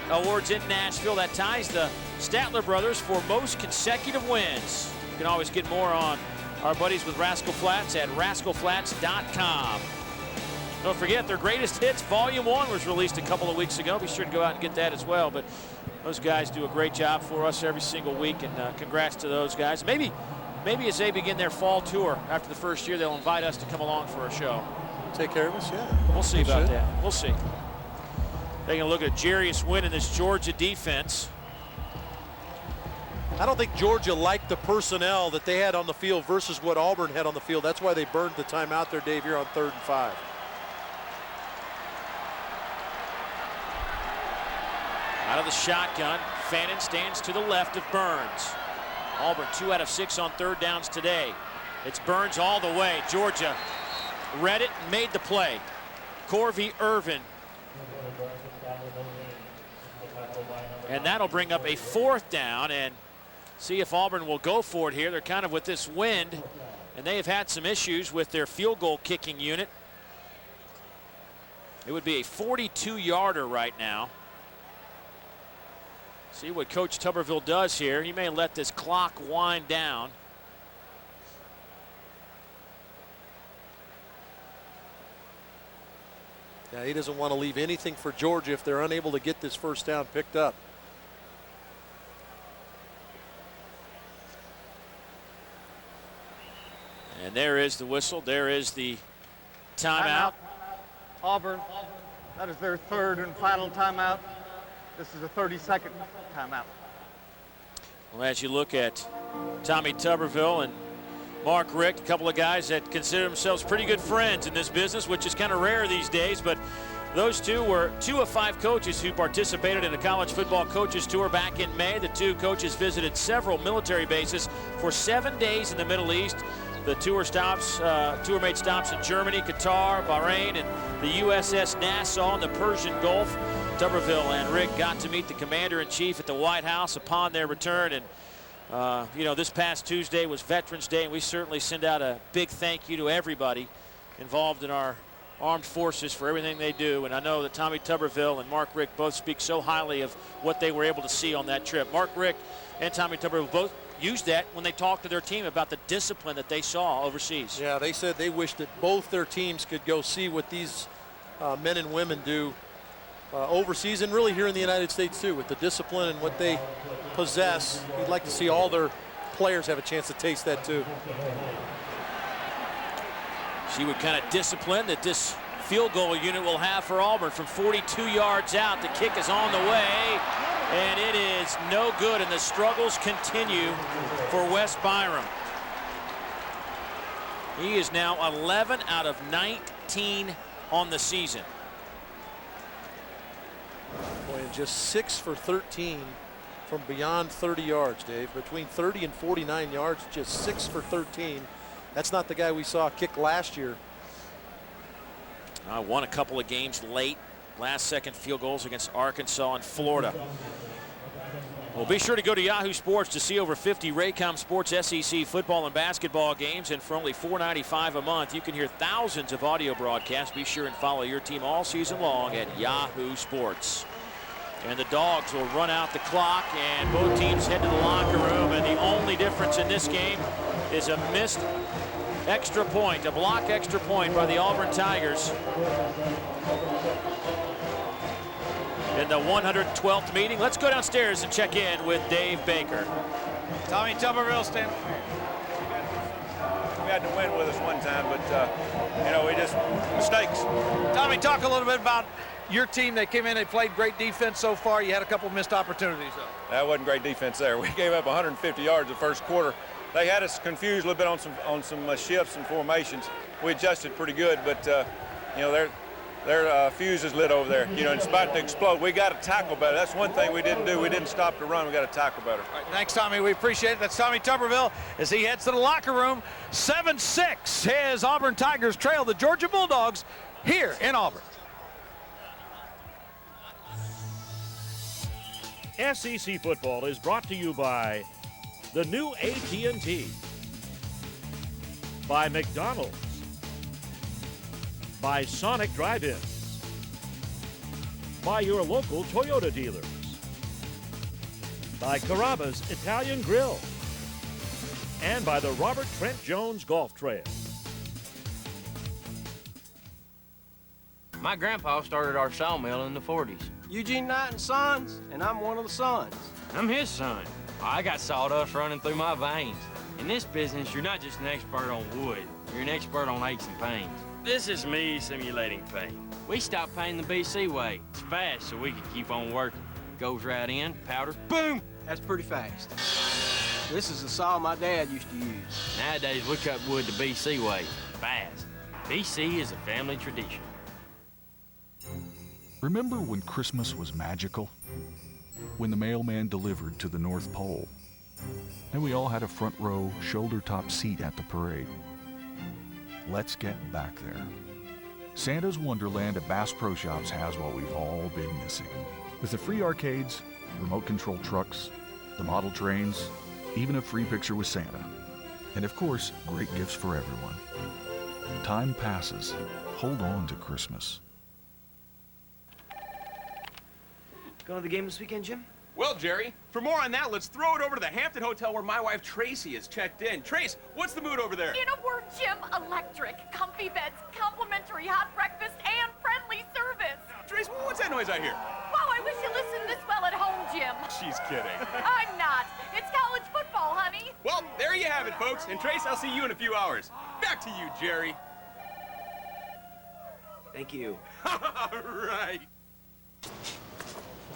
Speaker 4: Awards in Nashville. That ties the Statler brothers for most consecutive wins. You can always get more on our buddies with Rascal Flats at rascalflats.com. Don't forget, their Greatest Hits Volume 1 was released a couple of weeks ago. Be sure to go out and get that as well. But those guys do a great job for us every single week, and congrats to those guys. Maybe as they begin their fall tour after the first year, they'll invite us to come along for a show.
Speaker 1: Take care of us, yeah.
Speaker 4: We'll see about that. We'll see. Taking a look at Jarius Wynn in this Georgia defense.
Speaker 1: I don't think Georgia liked the personnel that they had on the field versus what Auburn had on the field. That's why they burned the timeout there, Dave, here on 3rd and 5.
Speaker 4: Out of the shotgun, Fannin stands to the left of Burns. Auburn 2 out of 6 on 3rd downs today. It's Burns all the way. Georgia read it and made the play. Corvey Irvin. And that'll bring up a 4th down, and see if Auburn will go for it here. They're kind of with this wind, and they have had some issues with their field goal kicking unit. It would be a 42-yarder right now. See what Coach Tuberville does here. He may let this clock wind down.
Speaker 1: Yeah, he doesn't want to leave anything for Georgia if they're unable to get this 1st down picked up.
Speaker 4: And there is the whistle. There is the timeout.
Speaker 11: Auburn, that is their 3rd and final timeout. This is a 30-second timeout.
Speaker 4: Well, as you look at Tommy Tuberville and Mark Richt, a couple of guys that consider themselves pretty good friends in this business, which is kind of rare these days, but those two were 2 of 5 coaches who participated in the college football coaches tour back in May. The 2 coaches visited several military bases for 7 days in the Middle East. The tour made stops in Germany, Qatar, Bahrain, and the USS Nassau in the Persian Gulf. Tuberville and Rick got to meet the commander-in-chief at the White House upon their return. And, you know, this past Tuesday was Veterans Day, and we certainly send out a big thank you to everybody involved in our armed forces for everything they do. And I know that Tommy Tuberville and Mark Richt both speak so highly of what they were able to see on that trip. Mark Richt and Tommy Tuberville both used that when they talked to their team about the discipline that they saw overseas.
Speaker 1: Yeah, they said they wished that both their teams could go see what these men and women do overseas, and really here in the United States too, with the discipline and what they possess. We'd like to see all their players have a chance to taste that too.
Speaker 4: See what kind of discipline that this field goal unit will have for Auburn from 42 yards out. The kick is on the way, and it is no good, and the struggles continue for Wes Byram. He is now 11 out of 19 on the season.
Speaker 1: Boy, and just 6 for 13 from beyond 30 yards, Dave. Between 30 and 49 yards, just 6 for 13. That's not the guy we saw kick last year.
Speaker 4: Won a couple of games late. Last-second field goals against Arkansas and Florida. Well, be sure to go to Yahoo Sports to see over 50 Raycom Sports SEC football and basketball games, and for only $4.95 a month, you can hear thousands of audio broadcasts. Be sure and follow your team all season long at Yahoo Sports. And the Dogs will run out the clock, and both teams head to the locker room, and the only difference in this game is a missed extra point, a block extra point by the Auburn Tigers. In the 112th meeting. Let's go downstairs and check in with Dave Baker.
Speaker 3: Tommy Tuberville, stand.
Speaker 14: We had to win with us one time, but, you know, we just, mistakes.
Speaker 3: Tommy, talk a little bit about your team. They came in, they played great defense so far. You had a couple missed opportunities, though.
Speaker 14: That wasn't great defense there. We gave up 150 yards the first quarter. They had us confused a little bit on some shifts and formations. We adjusted pretty good, but, you know, their fuse is lit over there. You know, it's about to explode. We got to tackle better. That's one thing we didn't do. We didn't stop the run. We got to tackle better.
Speaker 3: All right, thanks, Tommy. We appreciate it. That's Tommy Tuberville as he heads to the locker room. 7-6. His Auburn Tigers trail the Georgia Bulldogs here in Auburn.
Speaker 16: SEC football is brought to you by the new AT&T, by McDonald's, by Sonic Drive-Ins, by your local Toyota dealers, by Carrabba's Italian Grill, and by the Robert Trent Jones Golf Trail.
Speaker 12: My grandpa started our sawmill in the 40s. Eugene Knight and Sons, and I'm one of the sons. I'm his son. I got sawdust running through my veins. In this business, you're not just an expert on wood. You're an expert on aches and pains. This is me simulating pain. We stopped painting the BC way. It's fast, so we can keep on working. Goes right in, powder, boom! That's pretty fast. This is the saw my dad used to use. Nowadays, we cut wood the BC way, fast. BC is a family tradition.
Speaker 19: Remember when Christmas was magical? When the mailman delivered to the North Pole? And we all had a front row, shoulder-top seat at the parade. Let's get back there. Santa's Wonderland at Bass Pro Shops has what we've all been missing. With the free arcades, remote control trucks, the model trains, even a free picture with Santa. And of course, great gifts for everyone. Time passes. Hold on to Christmas.
Speaker 20: Going to the game this weekend, Jim?
Speaker 24: Well, Jerry, for more on that, let's throw it over to the Hampton Hotel where my wife Tracy is checked in. Trace, what's the mood over there?
Speaker 26: In a word, Jim, electric. Comfy beds, complimentary hot breakfast, and friendly service.
Speaker 24: Trace, what's that noise I hear?
Speaker 26: Wow, I wish you listened this well at home, Jim.
Speaker 24: She's kidding.
Speaker 26: I'm not. It's college football, honey.
Speaker 24: Well, there you have it, folks. And Trace, I'll see you in a few hours. Back to you, Jerry.
Speaker 20: Thank you.
Speaker 24: All right.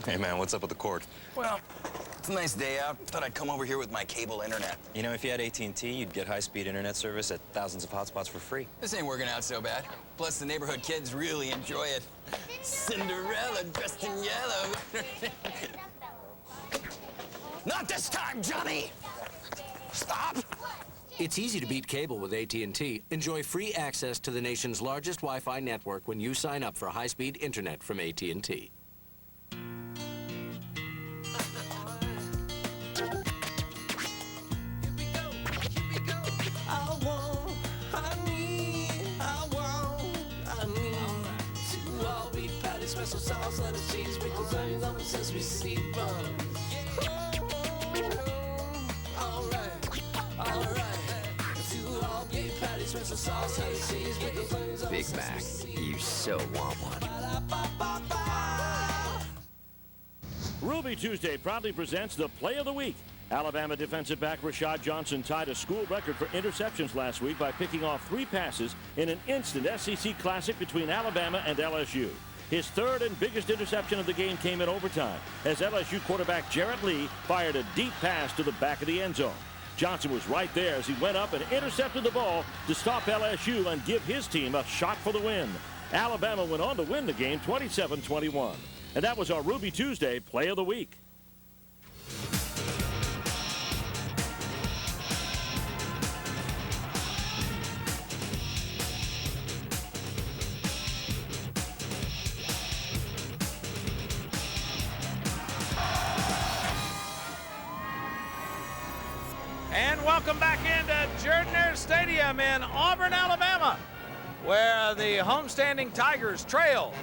Speaker 27: Hey man, what's up with the cord?
Speaker 28: Well, it's a nice day out. Thought I'd come over here with my cable internet.
Speaker 2: You know, if you had AT&T, you'd get high-speed internet service at thousands of hotspots for free.
Speaker 28: This ain't working out so bad. Plus, the neighborhood kids really enjoy it. Cinderella dressed in yellow. Not this time, Johnny! Stop!
Speaker 29: It's easy to beat cable with AT&T. Enjoy free access to the nation's largest Wi-Fi network when you sign up for high-speed internet from AT&T.
Speaker 30: Special sauce, lettuce, cheese, pickles, onions, almost since we see
Speaker 28: Big Mac, you so want one.
Speaker 16: Ruby Tuesday proudly presents the Play of the Week. Alabama defensive back Rashad Johnson tied a school record for interceptions last week by picking off 3 passes in an instant SEC Classic between Alabama and LSU. His third and biggest interception of the game came in overtime as LSU quarterback Jarrett Lee fired a deep pass to the back of the end zone. Johnson was right there as he went up and intercepted the ball to stop LSU and give his team a shot for the win. Alabama went on to win the game 27-21. And that was our Ruby Tuesday Play of the Week.
Speaker 3: welcome back into Jordan-Hare Stadium in Auburn, Alabama, where the homestanding Tigers trail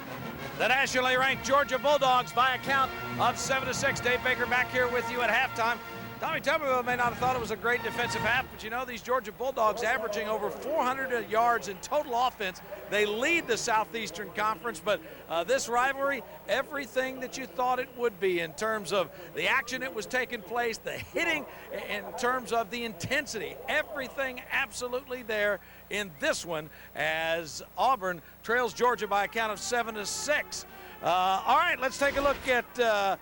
Speaker 3: the nationally ranked Georgia Bulldogs by a count of 7-6. Dave Baker back here with you at halftime. Tommy Tuberville may not have thought it was a great defensive half, but you know, these Georgia Bulldogs averaging over 400 yards in total offense. They lead the Southeastern Conference, but this rivalry, everything that you thought it would be in terms of the action that was taking place, the hitting, in terms of the intensity, everything absolutely there in this one as Auburn trails Georgia by a count of 7-6. All right, let's take a look at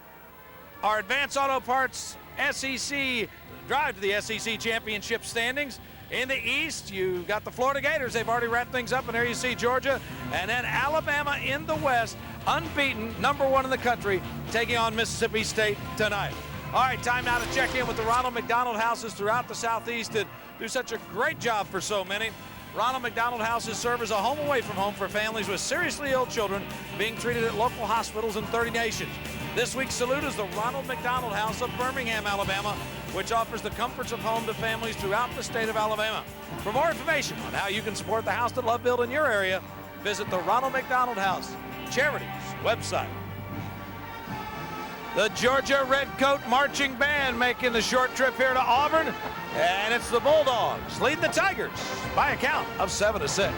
Speaker 3: our Advanced Auto Parts SEC drive to the SEC championship standings. In the East, you've got the Florida Gators. They've already wrapped things up, and there you see Georgia. And then Alabama in the West, unbeaten, #1 in the country, taking on Mississippi State tonight. All right, time now to check in with the Ronald McDonald Houses throughout the Southeast that do such a great job for so many. Ronald McDonald Houses serve as a home away from home for families with seriously ill children being treated at local hospitals in 30 nations. This week's salute is the Ronald McDonald House of Birmingham, Alabama, which offers the comforts of home to families throughout the state of Alabama. For more information on how you can support the house that love build in your area, visit the Ronald McDonald House Charities website. The Georgia Redcoat Marching Band making the short trip here to Auburn, and it's the Bulldogs leading the Tigers by a count of 7-6.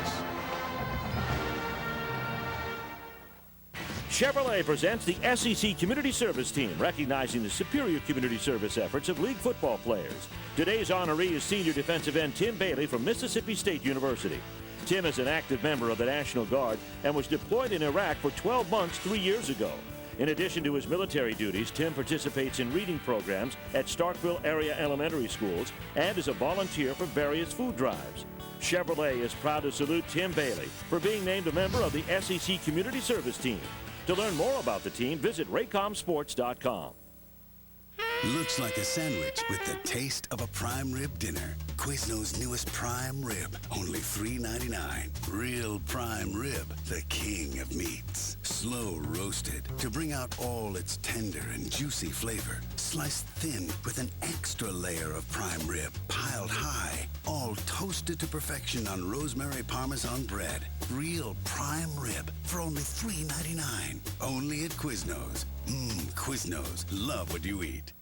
Speaker 16: Chevrolet presents the SEC Community Service Team, recognizing the superior community service efforts of league football players. Today's honoree is senior defensive end Tim Bailey from Mississippi State University. Tim is an active member of the National Guard and was deployed in Iraq for 12 months 3 years ago. In addition to his military duties, Tim participates in reading programs at Starkville area elementary schools and is a volunteer for various food drives. Chevrolet is proud to salute Tim Bailey for being named a member of the SEC Community Service Team. To learn more about the team, visit raycomsports.com.
Speaker 5: Looks like a sandwich with the taste of a prime rib dinner. Quizno's newest prime rib, only $3.99. Real prime rib, the king of meats. Slow roasted to bring out all its tender and juicy flavor. Sliced thin with an extra layer of prime rib piled high. All toasted to perfection on rosemary Parmesan bread. Real prime rib for only $3.99. Only at Quizno's. Quizno's. Love what you eat.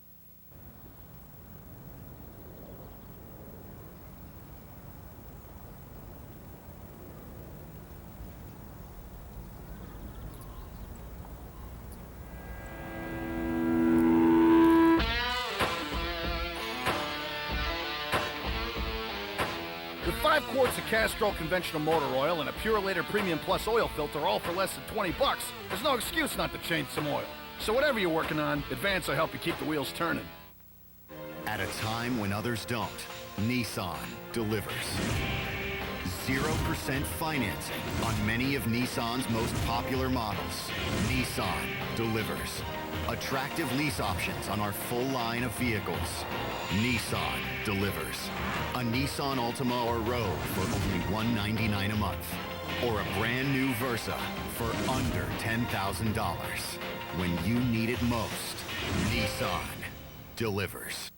Speaker 6: With 5 quarts of Castrol conventional motor oil and a Purelator Premium Plus oil filter, all for less than $20, there's no excuse not to change some oil. So whatever you're working on, Advance will help you keep the wheels turning.
Speaker 7: At a time when others don't, Nissan delivers. 0% financing on many of Nissan's most popular models. Nissan delivers. Attractive lease options on our full line of vehicles. Nissan delivers. A Nissan Altima or Rogue for only $199 a month. Or a brand new Versa for under $10,000. When you need it most, Nissan delivers.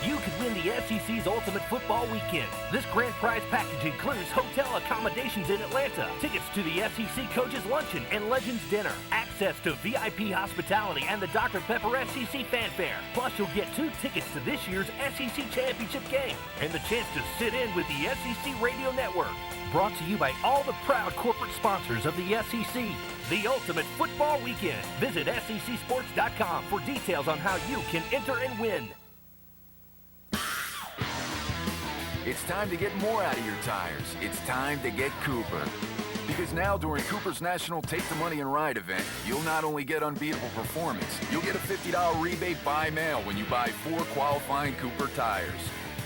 Speaker 13: You could win the SEC's Ultimate Football Weekend. This grand prize package includes hotel accommodations in Atlanta, tickets to the SEC Coaches Luncheon and Legends Dinner, access to VIP hospitality and the Dr. Pepper SEC Fanfare. Plus, you'll get 2 tickets to this year's SEC Championship game and the chance to sit in with the SEC Radio Network. Brought to you by all the proud corporate sponsors of the SEC. The Ultimate Football Weekend. Visit SECSports.com for details on how you can enter and win.
Speaker 9: It's time to get more out of your tires. It's time to get Cooper. Because now during Cooper's National Take the Money and Ride event, you'll not only get unbeatable performance, you'll get a $50 rebate by mail when you buy 4 qualifying Cooper tires.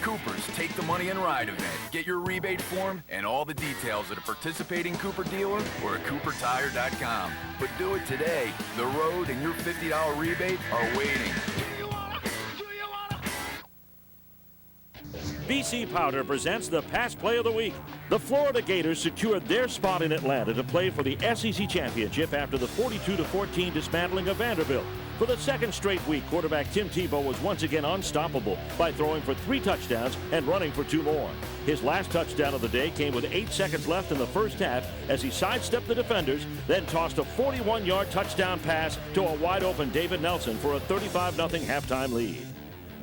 Speaker 9: Cooper's Take the Money and Ride event. Get your rebate form and all the details at a participating Cooper dealer or at coopertire.com. But do it today. The road and your $50 rebate are waiting.
Speaker 16: BC Powder presents the Pass Play of the Week. The Florida Gators secured their spot in Atlanta to play for the SEC Championship after the 42-14 dismantling of Vanderbilt. For the second straight week, quarterback Tim Tebow was once again unstoppable by throwing for 3 touchdowns and running for 2 more. His last touchdown of the day came with 8 seconds left in the first half as he sidestepped the defenders, then tossed a 41-yard touchdown pass to a wide-open David Nelson for a 35-0 halftime lead.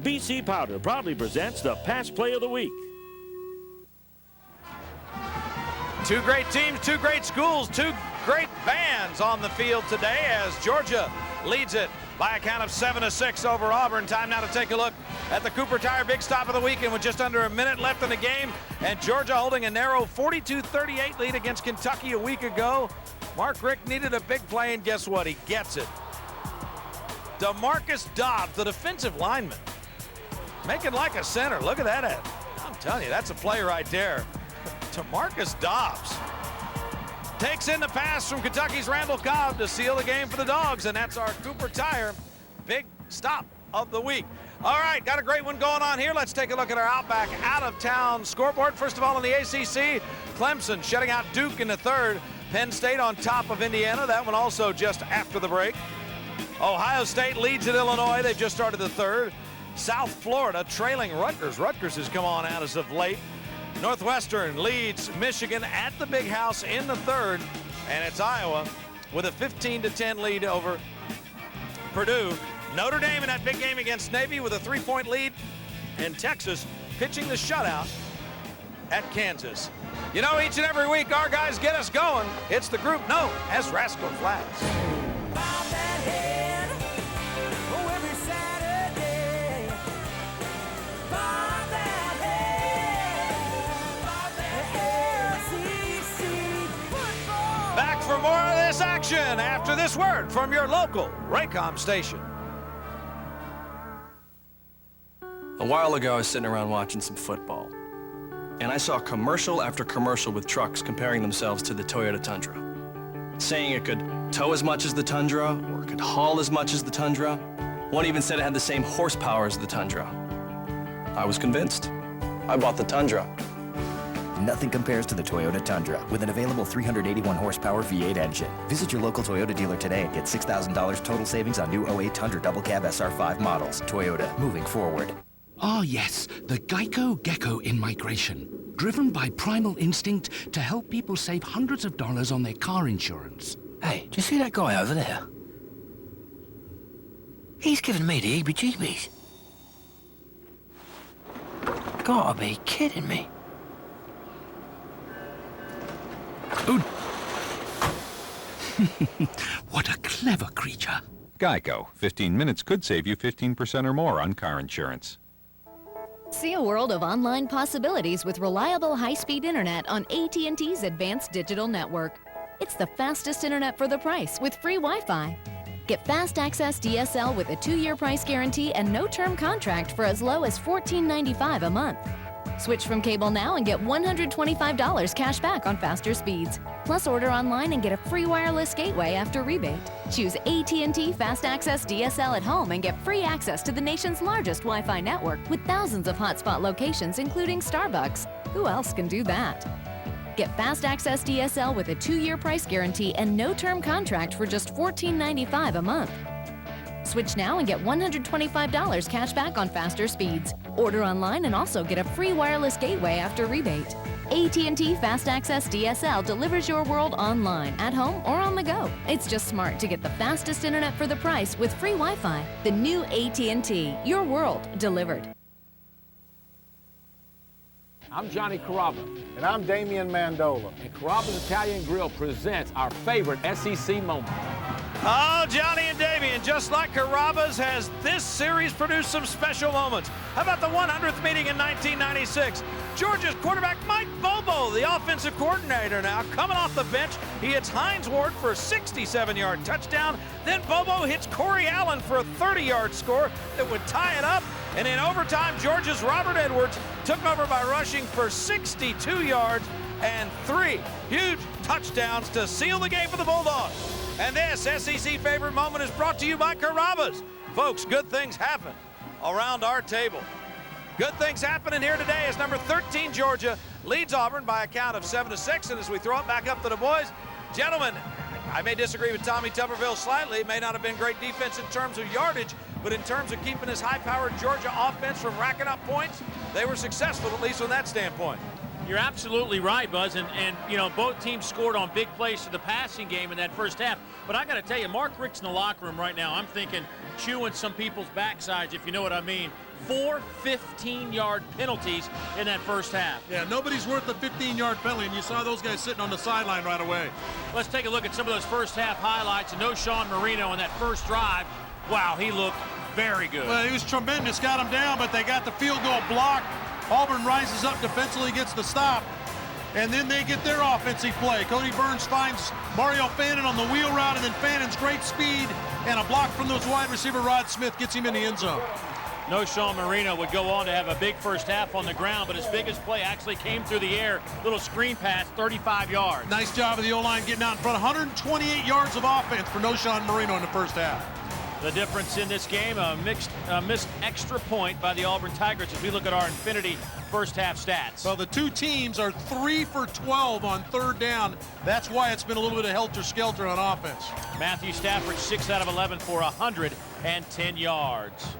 Speaker 16: BC Powder proudly presents the Pass Play of the Week.
Speaker 3: 2 great teams, 2 great schools, 2 great bands on the field today as Georgia leads it by a count of 7-6 over Auburn. Time now to take a look at the Cooper Tire Big Stop of the Weekend with just under a minute left in the game, and Georgia holding a narrow 42-38 lead against Kentucky a week ago. Mark Richt needed a big play, and guess what? He gets it. DeMarcus Dobbs, the defensive lineman, making like a center. Look at that. I'm telling you, that's a play right there. DeMarcus Dobbs takes in the pass from Kentucky's Randall Cobb to seal the game for the Dogs, and that's our Cooper Tire Big Stop of the Week. All right, got a great one going on here. Let's take a look at our Outback out-of-town scoreboard. First of all, in the ACC, Clemson shutting out Duke in the third. Penn State on top of Indiana. That one also just after the break. Ohio State leads at Illinois. They've just started the third. South Florida trailing Rutgers. Rutgers has come on out as of late. Northwestern leads Michigan at the Big House in the third, and it's Iowa with a 15-10 lead over Purdue. Notre Dame in that big game against Navy with a 3-point lead, and Texas pitching the shutout at Kansas. You know, each and every week our guys get us going. It's the group known as Rascal Flats. Back for more of this action after this word from your local Raycom station.
Speaker 8: A while ago, I was sitting around watching some football, and I saw commercial after commercial with trucks comparing themselves to the Toyota Tundra, saying it could tow as much as the Tundra or it could haul as much as the Tundra. One even said it had the same horsepower as the Tundra. I was convinced. I bought the Tundra.
Speaker 10: Nothing compares to the Toyota Tundra with an available 381 horsepower V8 engine. Visit your local Toyota dealer today and get $6,000 total savings on new 08 Tundra Double Cab SR5 models. Toyota, moving forward.
Speaker 15: Ah, yes, the Geico Gecko in migration. Driven by primal instinct to help people save hundreds of dollars on their car insurance.
Speaker 17: Hey, do you see that guy over there? He's giving me the heebie-jeebies. Gotta be kidding me.
Speaker 15: What a clever creature.
Speaker 18: Geico. 15 minutes could save you 15% or more on car insurance.
Speaker 21: See a world of online possibilities with reliable high-speed internet on AT&T's advanced digital network. It's the fastest internet for the price with free Wi-Fi. Get fast access DSL with a 2-year price guarantee and no-term contract for as low as $14.95 a month. Switch from cable now and get $125 cash back on faster speeds. Plus, order online and get a free wireless gateway after rebate. Choose AT&T Fast Access DSL at home and get free access to the nation's largest Wi-Fi network with thousands of hotspot locations, including Starbucks. Who else can do that? Get Fast Access DSL with a 2-year price guarantee and no-term contract for just $14.95 a month. Switch now and get $125 cash back on faster speeds. Order online and also get a free wireless gateway after rebate. AT&T Fast Access DSL delivers your world online, at home, or on the go. It's just smart to get the fastest internet for the price with free Wi-Fi. The new AT&T, your world delivered.
Speaker 22: I'm Johnny Carrabba. And I'm Damian Mandola. And Carrabba's Italian Grill presents our favorite SEC moment.
Speaker 3: Oh, Johnny and Damian, just like Carrabba's, has this series produced some special moments. How about the 100th meeting in 1996? Georgia's quarterback Mike Bobo, the offensive coordinator now, coming off the bench. He hits Hines Ward for a 67-yard touchdown. Then Bobo hits Corey Allen for a 30-yard score that would tie it up. And in overtime, Georgia's Robert Edwards took over by rushing for 62 yards and 3 huge touchdowns to seal the game for the Bulldogs. And this SEC favorite moment is brought to you by Carrabba's. Folks, good things happen around our table. Good things happening here today as number 13 Georgia leads Auburn by a count of 7-6. And as we throw it back up to the boys, gentlemen, I may disagree with Tommy Tuberville slightly. It may not have been great defense in terms of yardage, but in terms of keeping this high-powered Georgia offense from racking up points, they were successful, at least from that standpoint.
Speaker 1: You're absolutely right, Buzz, and you know, both teams scored on big plays to the passing game in that first half. But I got to tell you, Mark Richt's in the locker room right now. I'm thinking chewing some people's backsides, if you know what I mean. 4 15-yard penalties in that first half.
Speaker 4: Yeah, nobody's worth a 15-yard penalty, and you saw those guys sitting on the sideline right away.
Speaker 1: Let's take a look at some of those first half highlights. And no Sean Marino on that first drive. Wow, he looked very good.
Speaker 4: Well, he was tremendous, got him down, but they got the field goal blocked. Auburn rises up defensively, gets the stop, and then they get their offensive play. Cody Burns finds Mario Fannin on the wheel route, and then Fannin's great speed and a block from those wide receiver. Rod Smith gets him in the end zone.
Speaker 1: No Sean Marino would go on to have a big first half on the ground, but his biggest play actually came through the air. Little screen pass, 35 yards.
Speaker 4: Nice job of the O-line getting out in front. 128 yards of offense for no Sean Marino in the first half.
Speaker 1: The difference in this game, a missed extra point by the Auburn Tigers as we look at our Infinity first half stats.
Speaker 4: Well, the two teams are 3 for 12 on third down. That's why it's been a little bit of helter-skelter on offense.
Speaker 1: Matthew Stafford, 6 out of 11 for 110 yards.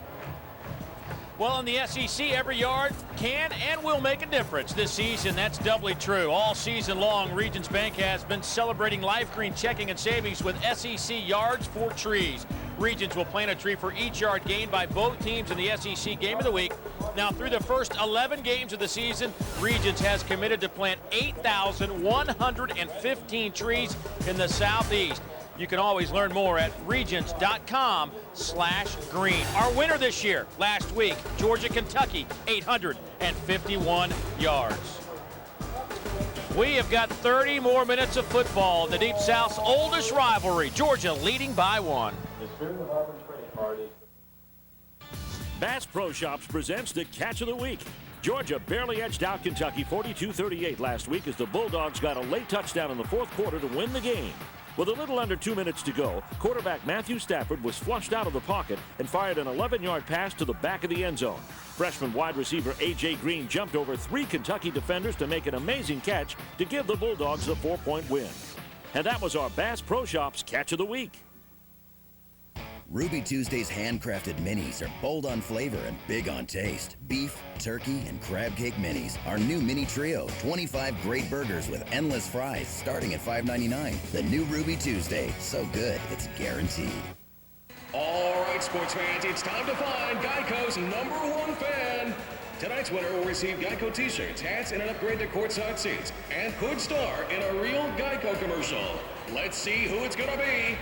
Speaker 1: Well, in the SEC, every yard can and will make a difference this season. That's doubly true. All season long, Regions Bank has been celebrating Life Green checking and savings with SEC yards for trees. Regions will plant a tree for each yard gained by both teams in the SEC Game of the Week. Now, through the first 11 games of the season, Regions has committed to plant 8,115 trees in the Southeast. You can always learn more at regions.com/green. Our winner this year, last week, Georgia, Kentucky, 851 yards. We have got 30 more minutes of football in the Deep South's oldest rivalry, Georgia leading by 1.
Speaker 16: Bass Pro Shops presents the Catch of the Week. Georgia barely edged out Kentucky 42-38 last week as the Bulldogs got a late touchdown in the fourth quarter to win the game. With a little under 2 minutes to go, quarterback Matthew Stafford was flushed out of the pocket and fired an 11-yard pass to the back of the end zone. Freshman wide receiver A.J. Green jumped over 3 Kentucky defenders to make an amazing catch to give the Bulldogs a 4-point win. And that was our Bass Pro Shops Catch of the Week.
Speaker 10: Ruby Tuesday's handcrafted minis are bold on flavor and big on taste. Beef, turkey, and crab cake minis. Our new mini trio, 25 great burgers with endless fries starting at $5.99. The new Ruby Tuesday, so good it's guaranteed.
Speaker 11: All right, sports fans, it's time to find Geico's #1 fan. Tonight's winner will receive Geico t-shirts, hats, and an upgrade to courtside seats, and could star in a real Geico commercial. Let's see who it's gonna be.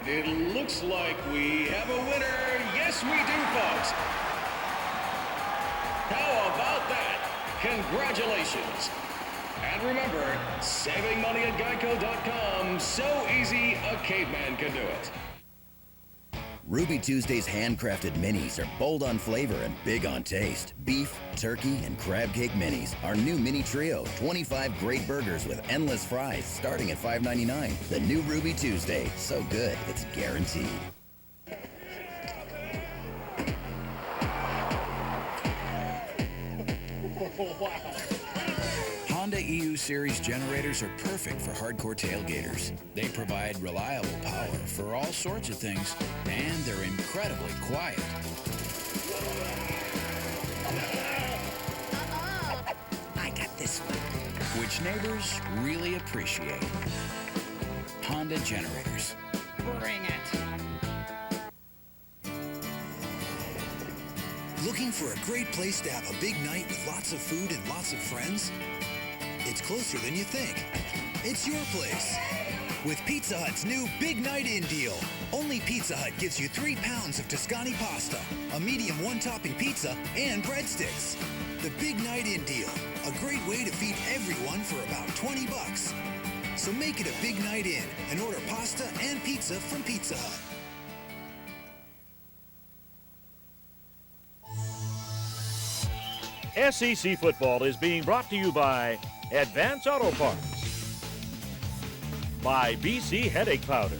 Speaker 11: It looks like we have a winner. Yes, we do, folks. How about that? Congratulations. And remember, saving money at Geico.com, so easy a caveman can do it.
Speaker 10: Ruby Tuesday's handcrafted minis are bold on flavor and big on taste. Beef, turkey, and crab cake minis. Our new mini trio, 25 great burgers with endless fries starting at $5.99. The new Ruby Tuesday, so good it's guaranteed.
Speaker 12: Honda EU Series generators are perfect for hardcore tailgaters. They provide reliable power for all sorts of things, and they're incredibly quiet. I got this one. Which neighbors really appreciate. Honda generators. Bring it.
Speaker 14: Looking for a great place to have a big night with lots of food and lots of friends? It's closer than you think. It's your place. With Pizza Hut's new Big Night In deal. Only Pizza Hut gives you 3 pounds of Tuscany pasta, a medium 1-topping pizza, and breadsticks. The Big Night In deal. A great way to feed everyone for about $20. So make it a Big Night In and order pasta and pizza from Pizza Hut.
Speaker 16: SEC football is being brought to you by Advance Auto Parts, by BC Headache Powder,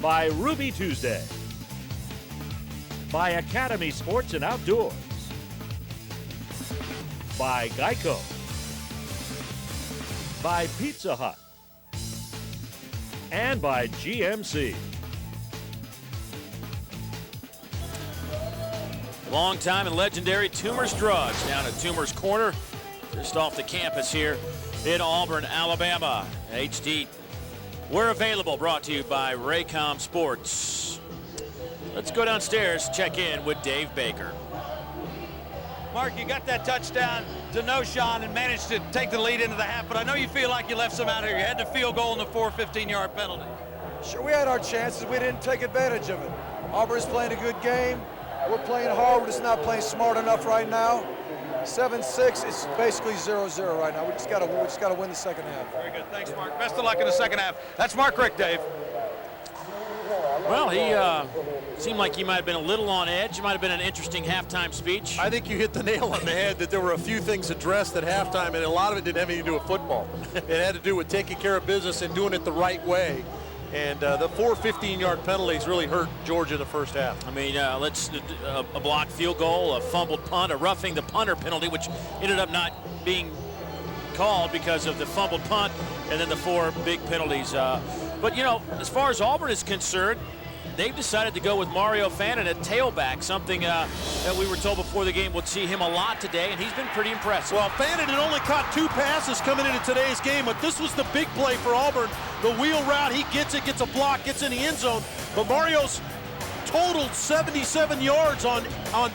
Speaker 16: by Ruby Tuesday, By Academy Sports and Outdoors. By Geico. By Pizza Hut. And by GMC.
Speaker 1: Long-time and legendary Toomer's Drugs down at Toomer's Corner, just off the campus here in Auburn, Alabama. HD, we're available, brought to you by Raycom Sports. Let's go downstairs, check in with Dave Baker.
Speaker 3: Mark, you got that touchdown to Noshawn and managed to take the lead into the half, but I know you feel like you left some out here. You had the field goal and the 15-yard penalty.
Speaker 2: Sure, we had our chances. We didn't take advantage of it. Auburn's playing a good game. We're playing hard. We're just not playing smart enough right now. 7-6. It's basically 0-0 right now. We just got to win the second half.
Speaker 3: Very good. Thanks, Mark. Best of luck in the second half. That's Mark Richt, Dave.
Speaker 1: Well, he seemed like he might have been a little on edge. Might have been an interesting halftime speech.
Speaker 4: I think you hit the nail on the head that there were a few things addressed at halftime, and a lot of it didn't have anything to do with football. It had to do with taking care of business and doing it the right way. And the 4 15-yard penalties really hurt Georgia in the first half.
Speaker 1: I mean, let's a blocked field goal, a fumbled punt, a roughing the punter penalty, which ended up not being called because of the fumbled punt, and then the 4 big penalties. But, you know, as far as Auburn is concerned, they've decided to go with Mario Fannin at tailback, something that we were told before the game would see him a lot today, and he's been pretty impressive.
Speaker 4: Well, Fannin had only caught 2 passes coming into today's game, but this was the big play for Auburn. The wheel route, he gets it, gets a block, gets in the end zone, but Mario's totaled 77 yards on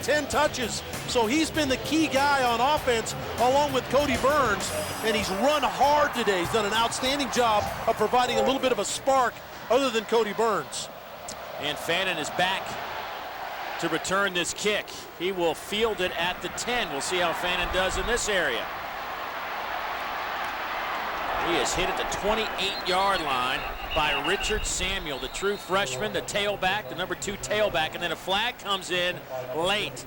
Speaker 4: 10 touches, so he's been the key guy on offense along with Cody Burns, and he's run hard today. He's done an outstanding job of providing a little bit of a spark other than Cody Burns.
Speaker 1: And Fannin is back to return this kick. He will field it at the 10. We'll see how Fannin does in this area. He is hit at the 28-yard line by Richard Samuel, the true freshman, the tailback, the number 2 tailback, and then a flag comes in late,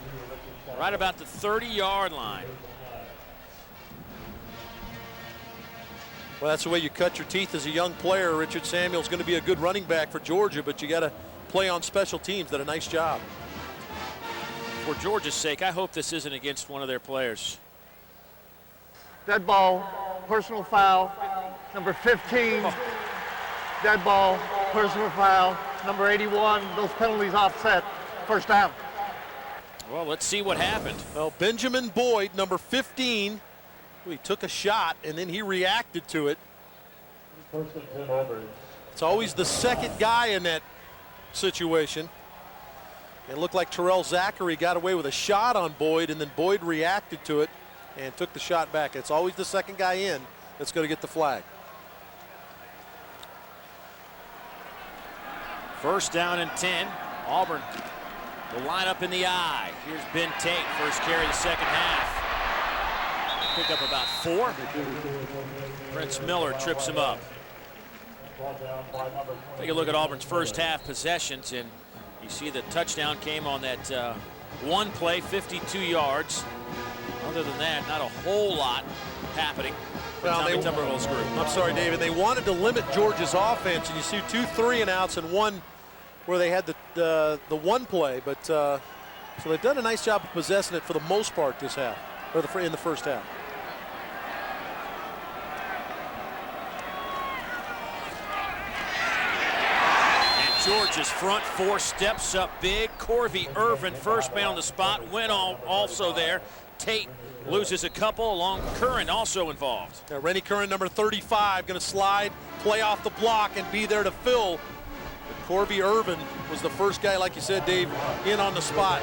Speaker 1: right about the 30-yard line.
Speaker 4: Well, that's the way you cut your teeth as a young player. Richard Samuel's going to be a good running back for Georgia, but you got to play on special teams. Did a nice job.
Speaker 1: For Georgia's sake, I hope this isn't against one of their players.
Speaker 19: Dead ball, personal foul, number 15. Dead ball, personal foul, number 81. Those penalties offset. First down.
Speaker 1: Well, let's see what happened.
Speaker 4: Well, Benjamin Boyd, number 15, he took a shot and then he reacted to it. It's always the second guy in that situation. It looked like Terrell Zachary got away with a shot on Boyd, and then Boyd reacted to it and took the shot back. It's always the second guy in that's going to get the flag.
Speaker 1: First down and 10. Auburn will line up in the I. Here's Ben Tate, first carry of the second half. Pick up about 4. Prince Miller trips him up. Take a look at Auburn's first half possessions, and you see the touchdown came on that one play, 52 yards. Other than that, not a whole lot happening for Tommy Tuberville's group.
Speaker 4: I'm sorry, David. They wanted to limit Georgia's offense, and you see 2 3-and-outs and one where they had the one play. But so they've done a nice job of possessing it for the most part this half, or in the first half.
Speaker 1: Georgia's front 4 steps up big. Corby Irvin, first man on the spot, went also there. Tate loses a couple, along Curran also involved.
Speaker 4: Rennie Curran, number 35, going to slide, play off the block, and be there to fill. But Corby Irvin was the first guy, like you said, Dave, in on the spot.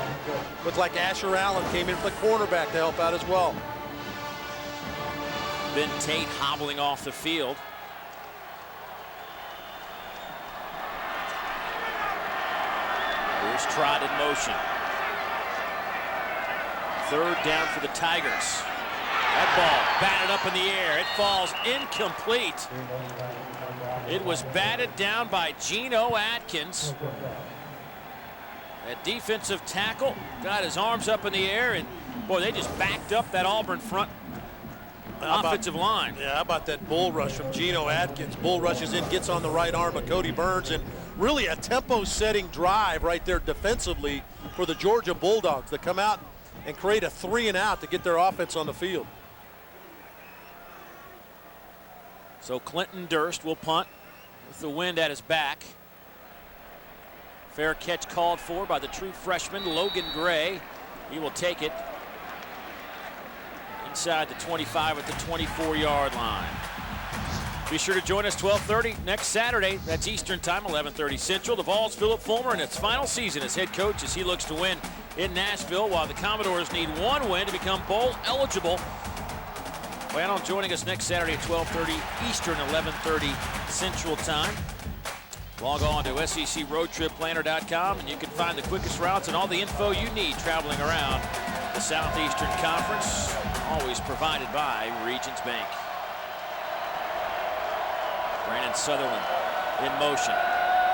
Speaker 4: Looked like Asher Allen came in for the cornerback to help out as well.
Speaker 1: Ben Tate hobbling off the field. Here's Trot in motion. Third down for the Tigers. That ball batted up in the air. It falls incomplete. It was batted down by Geno Atkins. That defensive tackle got his arms up in the air, and boy, they just backed up that Auburn front offensive line.
Speaker 4: Yeah, how about that bull rush from Geno Atkins? Bull rushes in, gets on the right arm of Cody Burns, and really a tempo-setting drive right there defensively for the Georgia Bulldogs that come out and create a 3-and-out to get their offense on the field.
Speaker 1: So Clinton Durst will punt with the wind at his back. Fair catch called for by the true freshman, Logan Gray. He will take it inside the 25 at the 24-yard line. Be sure to join us 12:30 next Saturday. That's Eastern Time, 11:30 Central. The Vols' Philip Fulmer in its final season as head coach as he looks to win in Nashville, while the Commodores need one win to become bowl eligible. Plan on joining us next Saturday at 12:30 Eastern, 11:30 Central Time. Log on to SECRoadTripPlanner.com and you can find the quickest routes and all the info you need traveling around the Southeastern Conference, always provided by Regions Bank. Brandon Sutherland in motion.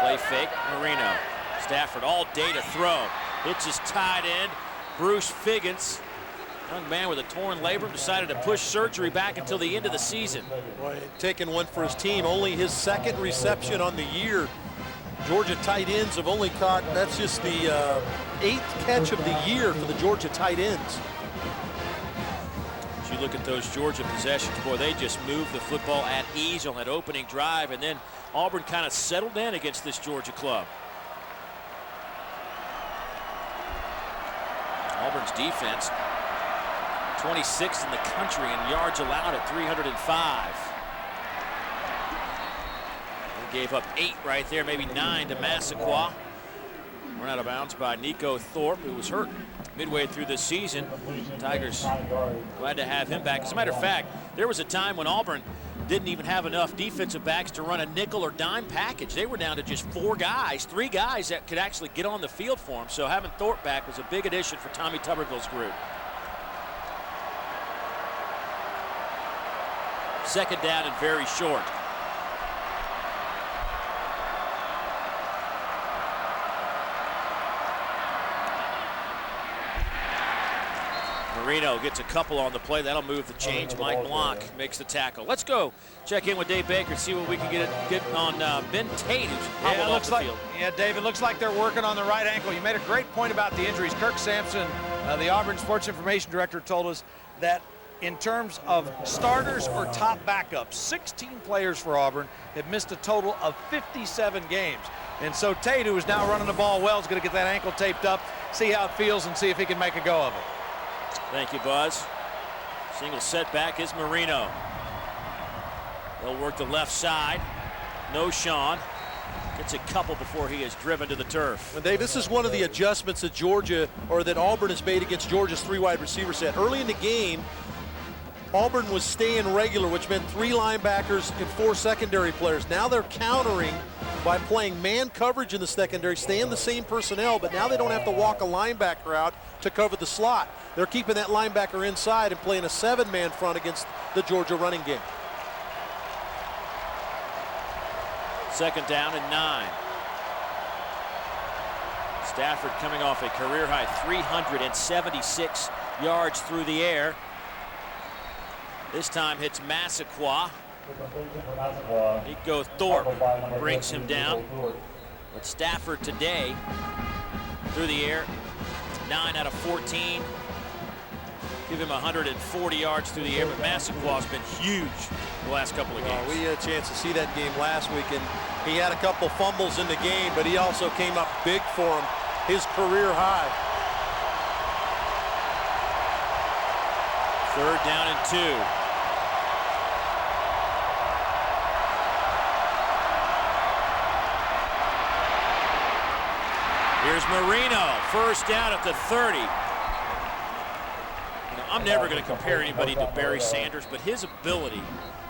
Speaker 1: Play fake, Marino. Stafford all day to throw. Hits his tight end, Bruce Figgins. Young man with a torn labrum decided to push surgery back until the end of the season.
Speaker 4: Boy, taking one for his team. Only his second reception on the year. Georgia tight ends have only caught, that's just the 8th catch of the year for the Georgia tight ends.
Speaker 1: As you look at those Georgia possessions, boy, they just moved the football at ease on that opening drive, and then Auburn kind of settled in against this Georgia club. Auburn's defense, 26th in the country in yards allowed at 305. They gave up 8 right there, maybe 9 to Massaquoi. Run out of bounds by Nico Thorpe, who was hurt midway through this season. Tigers glad to have him back. As a matter of fact, there was a time when Auburn didn't even have enough defensive backs to run a nickel or dime package. They were down to just 4 guys, 3 guys that could actually get on the field for them. So having Thorpe back was a big addition for Tommy Tuberville's group. Second down and very short. Marino gets a couple on the play. That'll move the change. Mike Blanc makes the tackle. Let's go check in with Dave Baker, see what we can get on Ben Tate, who's hobbled off the field.
Speaker 3: Yeah, Dave, it looks like they're working on the right ankle. You made a great point about the injuries. Kirk Sampson, the Auburn Sports Information Director, told us that in terms of starters or top backups, 16 players for Auburn have missed a total of 57 games. And so Tate, who is now running the ball well, is going to get that ankle taped up, see how it feels, and see if he can make a go of it.
Speaker 1: Thank you, Buzz. Single setback is Marino. They'll work the left side. No Sean. Gets a couple before he is driven to the turf.
Speaker 4: And Dave, this is one of the adjustments that Georgia, or that Auburn has made against Georgia's 3 wide receiver set. Early in the game, Auburn was staying regular, which meant 3 linebackers and 4 secondary players. Now they're countering by playing man coverage in the secondary, staying the same personnel, but now they don't have to walk a linebacker out to cover the slot. They're keeping that linebacker inside and playing a 7-man front against the Georgia running game.
Speaker 1: Second down and 9. Stafford coming off a career-high 376 yards through the air. This time hits Massaquoi. Nico Thorpe brings him down. But Stafford today, through the air, 9 out of 14. Give him 140 yards through the air, but Massaquoi's been huge the last couple of games.
Speaker 4: We had a chance to see that game last week, and he had a couple fumbles in the game, but he also came up big for him, his career high.
Speaker 1: Third down and 2. Here's Marino, first down at the 30. I'm never going to compare anybody to Barry Sanders, but his ability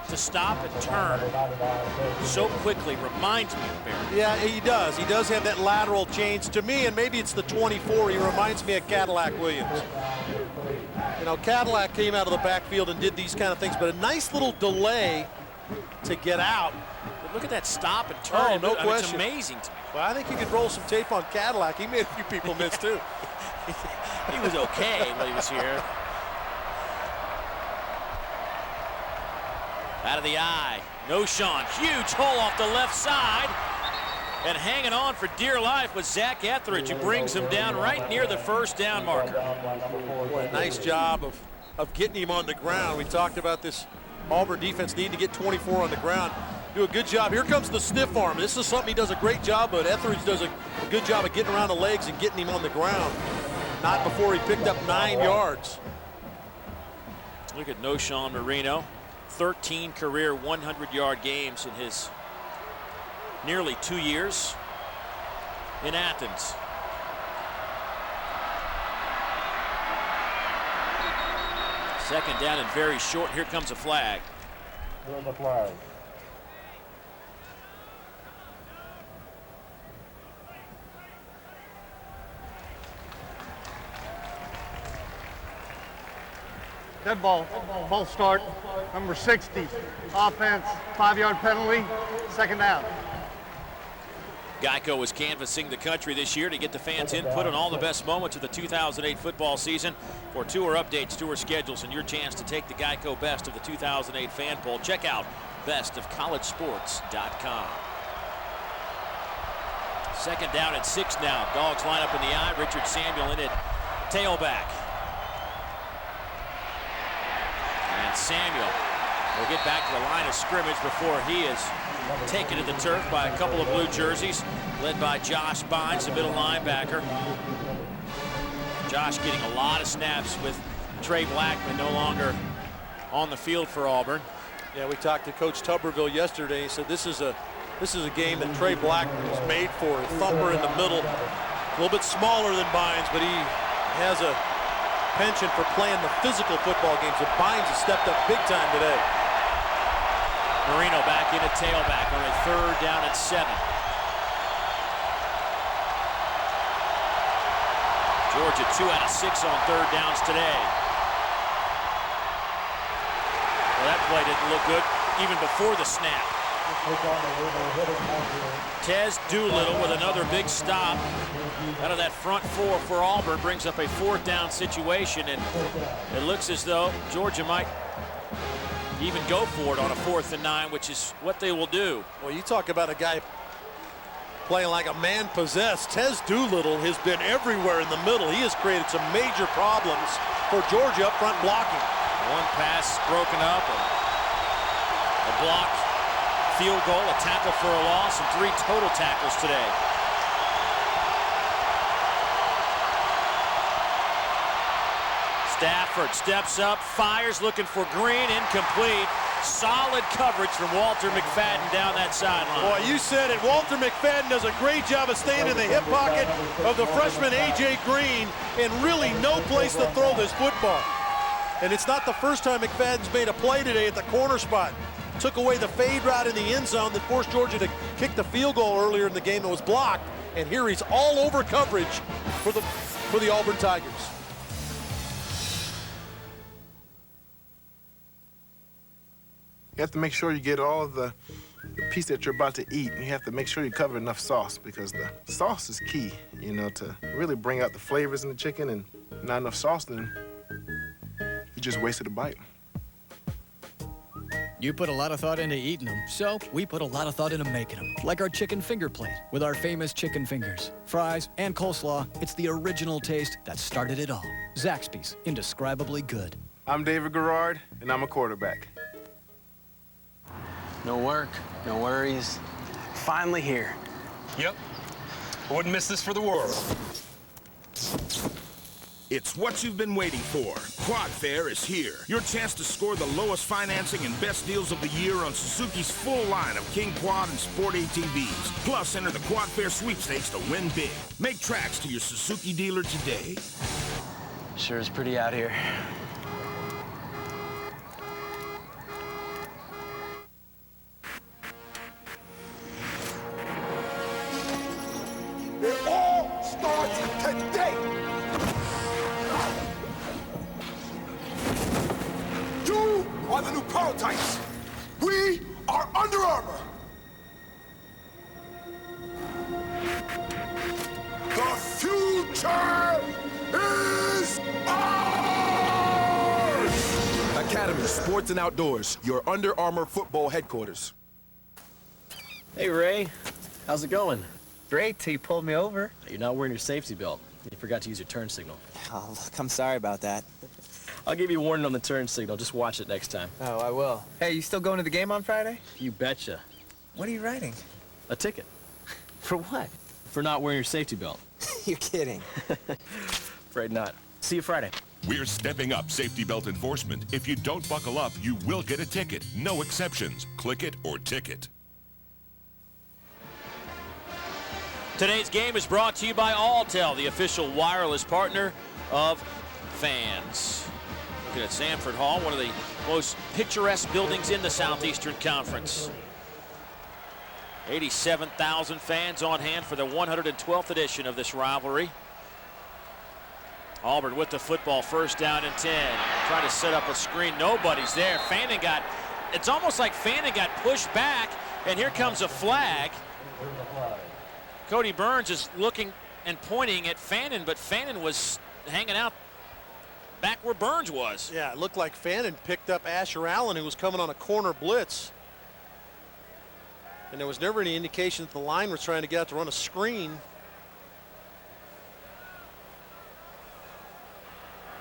Speaker 1: to stop and turn so quickly reminds me of Barry.
Speaker 4: Yeah, he does. He does have that lateral change. To me, and maybe it's the 24, he reminds me of Cadillac Williams. You know, Cadillac came out of the backfield and did these kind of things, but a nice little delay to get out.
Speaker 1: But look at that stop and turn.
Speaker 4: Oh, no question.
Speaker 1: It's amazing to me.
Speaker 4: Well, I think you could roll some tape on Cadillac. He made a few people miss, too.
Speaker 1: He was okay when he was here. Out of the eye. No Sean. Huge hole off the left side. And hanging on for dear life was Zach Etheridge, who brings him down right near the first down marker.
Speaker 5: Boy, nice job of getting him on the ground. We talked about this Auburn defense needing to get 24 on the ground. Do a good job. Here comes the stiff arm. This is something he does a great job, but Etheridge does a good job of getting around the legs and getting him on the ground. Not before he picked up 9 yards.
Speaker 1: Look at Noshawn Marino. 13 career 100-yard games in his nearly 2 years in Athens. Second down and very short. Here comes a flag.
Speaker 19: Dead ball. False start. Number 60. Offense. 5-yard penalty. Second down.
Speaker 1: Geico is canvassing the country this year to get the fans' input on all the best moments of the 2008 football season. For tour updates, tour schedules, and your chance to take the Geico Best of the 2008 fan poll, check out bestofcollegesports.com. Second down and 6 now. Dogs line up in the eye. Richard Samuel in it. Tailback. And Samuel will get back to the line of scrimmage before he is taken to the turf by a couple of blue jerseys, led by Josh Bynes, the middle linebacker. Josh getting a lot of snaps with Trey Blackman no longer on the field for Auburn.
Speaker 5: Yeah, we talked to Coach Tuberville yesterday. He said this is a game that Trey Blackman was made for. A thumper in the middle, a little bit smaller than Bynes, but he has a penchant for playing the physical football games. So Bynes has stepped up big time today.
Speaker 1: Marino back in at tailback on a third down and 7. Georgia 2 out of 6 on third downs today. Well, that play didn't look good even before the snap. Tez Doolittle with another big stop out of that front 4 for Auburn brings up a 4th down situation, and it looks as though Georgia might even go for it on a 4th and 9, which is what they will do.
Speaker 5: Well, you talk about a guy playing like a man possessed. Tez Doolittle has been everywhere in the middle. He has created some major problems for Georgia up front blocking.
Speaker 1: One pass broken up, a blocked field goal, a tackle for a loss, and 3 total tackles today. Stafford steps up, fires, looking for Green, incomplete. Solid coverage from Walter McFadden down that sideline.
Speaker 5: Boy, you said it. Walter McFadden does a great job of staying in the hip pocket of the freshman A.J. Green, and really no place to throw this football. And it's not the first time McFadden's made a play today at the corner spot. Took away the fade route in the end zone that forced Georgia to kick the field goal earlier in the game that was blocked. And here he's all over coverage for the Auburn Tigers.
Speaker 20: You have to make sure you get all the piece that you're about to eat, and you have to make sure you cover enough sauce, because the sauce is key, you know, to really bring out the flavors in the chicken. And not enough sauce, then you just wasted a bite.
Speaker 23: You put a lot of thought into eating them, so we put a lot of thought into making them. Like our chicken finger plate with our famous chicken fingers, fries, and coleslaw. It's the original taste that started it all. Zaxby's, indescribably good.
Speaker 20: I'm David Garrard, and I'm a quarterback.
Speaker 24: No work, no worries. Finally here.
Speaker 25: Yep. I wouldn't miss this for the world.
Speaker 26: It's what you've been waiting for. Quad Fair is here. Your chance to score the lowest financing and best deals of the year on Suzuki's full line of King Quad and Sport ATVs. Plus, enter the Quad Fair sweepstakes to win big. Make tracks to your Suzuki dealer today.
Speaker 24: Sure is pretty out here.
Speaker 26: It all starts today. You are the new prototypes. We are Under Armour. The future is ours! Academy Sports and Outdoors, your Under Armour football headquarters.
Speaker 27: Hey, Ray. How's it going?
Speaker 6: great till you pulled me over.
Speaker 7: You're not wearing your safety belt. You forgot to use your turn signal.
Speaker 6: Oh, look, I'm sorry about that.
Speaker 7: I'll give you a warning on the turn signal. Just watch it next time.
Speaker 6: Oh, I will. Hey, you still going to the game on Friday?
Speaker 7: You betcha.
Speaker 6: What are you writing?
Speaker 7: A ticket.
Speaker 6: For what?
Speaker 7: For not wearing your safety belt.
Speaker 6: You're kidding.
Speaker 7: Afraid not. See you Friday.
Speaker 8: We're stepping up safety belt enforcement. If you don't buckle up, you will get a ticket. No exceptions. Click it or ticket.
Speaker 1: Today's game is brought to you by Alltel, the official wireless partner of fans. Looking at Sanford Hall, one of the most picturesque buildings in the Southeastern Conference. 87,000 fans on hand for the 112th edition of this rivalry. Auburn with the football, first down and 10. Trying to set up a screen. Nobody's there. Fannin it's almost like Fannin got pushed back, and here comes a flag. Cody Burns is looking and pointing at Fannin, but Fannin was hanging out back where Burns was.
Speaker 5: Yeah, it looked like Fannin picked up Asher Allen, who was coming on a corner blitz. And there was never any indication that the line was trying to get out to run a screen.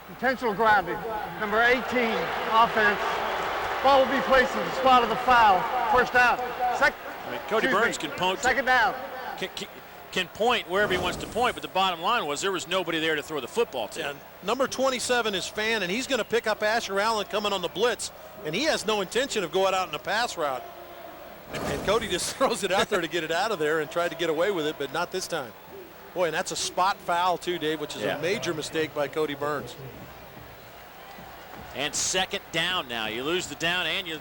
Speaker 19: Intentional grounding, number 18, offense. Ball will be placed in the spot of the foul. First down.
Speaker 1: Cody Burns can point.
Speaker 19: Second down.
Speaker 1: Can point wherever he wants to point, but the bottom line was there was nobody there to throw the football to.
Speaker 5: And number 27 is Fan, and he's going to pick up Asher Allen coming on the blitz, and he has no intention of going out in a pass route. And Cody just throws it out there to get it out of there and tried to get away with it, but not this time. Boy, and that's a spot foul too, Dave, which is a major mistake by Cody Burns.
Speaker 1: And second down now. You lose the down and you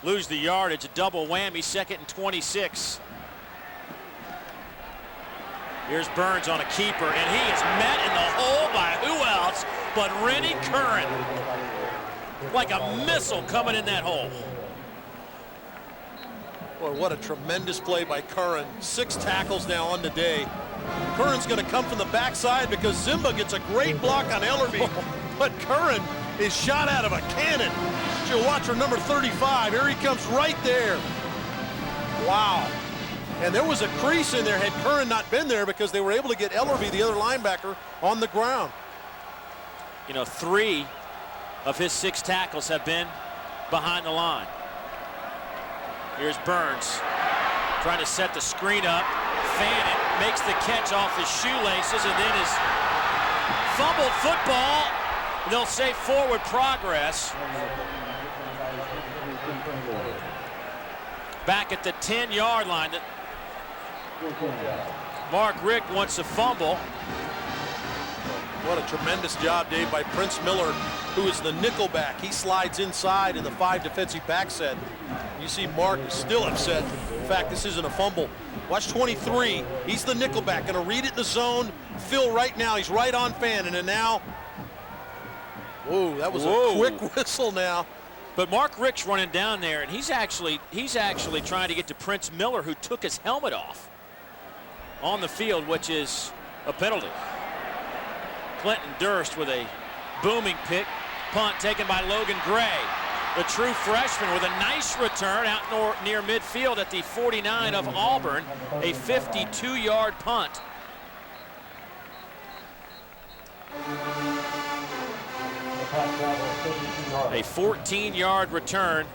Speaker 1: lose the yardage. A double whammy, 2nd and 26. Here's Burns on a keeper, and he is met in the hole by who else but Rennie Curran. Like a missile coming in that hole.
Speaker 5: Boy, what a tremendous play by Curran. 6 tackles now on the day. Curran's going to come from the backside because Zimba gets a great block on Ellerby. But Curran is shot out of a cannon. You'll watch for number 35. Here he comes right there. Wow. And there was a crease in there had Curran not been there because they were able to get Ellerby, the other linebacker, on the ground.
Speaker 1: You know, 3 of his 6 tackles have been behind the line. Here's Burns trying to set the screen up. Fannin makes the catch off his shoelaces and then is fumbled football. They'll say forward progress. Back at the 10-yard line. Mark Richt wants a fumble.
Speaker 5: What a tremendous job, Dave, by Prince Miller, who is the nickelback. He slides inside in the 5 defensive back set. You see Mark is still upset. In fact, this isn't a fumble. Watch 23. He's the nickelback. Going to read it in the zone. Phil right now. He's right on Fannin. And now, whoa, that was a quick whistle now.
Speaker 1: But Mark Richt's running down there, and he's actually trying to get to Prince Miller, who took his helmet off on the field, which is a penalty. Clinton Durst with a booming pick. Punt taken by Logan Gray. The true freshman with a nice return out near midfield at the 49 of Auburn. A 52-yard punt. A 14-yard return.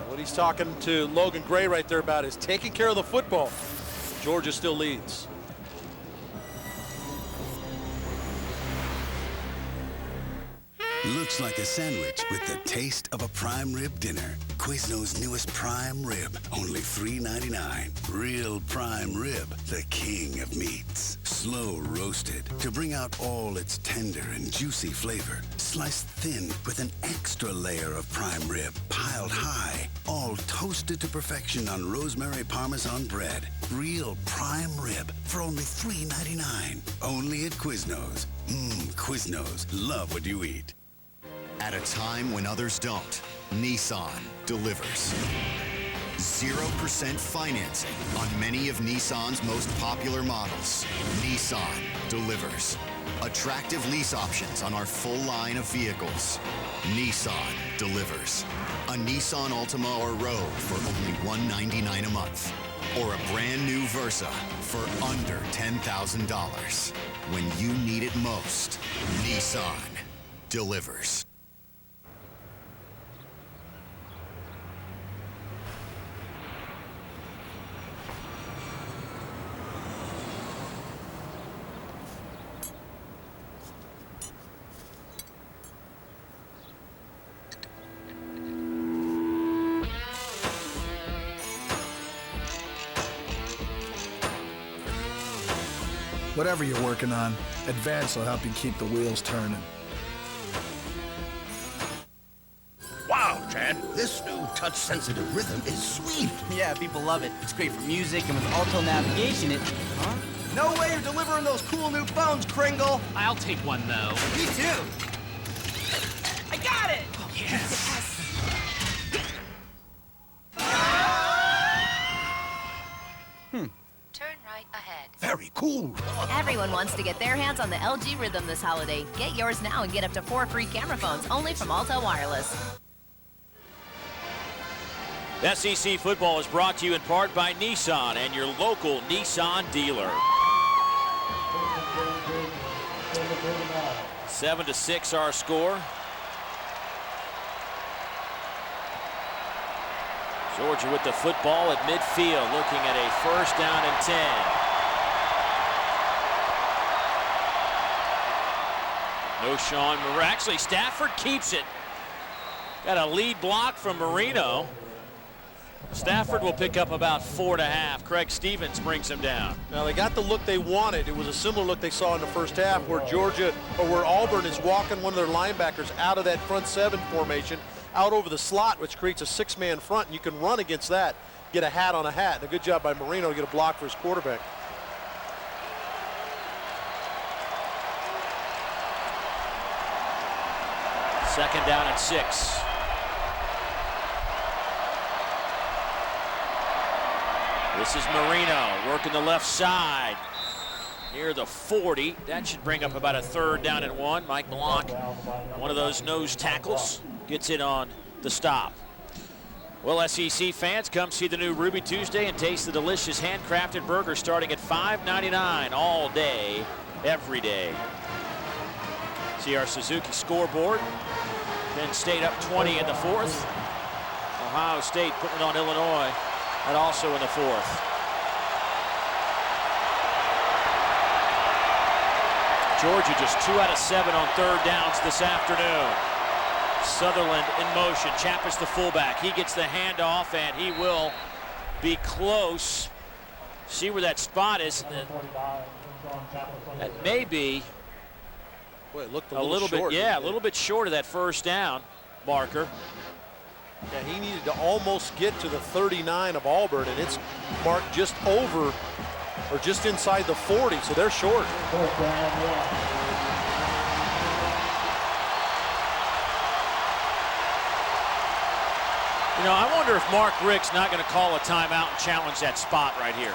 Speaker 5: What he's talking to Logan Gray right there about is taking care of the football. Georgia still leads.
Speaker 14: Looks like a sandwich with the taste of a prime rib dinner. Quizno's newest prime rib, only $3.99. Real prime rib, the king of meats. Slow roasted to bring out all its tender and juicy flavor. Sliced thin with an extra layer of prime rib piled high. All toasted to perfection on rosemary Parmesan bread. Real prime rib for only $3.99. Only at Quizno's. Quizno's. Love what you eat.
Speaker 9: At a time when others don't, Nissan delivers. 0% financing on many of Nissan's most popular models. Nissan delivers. Attractive lease options on our full line of vehicles. Nissan delivers. A Nissan Altima or Rogue for only $199 a month. or a brand new Versa for under $10,000. When you need it most, Nissan delivers.
Speaker 13: Whatever you're working on, Advance will help you keep the wheels turning.
Speaker 15: Wow, Chad, this new touch-sensitive rhythm is sweet.
Speaker 17: Yeah, people love it. It's great for music, and with auto navigation, Huh? No way you're delivering those cool new phones, Kringle!
Speaker 18: I'll take one, though.
Speaker 17: Me too! I got it!
Speaker 18: Oh, yes!
Speaker 21: Turn right ahead.
Speaker 15: Very cool.
Speaker 21: Everyone wants to get their hands on the LG Rhythm this holiday. Get yours now and get up to 4 free camera phones only from Alto Wireless.
Speaker 1: SEC football is brought to you in part by Nissan and your local Nissan dealer. 7-6 our score. Georgia with the football at midfield, looking at a 1st down and 10. No Sean Murray. Actually, Stafford keeps it. Got a lead block from Marino. Stafford will pick up about 4.5. Craig Stevens brings him down.
Speaker 5: Now they got the look they wanted. It was a similar look they saw in the first half where where Auburn is walking one of their linebackers out of that front 7 formation, out over the slot, which creates a 6-man front, and you can run against that, get a hat on a hat. And a good job by Marino to get a block for his quarterback.
Speaker 1: Second down and 6. This is Marino working the left side near the 40. That should bring up about a 3rd down and 1. Mike Blanc, one of those nose tackles, gets it on the stop. Well, SEC fans, come see the new Ruby Tuesday and taste the delicious handcrafted burger starting at $5.99 all day, every day. See our Suzuki scoreboard. Penn State up 20 in the 4th. Ohio State putting it on Illinois, and also in the 4th. Georgia just 2 out of 7 on 3rd downs this afternoon. Sutherland in motion. Chappis the fullback. He gets the handoff, and he will be close. See where that spot is. That may be
Speaker 5: Boy, it looked
Speaker 1: a little
Speaker 5: short,
Speaker 1: bit, yeah, a little bit short of that 1st down marker.
Speaker 5: Yeah, he needed to almost get to the 39 of Auburn, and it's marked just over or just inside the 40, so they're short.
Speaker 1: You know, I wonder if Mark Richt's not going to call a timeout and challenge that spot right here.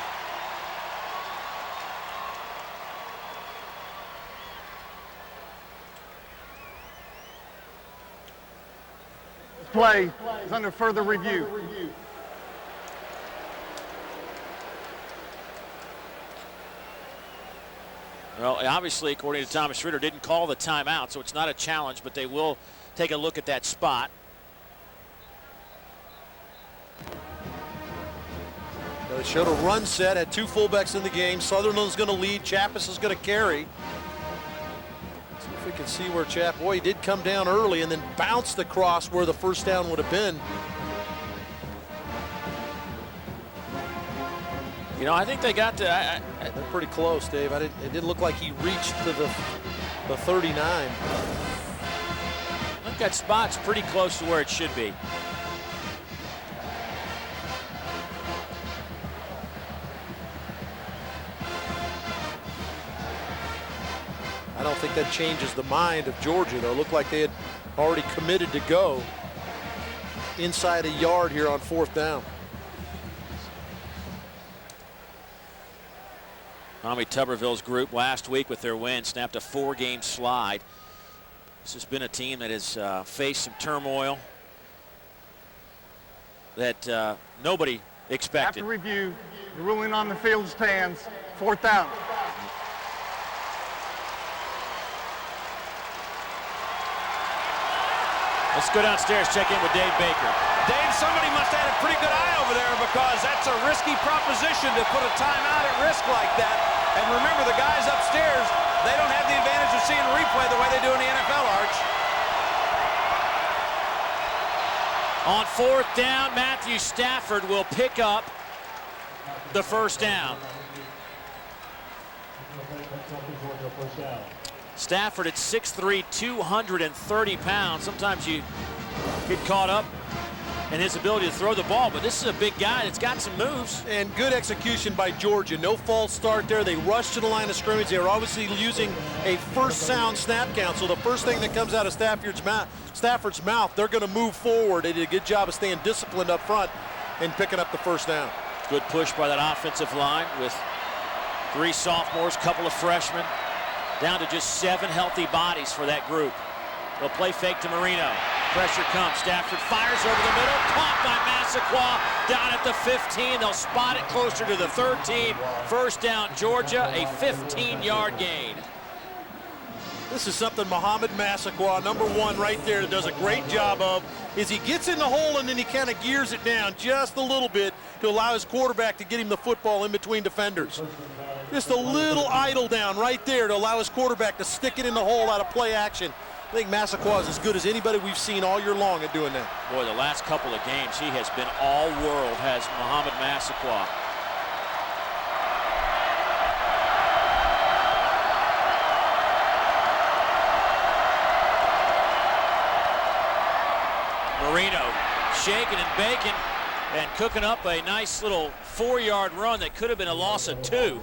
Speaker 19: Play is under further review.
Speaker 1: Well, obviously, according to Thomas Ritter, didn't call the timeout, so it's not a challenge, but they will take a look at that spot.
Speaker 5: They showed a run set, had 2 fullbacks in the game. Sutherland's going to lead. Chappis is going to carry. See if we can see where boy, he did come down early and then bounced across where the 1st down would have been.
Speaker 1: You know, I think they got to.
Speaker 5: They're pretty close, Dave. It didn't look like he reached to the 39.
Speaker 1: I think that spot's pretty close to where it should be.
Speaker 5: I don't think that changes the mind of Georgia, though. It looked like they had already committed to go inside a yard here on 4th down.
Speaker 1: Tommy Tuberville's group last week with their win snapped a 4-game slide. This has been a team that has faced some turmoil that nobody expected.
Speaker 19: After review, The ruling on the field stands. 4th down.
Speaker 1: Let's go downstairs, check in with Dave Baker.
Speaker 3: Dave, somebody must have had a pretty good eye over there because that's a risky proposition to put a timeout at risk like that. And remember, the guys upstairs, they don't have the advantage of seeing replay the way they do in the NFL, Arch.
Speaker 1: On 4th down, Matthew Stafford will pick up the 1st down. Stafford at 6'3", 230 pounds. Sometimes you get caught up in his ability to throw the ball, but this is a big guy that's got some moves.
Speaker 5: And good execution by Georgia. No false start there. They rushed to the line of scrimmage. They were obviously using a first sound snap count. So the first thing that comes out of Stafford's mouth, they're going to move forward. They did a good job of staying disciplined up front and picking up the 1st down.
Speaker 1: Good push by that offensive line with 3 sophomores, couple of freshmen. Down to just 7 healthy bodies for that group. They'll play fake to Marino. Pressure comes. Stafford fires over the middle. Caught by Massaquoi down at the 15. They'll spot it closer to the 13. 1st down, Georgia, a 15-yard gain.
Speaker 5: This is something Mohamed Massaquoi, number 1 right there, does a great job of, is he gets in the hole and then he kind of gears it down just a little bit to allow his quarterback to get him the football in between defenders. Just a little idle down right there to allow his quarterback to stick it in the hole out of play action. I think Massaquoi is as good as anybody we've seen all year long at doing that.
Speaker 1: Boy, the last couple of games, he has been all world, has Mohamed Massaquoi. Marino shaking and baking and cooking up a nice little 4-yard run that could have been a loss of 2.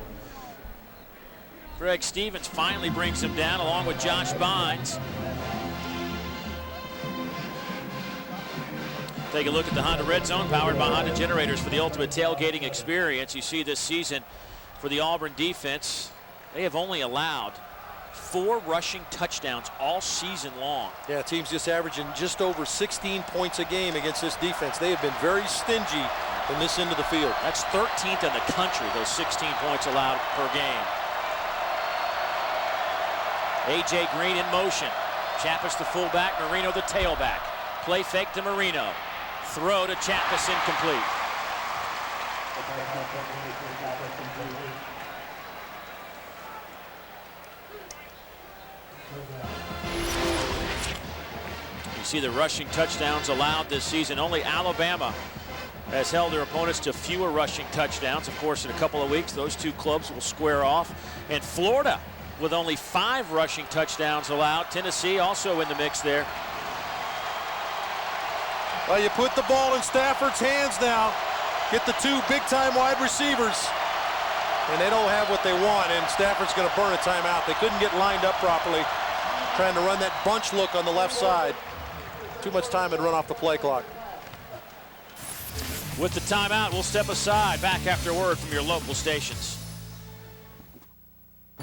Speaker 1: Greg Stevens finally brings him down along with Josh Bynes. Take a look at the Honda Red Zone, powered by Honda Generators for the ultimate tailgating experience. You see this season for the Auburn defense, they have only allowed 4 rushing touchdowns all season long.
Speaker 5: Yeah, teams just averaging just over 16 points a game against this defense. They have been very stingy in this end of the field.
Speaker 1: That's 13th in the country, those 16 points allowed per game. A.J. Green in motion. Chappis the fullback, Marino the tailback. Play fake to Marino. Throw to Chappis incomplete. You see the rushing touchdowns allowed this season. Only Alabama has held their opponents to fewer rushing touchdowns. Of course, in a couple of weeks, those 2 clubs will square off. And Florida, with only 5 rushing touchdowns allowed. Tennessee also in the mix there.
Speaker 5: Well, you put the ball in Stafford's hands now. Get the 2 big-time wide receivers. And they don't have what they want, and Stafford's going to burn a timeout. They couldn't get lined up properly, trying to run that bunch look on the left side. Too much time had run off the play clock.
Speaker 1: With the timeout, we'll step aside. Back after a word from your local stations.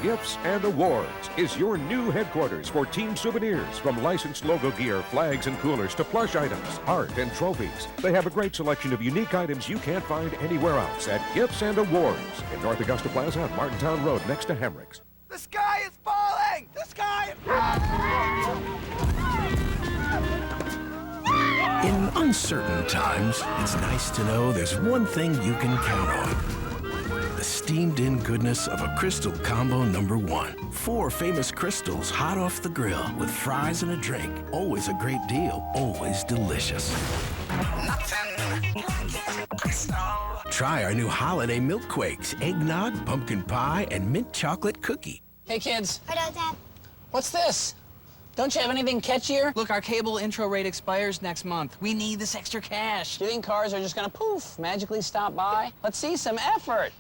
Speaker 2: Gifts and Awards is your new headquarters for team souvenirs, from licensed logo gear, flags, and coolers to plush items, art, and trophies. They have a great selection of unique items you can't find anywhere else at Gifts and Awards in North Augusta Plaza on Martintown Road next to Hemrick's.
Speaker 17: The sky is falling! The sky is falling!
Speaker 15: In uncertain times, it's nice to know there's one thing you can count on. The steamed-in goodness of a Crystal Combo #1. 4 famous crystals hot off the grill with fries and a drink. Always a great deal, always delicious. Try our new holiday milk quakes, eggnog, pumpkin pie, and mint chocolate cookie.
Speaker 10: Hey, kids.
Speaker 11: Hello, Dad.
Speaker 10: What's this? Don't you have anything catchier? Look, our cable intro rate expires next month. We need this extra cash. Do you think cars are just gonna poof, magically stop by? Let's see some effort.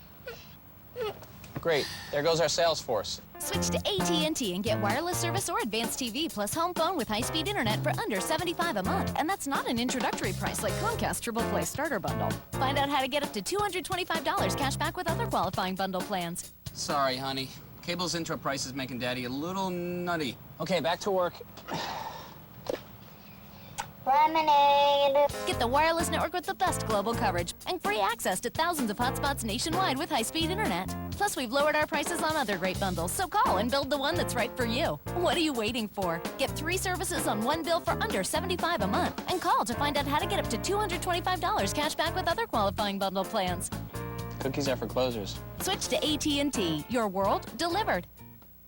Speaker 10: Great, there goes our sales force.
Speaker 21: Switch to AT&T and get wireless service or advanced TV plus home phone with high-speed internet for under $75 a month. And that's not an introductory price like Comcast Triple Play Starter Bundle. Find out how to get up to $225 cash back with other qualifying bundle plans.
Speaker 10: Sorry, honey. Cable's intro price is making Daddy a little nutty. Okay, back to work.
Speaker 21: Lemonade. Get the wireless network with the best global coverage and free access to thousands of hotspots nationwide with high-speed internet. Plus, we've lowered our prices on other great bundles, so call and build the one that's right for you. What are you waiting for? Get 3 services on one bill for under $75 a month, and call to find out how to get up to $225 cash back with other qualifying bundle plans.
Speaker 10: Cookies are for closers.
Speaker 21: Switch to AT&T. Your world delivered.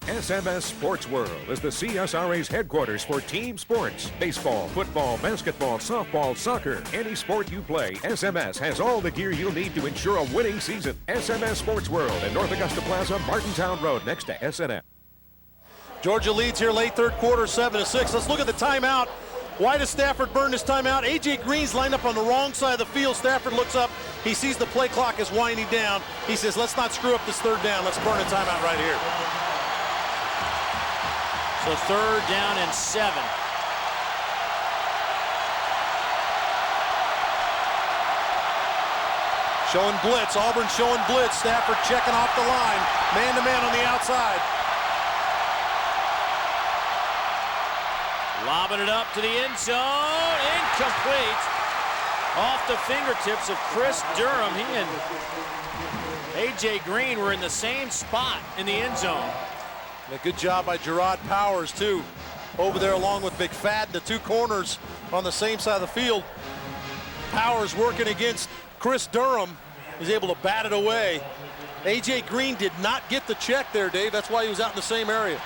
Speaker 2: SMS Sports World is the CSRA's headquarters for team sports. Baseball, football, basketball, softball, soccer. Any sport you play, SMS has all the gear you'll need to ensure a winning season. SMS Sports World at North Augusta Plaza, Martintown Road, next to SNF.
Speaker 5: Georgia leads here late third quarter, 7-6. Let's look at the timeout. Why does Stafford burn his timeout? A.J. Green's lined up on the wrong side of the field. Stafford looks up. He sees the play clock is winding down. He says, let's not screw up this third down. Let's burn a timeout right here.
Speaker 1: So 3rd down and 7.
Speaker 5: Showing blitz. Auburn showing blitz. Stafford checking off the line. Man-to-man on the outside.
Speaker 1: Lobbing it up to the end zone. Incomplete. Off the fingertips of Chris Durham. He and A.J. Green were in the same spot in the end zone.
Speaker 5: A good job by Gerard Powers, too. Over there along with McFadden, the 2 corners on the same side of the field. Powers working against Chris Durham. He's able to bat it away. A.J. Green did not get the check there, Dave. That's why he was out in the same area.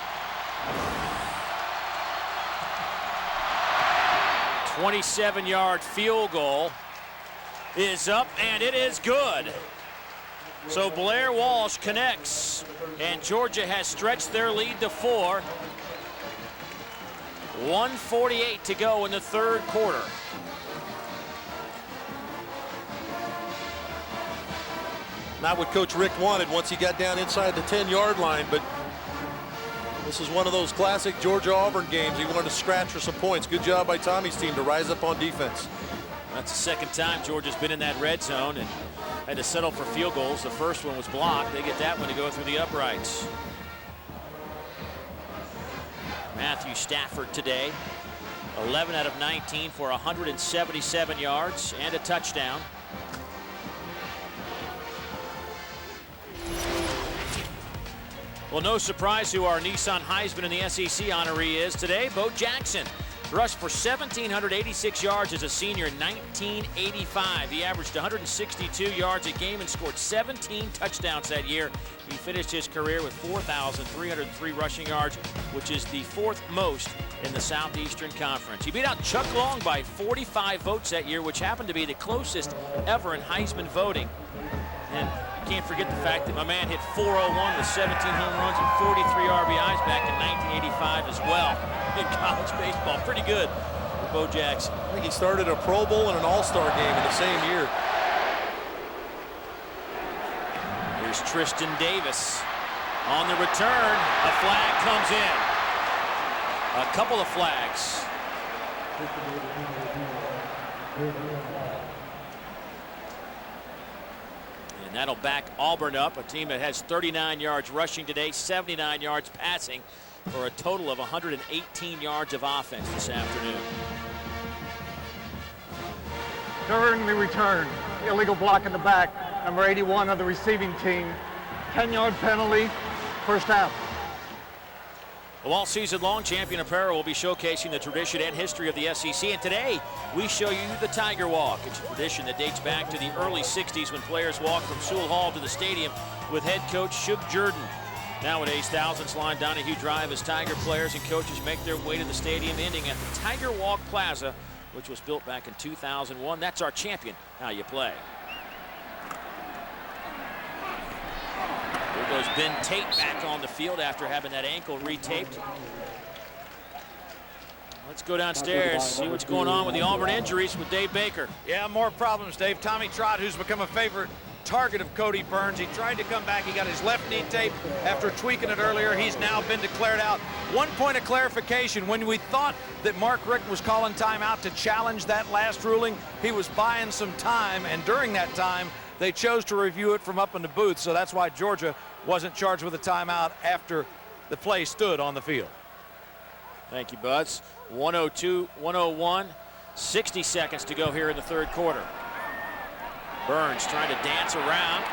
Speaker 1: 27-yard field goal is up, and it is good. So Blair Walsh connects, and Georgia has stretched their lead to 4. 1:48 to go in the 3rd quarter.
Speaker 5: Not what Coach Rick wanted once he got down inside the 10-yard line, but this is one of those classic Georgia-Auburn games. He wanted to scratch for some points. Good job by Tommy's team to rise up on defense.
Speaker 1: That's the 2nd time Georgia's been in that red zone and had to settle for field goals. The first one was blocked. They get that one to go through the uprights. Matthew Stafford today, 11 out of 19 for 177 yards and a touchdown. Well, no surprise who our Nissan Heisman in the SEC honoree is today. Bo Jackson rushed for 1,786 yards as a senior in 1985. He averaged 162 yards a game and scored 17 touchdowns that year. He finished his career with 4,303 rushing yards, which is the 4th most in the Southeastern Conference. He beat out Chuck Long by 45 votes that year, which happened to be the closest ever in Heisman voting. And you can't forget the fact that my man hit 401 with 17 home runs and 43 RBIs back in 1985 as well in college baseball. Pretty good for Bo Jackson.
Speaker 5: I think he started a Pro Bowl and an All-Star game in the same year.
Speaker 1: Here's Tristan Davis on the return. A flag comes in. A couple of flags. And that'll back Auburn up, a team that has 39 yards rushing today, 79 yards passing, for a total of 118 yards of offense this afternoon.
Speaker 19: During the return, illegal block in the back, number 81 of the receiving team, 10-yard penalty, first half.
Speaker 1: Well, all season long, Champion Apparel will be showcasing the tradition and history of the SEC. And today, we show you the Tiger Walk. It's a tradition that dates back to the early 60s when players walked from Sewell Hall to the stadium with head coach Shug Jordan. Nowadays, thousands line Donahue Drive as Tiger players and coaches make their way to the stadium, ending at the Tiger Walk Plaza, which was built back in 2001. That's our champion, how you play. There goes Ben Tate back on the field after having that ankle retaped. Let's go downstairs, see what's going on with the Auburn injuries with Dave Baker.
Speaker 3: Yeah, more problems, Dave. Tommy Trott, who's become a favorite target of Cody Burns. He tried to come back. He got his left knee taped after tweaking it earlier. He's now been declared out. 1 point of clarification. When we thought that Mark Richt was calling timeout to challenge that last ruling, he was buying some time, and during that time, they chose to review it from up in the booth, so that's why Georgia wasn't charged with a timeout after the play stood on the field.
Speaker 1: Thank you, Buzz. 102, 101 60 seconds to go here in the third quarter. Burns trying to dance around.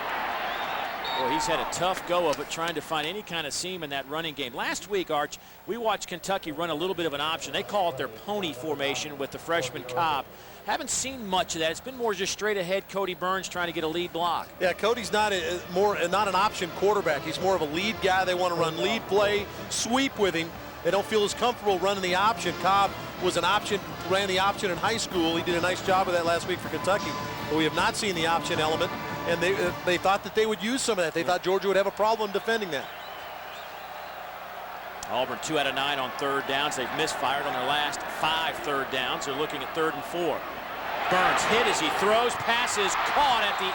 Speaker 1: Boy, he's had a tough go of it, trying to find any kind of seam in that running game. Last week, Arch, we watched Kentucky run a little bit of an option. They call it their pony formation with the freshman Cobb. Haven't seen much of that. It's been more just straight ahead Cody Burns trying to get a lead block.
Speaker 5: Yeah, Cody's not an option quarterback. He's more of a lead guy. They want to run lead play, sweep with him. They don't feel as comfortable running the option. Cobb was an option, ran the option in high school. He did a nice job of that last week for Kentucky. But we have not seen the option element. And they thought that they would use some of that. They thought Georgia would have a problem defending that.
Speaker 1: Auburn 2 out of 9 on third downs. They've misfired on their last 5 third downs. They're looking at 3rd and 4. Burns hit as he throws. Passes caught at the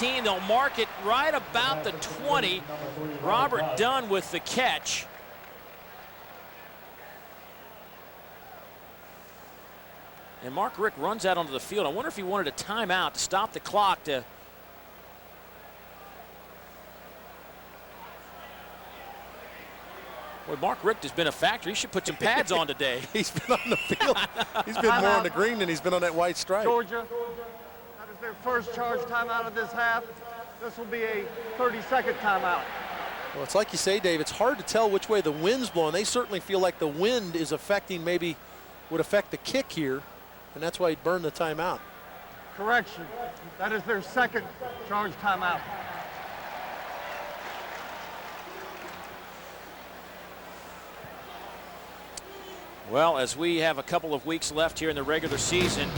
Speaker 1: 18. They'll mark it right about the 20. Robert Dunn with the catch. And Mark Richt runs out onto the field. I wonder if he wanted a timeout to stop the clock to... Boy, Mark Richt has been a factor. He should put some pads on today.
Speaker 5: He's been on the field. He's been more on the green than he's been on that white stripe.
Speaker 19: Georgia, that is their first charge timeout of this half. This will be a 30-second timeout.
Speaker 5: Well, it's like you say, Dave, it's hard to tell which way the wind's blowing. They certainly feel like the wind is affecting, maybe would affect the kick here, and that's why he burned the timeout.
Speaker 19: Correction, that is their second charge timeout.
Speaker 1: Well, as we have a couple of weeks left here in the regular season,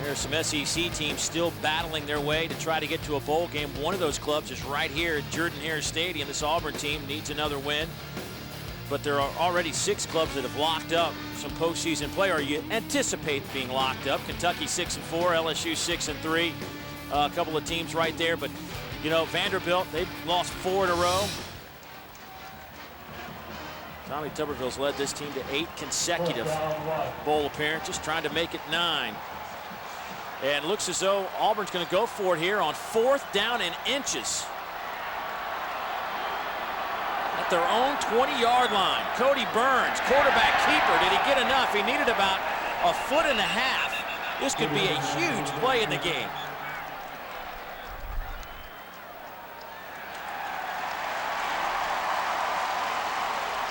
Speaker 1: there's some SEC teams still battling their way to try to get to a bowl game. One of those clubs is right here at Jordan-Hare Stadium. This Auburn team needs another win. But there are already 6 clubs that have locked up some postseason play, or you anticipate being locked up. Kentucky 6-4, LSU 6-3. A couple of teams right there, but you know, Vanderbilt, they've lost 4 in a row. Tommy Tuberville's led this team to 8 consecutive bowl appearances, trying to make it 9. And it looks as though Auburn's going to go for it here on 4th down and inches. At their own 20-yard line. Cody Burns, quarterback keeper. Did he get enough? He needed about 1.5 feet. This could be a huge play in the game.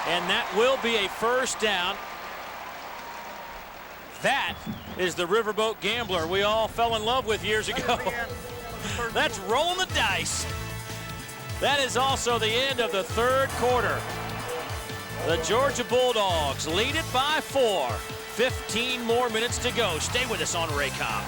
Speaker 1: And that will be a first down. That is the Riverboat Gambler we all fell in love with years ago. That's rolling the dice. That is also the end of the third quarter. The Georgia Bulldogs lead it by 4. 15 more minutes to go. Stay with us on Raycom.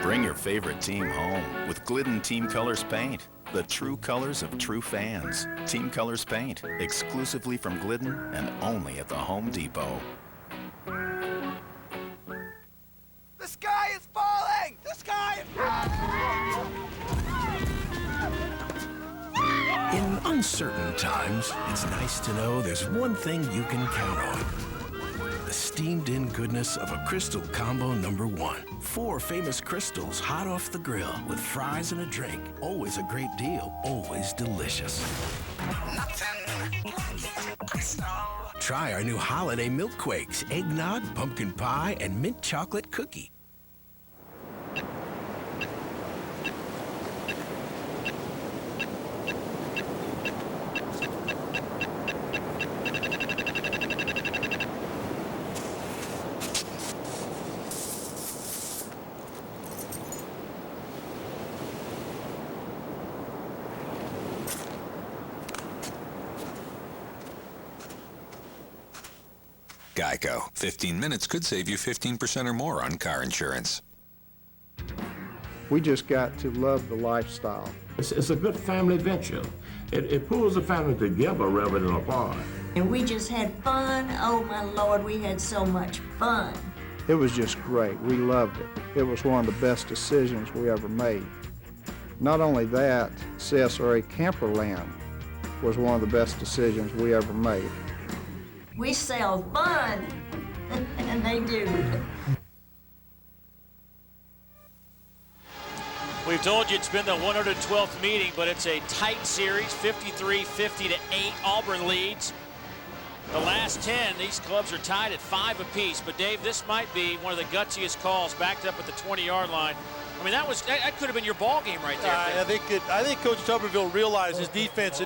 Speaker 4: Bring your favorite team home with Glidden Team Colors Paint. The true colors of true fans. Team Colors Paint, exclusively from Glidden and only at the Home Depot.
Speaker 17: The sky is falling! The sky is falling!
Speaker 15: In uncertain times, it's nice to know there's one thing you can count on. The steamed-in goodness of a Crystal Combo #1. 4 famous crystals hot off the grill with fries and a drink. Always a great deal, always delicious. Try our new holiday milk quakes, eggnog, pumpkin pie, and mint chocolate cookie.
Speaker 11: Geico. 15 minutes could save you 15% or more on car insurance.
Speaker 12: We just got to love the lifestyle.
Speaker 16: It's a good family venture. It pulls the family together rather than apart.
Speaker 22: And we just had fun. Oh, my Lord, we had so much fun.
Speaker 12: It was just great. We loved it. It was one of the best decisions we ever made. Not only that, CSRA Camperland was one of the best decisions we ever made.
Speaker 22: We sell fun, and they do.
Speaker 1: We've told you it's been the 112th meeting, but it's a tight series, 53-50 to 8. Auburn leads. The last 10, these clubs are tied at 5 apiece. But Dave, this might be one of the gutsiest calls, backed up at the 20-yard line. I mean, that could have been your ball game right there.
Speaker 5: I think Coach Tuberville realized his defense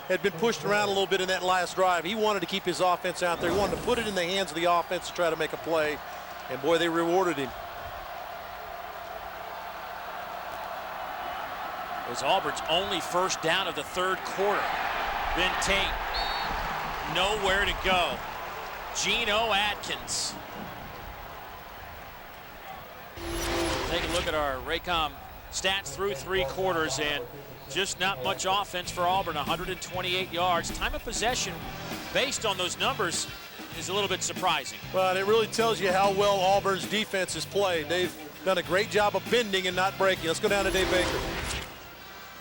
Speaker 5: had been pushed around a little bit in that last drive. He wanted to keep his offense out there. He wanted to put it in the hands of the offense to try to make a play. And boy, they rewarded him.
Speaker 1: It was Auburn's only first down of the third quarter. Ben Tate, nowhere to go. Geno Atkins. Take a look at our Raycom stats through 3 quarters, and just not much offense for Auburn. 128 yards. Time of possession, based on those numbers, is a little bit surprising.
Speaker 5: Well, and it really tells you how well Auburn's defense has played. They've done a great job of bending and not breaking. Let's go down to Dave Baker.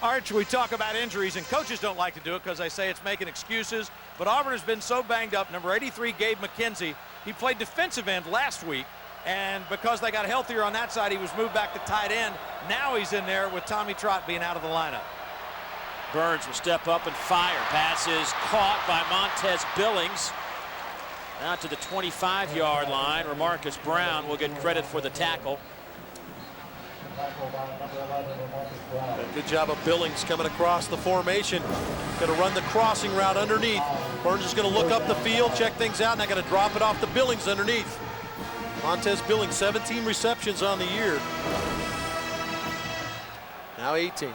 Speaker 3: Arch, we talk about injuries, and coaches don't like to do it because they say it's making excuses. But Auburn has been so banged up. Number 83, Gabe McKenzie, he played defensive end last week. And because they got healthier on that side, he was moved back to tight end. Now he's in there with Tommy Trott being out of the lineup.
Speaker 1: Burns will step up and fire. Pass is caught by Montez Billings. Out to the 25-yard line. Remarcus Brown will get credit for the tackle.
Speaker 5: Good job of Billings coming across the formation. Going to run the crossing route underneath. Burns is going to look up the field, check things out, and they're going to drop it off to Billings underneath. Montez Billings, 17 receptions on the year. Now 18.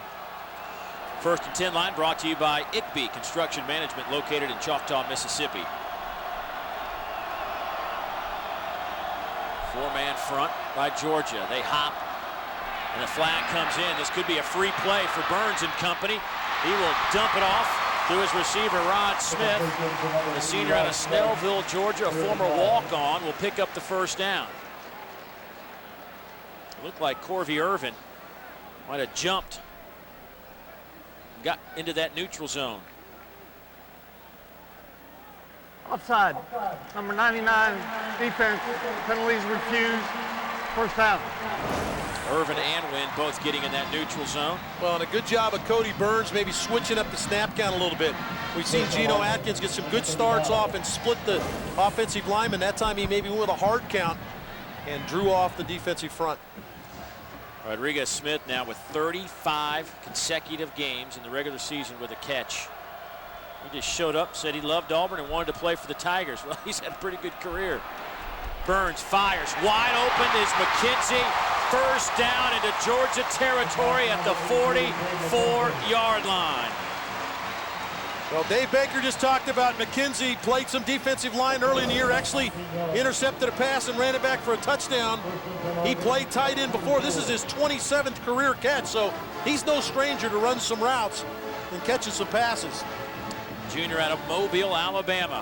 Speaker 1: First and 10 line brought to you by ICB Construction Management, located in Choctaw, Mississippi. 4-man front by Georgia. They hop, and the flag comes in. This could be a free play for Burns and company. He will dump it off to his receiver, Rod Smith. The senior out of Snellville, Georgia, a former walk-on, will pick up the first down. It looked like Corvey Irvin might have jumped, got into that neutral zone.
Speaker 19: Offside. Number 99, defense. Penalties refused. First down.
Speaker 1: Irvin and Wynn both getting in that neutral zone.
Speaker 5: Well, and a good job of Cody Burns maybe switching up the snap count a little bit. We've seen Geno Atkins get some good starts off and split the offensive lineman. That time he maybe went with a hard count and drew off the defensive front.
Speaker 1: Rodriguez Smith now with 35 consecutive games in the regular season with a catch. He just showed up, said he loved Auburn and wanted to play for the Tigers. Well, he's had a pretty good career. Burns fires. Wide open is McKenzie. First down into Georgia territory at the 44-yard line.
Speaker 5: Well, Dave Baker just talked about McKenzie played some defensive line early in the year, actually intercepted a pass and ran it back for a touchdown. He played tight end before. This is his 27th career catch, so he's no stranger to run some routes and catching some passes.
Speaker 1: Junior out of Mobile, Alabama.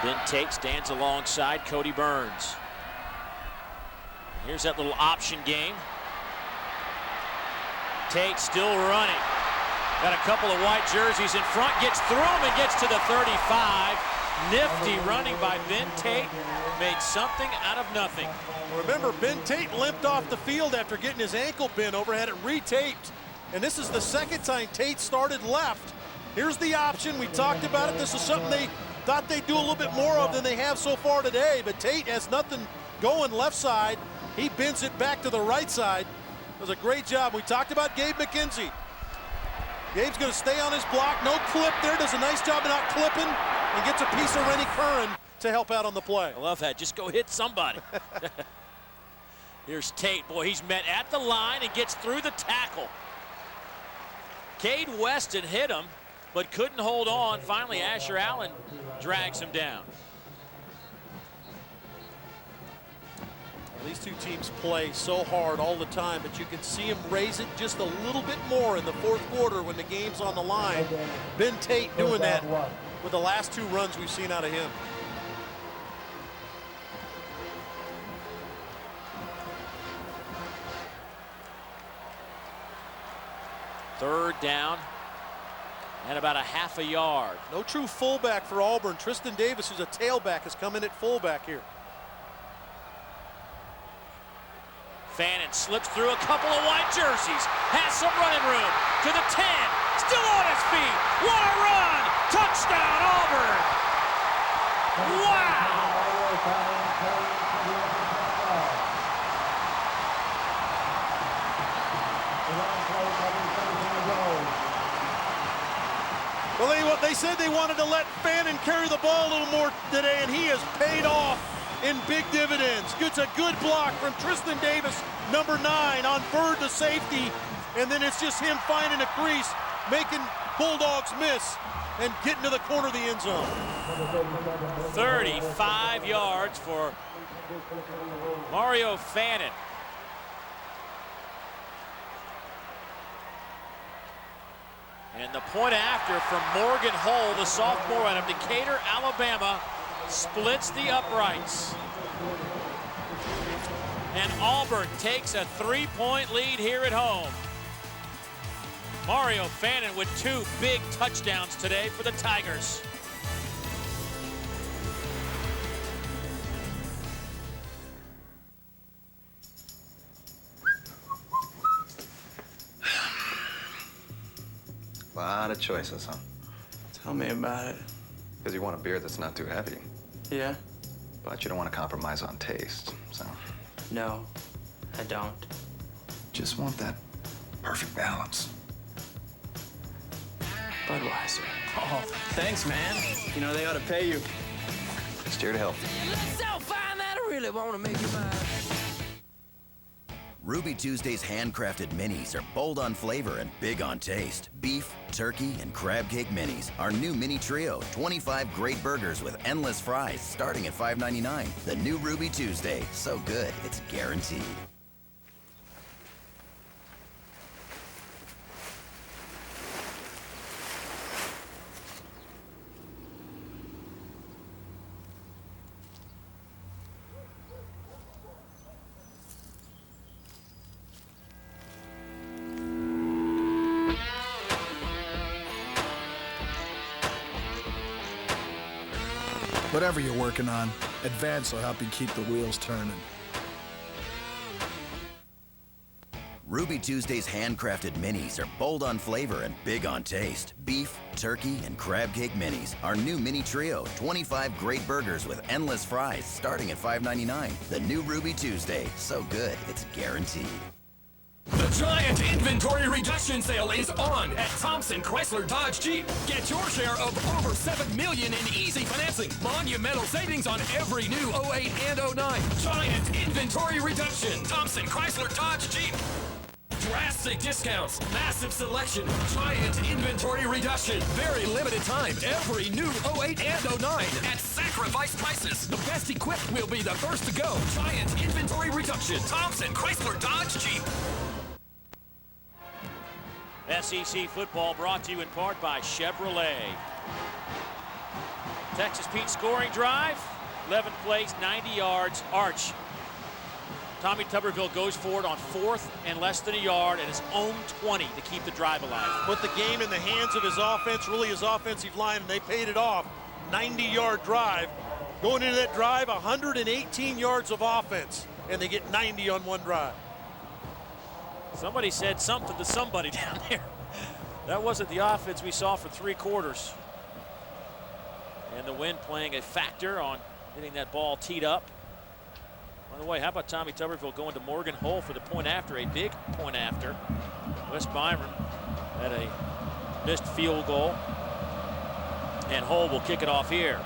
Speaker 1: Ben Tate stands alongside Cody Burns. Here's that little option game. Tate still running. Got a couple of white jerseys in front, gets through them and gets to the 35. Nifty running by Ben Tate. Made something out of nothing.
Speaker 5: Remember, Ben Tate limped off the field after getting his ankle bent over, had it retaped. And this is the second time Tate started left. Here's the option. We talked about it. This is something they thought they'd do a little bit more of than they have so far today. But Tate has nothing going left side. He bends it back to the right side. It was a great job. We talked about Gabe McKenzie. Gabe's going to stay on his block. No clip there. Does a nice job of not clipping and gets a piece of Rennie Curran to help out on the play.
Speaker 1: I love that. Just go hit somebody. Here's Tate. Boy, he's met at the line and gets through the tackle. Cade Weston hit him, but couldn't hold on. Finally, Asher Allen drags him down.
Speaker 5: These two teams play so hard all the time, but you can see him raise it just a little bit more in the fourth quarter when the game's on the line. Ben Tate doing that with the last two runs we've seen out of him.
Speaker 1: Third down and about a half a yard.
Speaker 5: No true fullback for Auburn. Tristan Davis, who's a tailback, has come in at fullback here.
Speaker 1: Fannin slips through a couple of white jerseys, has some running room to the 10, still on his feet. What a run! Touchdown, Auburn! Wow!
Speaker 5: Well, they said they wanted to let Fannin carry the ball a little more today, and he has paid off in big dividends. Gets a good block from Tristan Davis, number 9, on Bird, the safety, and then it's just him finding a crease, making Bulldogs miss, and getting to the corner of the end zone.
Speaker 1: 35 yards for Mario Fannin. And the point after from Morgan Hull, the sophomore out of Decatur, Alabama, splits the uprights. And Auburn takes a 3-point lead here at home. Mario Fannin with 2 big touchdowns today for the Tigers.
Speaker 6: A lot of choices, huh?
Speaker 20: Tell me about it.
Speaker 6: Because you want a beer that's not too heavy.
Speaker 20: Yeah?
Speaker 6: But you don't want to compromise on taste, so.
Speaker 20: No, I don't.
Speaker 6: Just want that perfect balance.
Speaker 20: Budweiser. Oh, thanks, man. You know, they ought to pay you.
Speaker 6: Just here to help.
Speaker 23: So fine that I really want to make you mine.
Speaker 24: Ruby Tuesday's handcrafted minis are bold on flavor and big on taste. Beef, turkey, and crab cake minis. Our new mini trio, 25 great burgers with endless fries starting at $5.99. The new Ruby Tuesday, so good, it's guaranteed.
Speaker 13: Whatever you're working on, Advance will help you keep the wheels turning.
Speaker 24: Ruby Tuesday's handcrafted minis are bold on flavor and big on taste. Beef, turkey, and crab cake minis. Our new mini trio, 25 great burgers with endless fries starting at $5.99. The new Ruby Tuesday, so good, it's guaranteed.
Speaker 25: The giant inventory reduction sale is on at Thompson Chrysler Dodge Jeep. Get your share of over $7 million in easy financing. Monumental savings on every new 08 and 09. Giant inventory reduction. Thompson Chrysler Dodge Jeep. Drastic discounts, massive selection, giant inventory reduction. Very limited time. Every new 08 and 09 at sacrifice prices. The best equipped will be the first to go. Giant inventory reduction. Thompson Chrysler Dodge Jeep.
Speaker 1: SEC football brought to you in part by Chevrolet. Texas Pete scoring drive, 11 plays, 90 yards, Arch. Tommy Tuberville goes forward on 4th and less than a yard at his own 20 to keep the drive alive.
Speaker 5: Put the game in the hands of his offense, really his offensive line, and they paid it off. 90-yard drive. Going into that drive, 118 yards of offense, and they get 90 on one drive.
Speaker 1: Somebody said something to somebody down there. That wasn't the offense we saw for 3 quarters. And the wind playing a factor on getting that ball teed up. By the way, how about Tommy Tuberville going to Morgan Hull for the point after, a big point after. Wes Byron had a missed field goal. And Hull will kick it off here.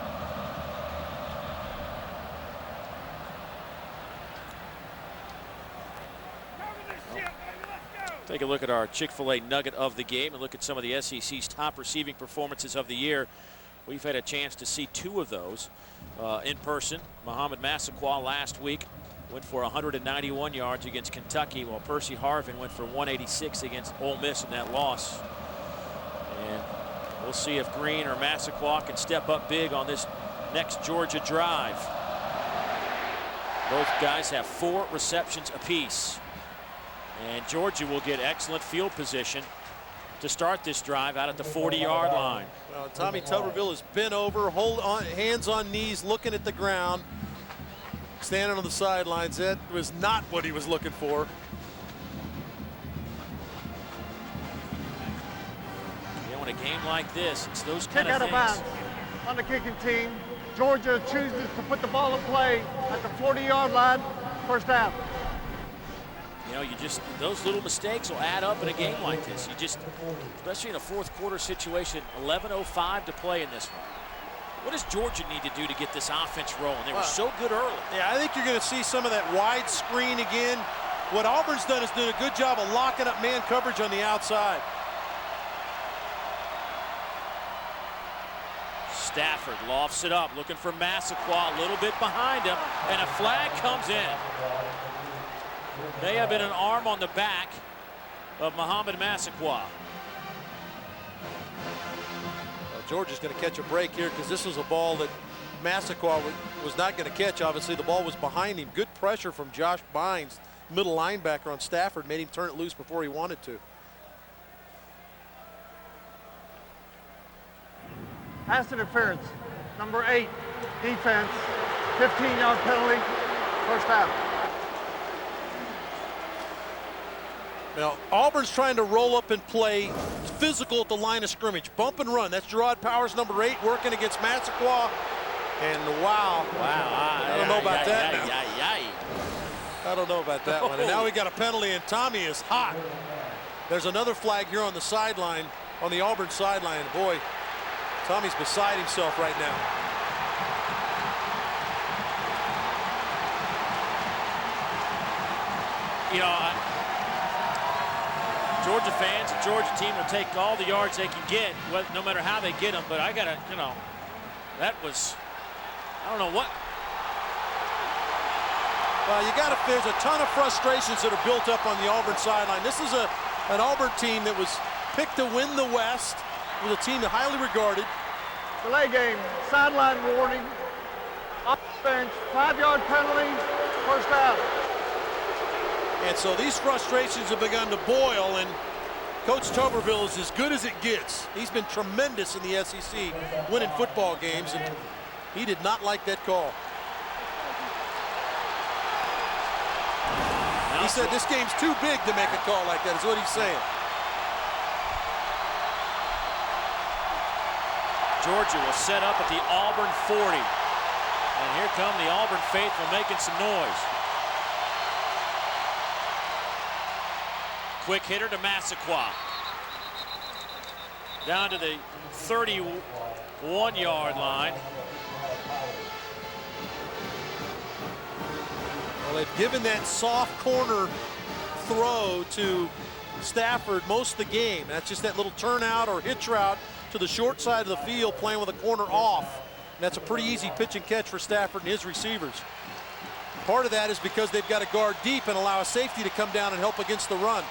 Speaker 1: Take a look at our Chick-fil-A nugget of the game and look at some of the SEC's top receiving performances of the year. We've had a chance to see 2 of those in person. Muhammad Massaquoi last week went for 191 yards against Kentucky, while Percy Harvin went for 186 against Ole Miss in that loss. And we'll see if Green or Massaquoi can step up big on this next Georgia drive. Both guys have 4 receptions apiece. And Georgia will get excellent field position to start this drive out at the 40-yard line.
Speaker 5: Well, Tommy Tuberville has been over, hands on knees, looking at the ground, standing on the sidelines. That was not what he was looking for.
Speaker 1: You know, in a game like this, it's those
Speaker 19: Kick
Speaker 1: kind of
Speaker 19: out of
Speaker 1: things.
Speaker 19: bounds on the kicking team. Georgia chooses to put the ball in play at the 40-yard line. First down.
Speaker 1: You know, those little mistakes will add up in a game like this. You just, especially in a fourth quarter situation, 11:05 to play in this one. What does Georgia need to do to get this offense rolling? They were so good early.
Speaker 5: Yeah, I think you're going to see some of that wide screen again. What Auburn's done is done a good job of locking up man coverage on the outside.
Speaker 1: Stafford lofts it up, looking for Massaquoi, a little bit behind him, and a flag comes in. May have been an arm on the back of Muhammad Massaquoi.
Speaker 5: Well, Georgia's going to catch a break here because this was a ball that Massaquoi was not going to catch. Obviously, the ball was behind him. Good pressure from Josh Bynes, middle linebacker on Stafford, made him turn it loose before he wanted to.
Speaker 19: Pass interference, number 8, defense, 15-yard penalty, first down.
Speaker 5: Now, Auburn's trying to roll up and play physical at the line of scrimmage. Bump and run. That's Gerard Powers, number 8, working against Massaquoi. And wow. I don't know about that now. I don't know about that one. And now we got a penalty, and Tommy is hot. There's another flag here on the sideline, on the Auburn sideline. Boy, Tommy's beside himself right now.
Speaker 1: You know, Georgia fans, the Georgia team will take all the yards they can get, no matter how they get them. But I got to, you know, that was, I don't know what.
Speaker 5: Well, there's a ton of frustrations that are built up on the Auburn sideline. This is an Auburn team that was picked to win the West, was a team that highly regarded.
Speaker 19: Delay game, sideline warning, off the bench, 5-yard penalty, first down.
Speaker 5: And so these frustrations have begun to boil, and Coach Tuberville is as good as it gets. He's been tremendous in the SEC, winning football games, and he did not like that call. He said this game's too big to make a call like that, is what he's saying.
Speaker 1: Georgia will set up at the Auburn 40. And here come the Auburn faithful making some noise. Quick hitter to Massaquoi. Down to the 31-yard line.
Speaker 5: Well, they've given that soft corner throw to Stafford most of the game. That's just that little turnout or hitch route to the short side of the field, playing with a corner off. And that's a pretty easy pitch and catch for Stafford and his receivers. Part of that is because they've got to guard deep and allow a safety to come down and help against the run.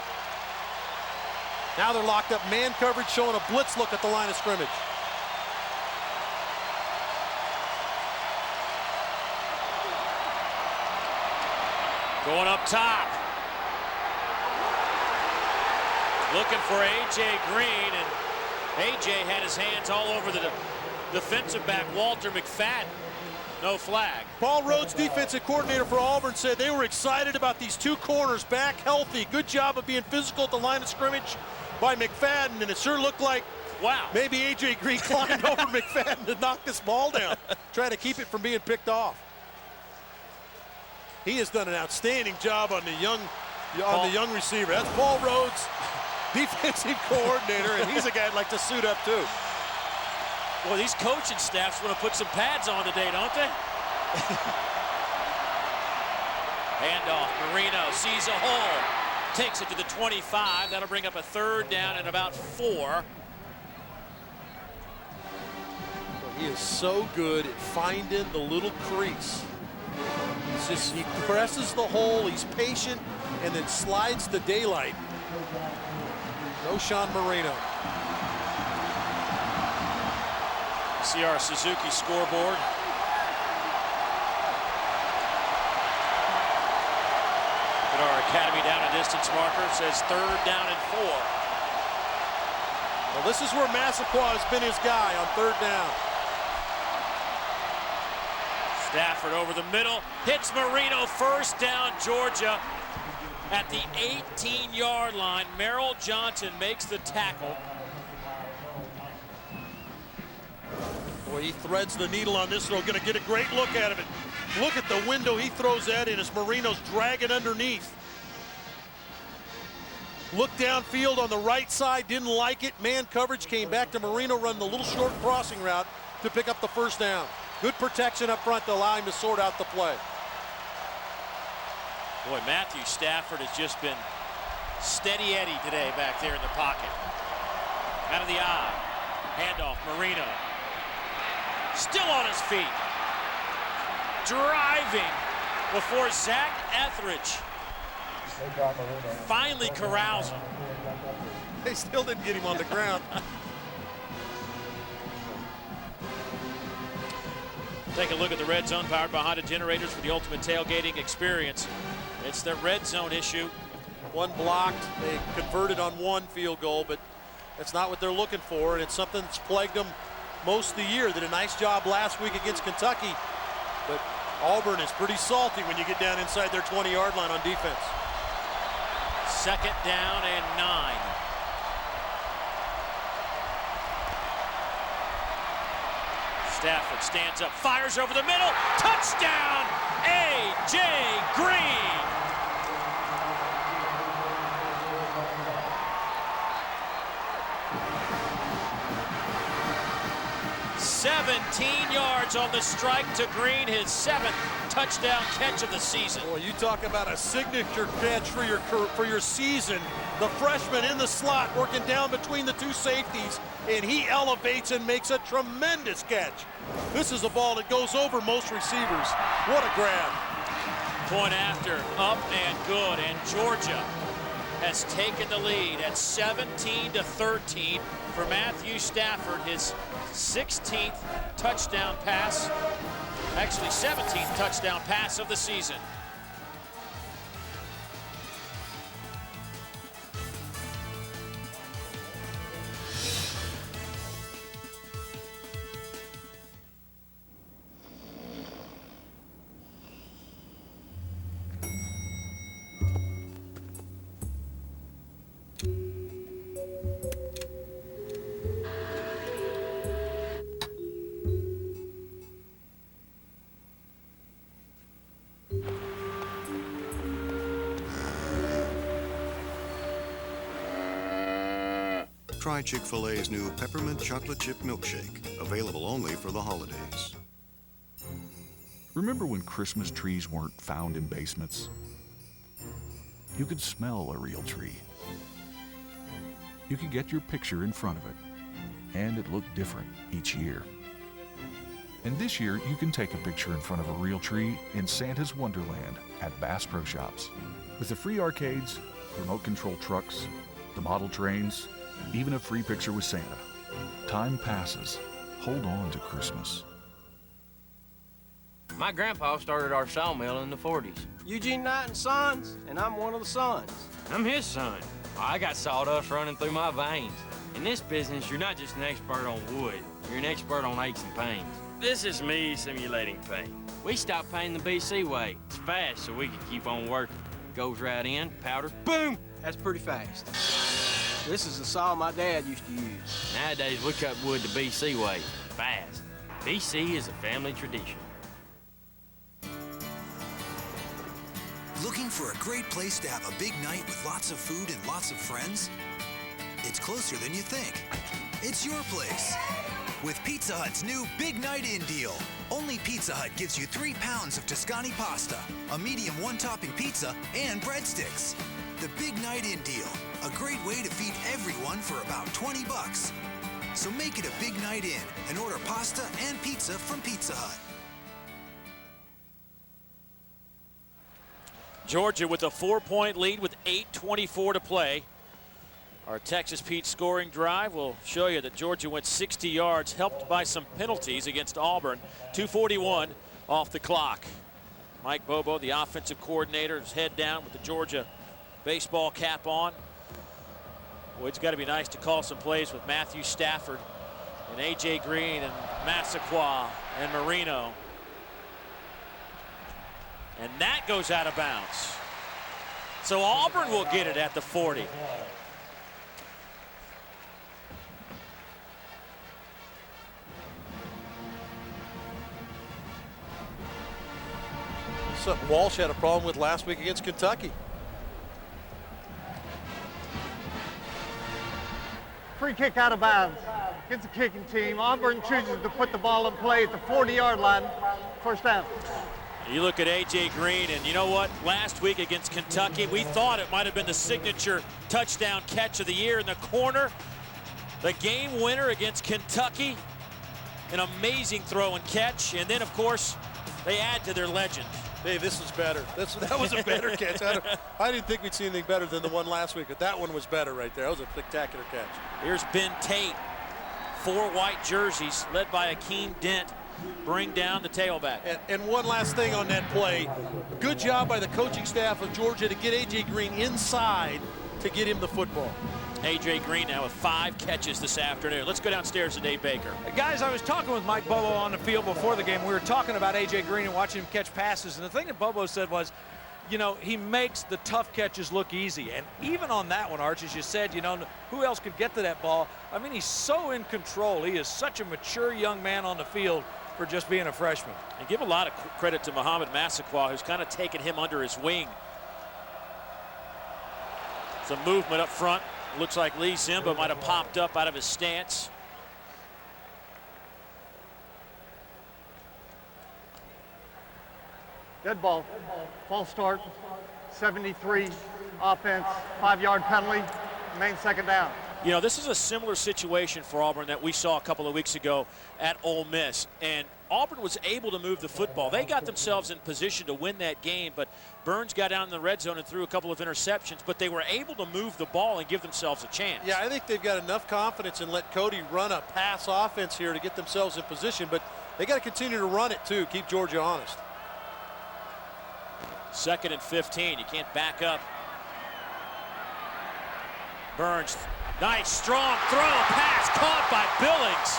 Speaker 5: Now they're locked up man coverage, showing a blitz look at the line of scrimmage.
Speaker 1: Going up top. Looking for A.J. Green, and A.J. had his hands all over the defensive back, Walter McFadden. No flag.
Speaker 5: Paul Rhodes, defensive coordinator for Auburn, said they were excited about these two corners back healthy. Good job of being physical at the line of scrimmage by McFadden, and it sure looked like maybe A.J. Green climbed over McFadden to knock this ball down, trying to keep it from being picked off. He has done an outstanding job on the young receiver. That's Paul Rhodes, defensive coordinator, and he's a guy I'd like to suit up too.
Speaker 1: Well, these coaching staffs want to put some pads on today, don't they? Handoff, Marino sees a hole, takes it to the 25. That'll bring up a third down and about 4.
Speaker 5: Well, he is so good at finding the little crease. It's just, he presses the hole, he's patient, and then slides to daylight. No Sean Marino.
Speaker 1: See our Suzuki scoreboard. Put our Academy down a distance marker. It says 3rd down and 4.
Speaker 5: Well, this is where Massaquoi has been his guy on 3rd down.
Speaker 1: Stafford over the middle, hits Marino. 1st down, Georgia. At the 18-yard line, Merrill Johnson makes the tackle.
Speaker 5: Boy, he threads the needle on this throw. Going to get a great look out of it. Look at the window he throws that in as Marino's dragging underneath. Look downfield on the right side, didn't like it. Man coverage came back to Marino, run the little short crossing route to pick up the 1st down. Good protection up front to allow him to sort out the play.
Speaker 1: Boy, Matthew Stafford has just been steady Eddie today back there in the pocket. Out of the eye. Handoff, Marino. Still on his feet. Driving before Zach Etheridge finally corrals him.
Speaker 5: They still didn't get him on the ground.
Speaker 1: Take a look at the red zone, powered by Honda Generators for the ultimate tailgating experience. It's the red zone issue.
Speaker 5: One blocked. They converted on 1 field goal, but that's not what they're looking for, and it's something that's plagued them most of the year. Did a nice job last week against Kentucky, but Auburn is pretty salty when you get down inside their 20-yard line on defense.
Speaker 1: 2nd down and 9. Stafford stands up, fires over the middle. Touchdown, A.J. Green. "17 yards on the strike to Green, his 7th touchdown catch of the season."
Speaker 5: Boy, you talk about a signature catch for your season. The freshman in the slot working down between the 2 safeties, and he elevates and makes a tremendous catch. This is a ball that goes over most receivers. What a grab.
Speaker 1: Point after, up and good, and Georgia has taken the lead at 17-13 for Matthew Stafford, his 16th touchdown pass, actually 17th touchdown pass of the season.
Speaker 7: Try Chick-fil-A's new Peppermint Chocolate Chip Milkshake, available only for the holidays.
Speaker 8: Remember when Christmas trees weren't found in basements? You could smell a real tree. You could get your picture in front of it, and it looked different each year. And this year, you can take a picture in front of a real tree in Santa's Wonderland at Bass Pro Shops. With the free arcades, remote control trucks, the model trains, even a free picture with Santa. Time passes. Hold on to Christmas.
Speaker 20: My grandpa started our sawmill in the 40s. Eugene Knight and Sons, and I'm one of the sons. I'm his son. I got sawdust running through my veins. In this business, you're not just an expert on wood. You're an expert on aches and pains. This is me simulating pain. We stopped painting the BC way. It's fast, so we can keep on working. Goes right in, powder, boom!
Speaker 17: That's pretty fast. This is the saw my dad used to use.
Speaker 20: Nowadays, we cut wood the BC way, fast. BC is a family tradition.
Speaker 9: Looking for a great place to have a big night with lots of food and lots of friends? It's closer than you think. It's your place. With Pizza Hut's new Big Night In deal. Only Pizza Hut gives you 3 pounds of Tuscany pasta, a medium 1-topping pizza, and breadsticks. The Big Night In deal. A great way to feed everyone for about $20. So make it a big night in and order pasta and pizza from Pizza Hut.
Speaker 1: Georgia with a 4-point lead with 8:24 to play. Our Texas Pete scoring drive will show you that Georgia went 60 yards, helped by some penalties against Auburn. 2:41 off the clock. Mike Bobo, the offensive coordinator, his head down with the Georgia baseball cap on. Well, it's got to be nice to call some plays with Matthew Stafford and A.J. Green and Massaquoi and Marino. And that goes out of bounds. So Auburn will get it at the 40.
Speaker 5: Something Walsh had a problem with last week against Kentucky.
Speaker 19: Free kick out of bounds. Against the kicking team. Auburn chooses to put the ball in play at the 40-yard line. First down.
Speaker 1: You look at A.J. Green, and you know what? Last week against Kentucky, we thought it might have been the signature touchdown catch of the year in the corner. The game winner against Kentucky. An amazing throw and catch. And then, of course, they add to their legend.
Speaker 5: Hey, this was better. That was a better catch. I didn't think we'd see anything better than the one last week, but that one was better right there. That was a spectacular catch.
Speaker 1: Here's Ben Tate. 4 white jerseys, led by Akeem Dent, bring down the tailback.
Speaker 5: And one last thing on that play. Good job by the coaching staff of Georgia to get A.J. Green inside to get him the football.
Speaker 1: A.J. Green now with 5 catches this afternoon. Let's go downstairs to Dave Baker.
Speaker 3: Guys, I was talking with Mike Bobo on the field before the game. We were talking about A.J. Green and watching him catch passes. And the thing that Bobo said was, you know, he makes the tough catches look easy. And even on that one, Arch, as you said, you know, who else could get to that ball? I mean, he's so in control. He is such a mature young man on the field for just being a freshman.
Speaker 1: And give a lot of credit to Muhammad Massaquoi, who's kind of taken him under his wing. Some movement up front. Looks like Lee Zimba might have popped up out of his stance.
Speaker 19: Dead ball. False start. 73 offense. 5-yard penalty. Main second down.
Speaker 1: You know, this is a similar situation for Auburn that we saw a couple of weeks ago at Ole Miss. And Auburn was able to move the football. They got themselves in position to win that game, but Burns got down in the red zone and threw a couple of interceptions, but they were able to move the ball and give themselves a chance.
Speaker 5: Yeah, I think they've got enough confidence and let Cody run a pass offense here to get themselves in position, but they got to continue to run it too, keep Georgia honest.
Speaker 1: 2nd and 15. You can't back up. Burns, nice strong throw, pass caught by Billings.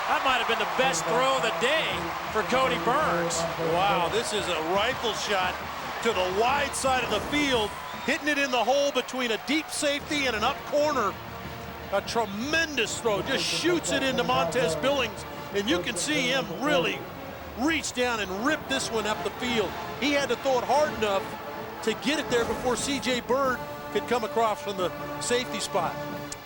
Speaker 1: That might have been the best throw of the day for Cody Burns.
Speaker 5: Wow, this is a rifle shot to the wide side of the field, hitting it in the hole between a deep safety and an up corner. A tremendous throw, just shoots it into Montez Billings, and you can see him really reach down and rip this one up the field. He had to throw it hard enough to get it there before C.J. Bird could come across from the safety spot.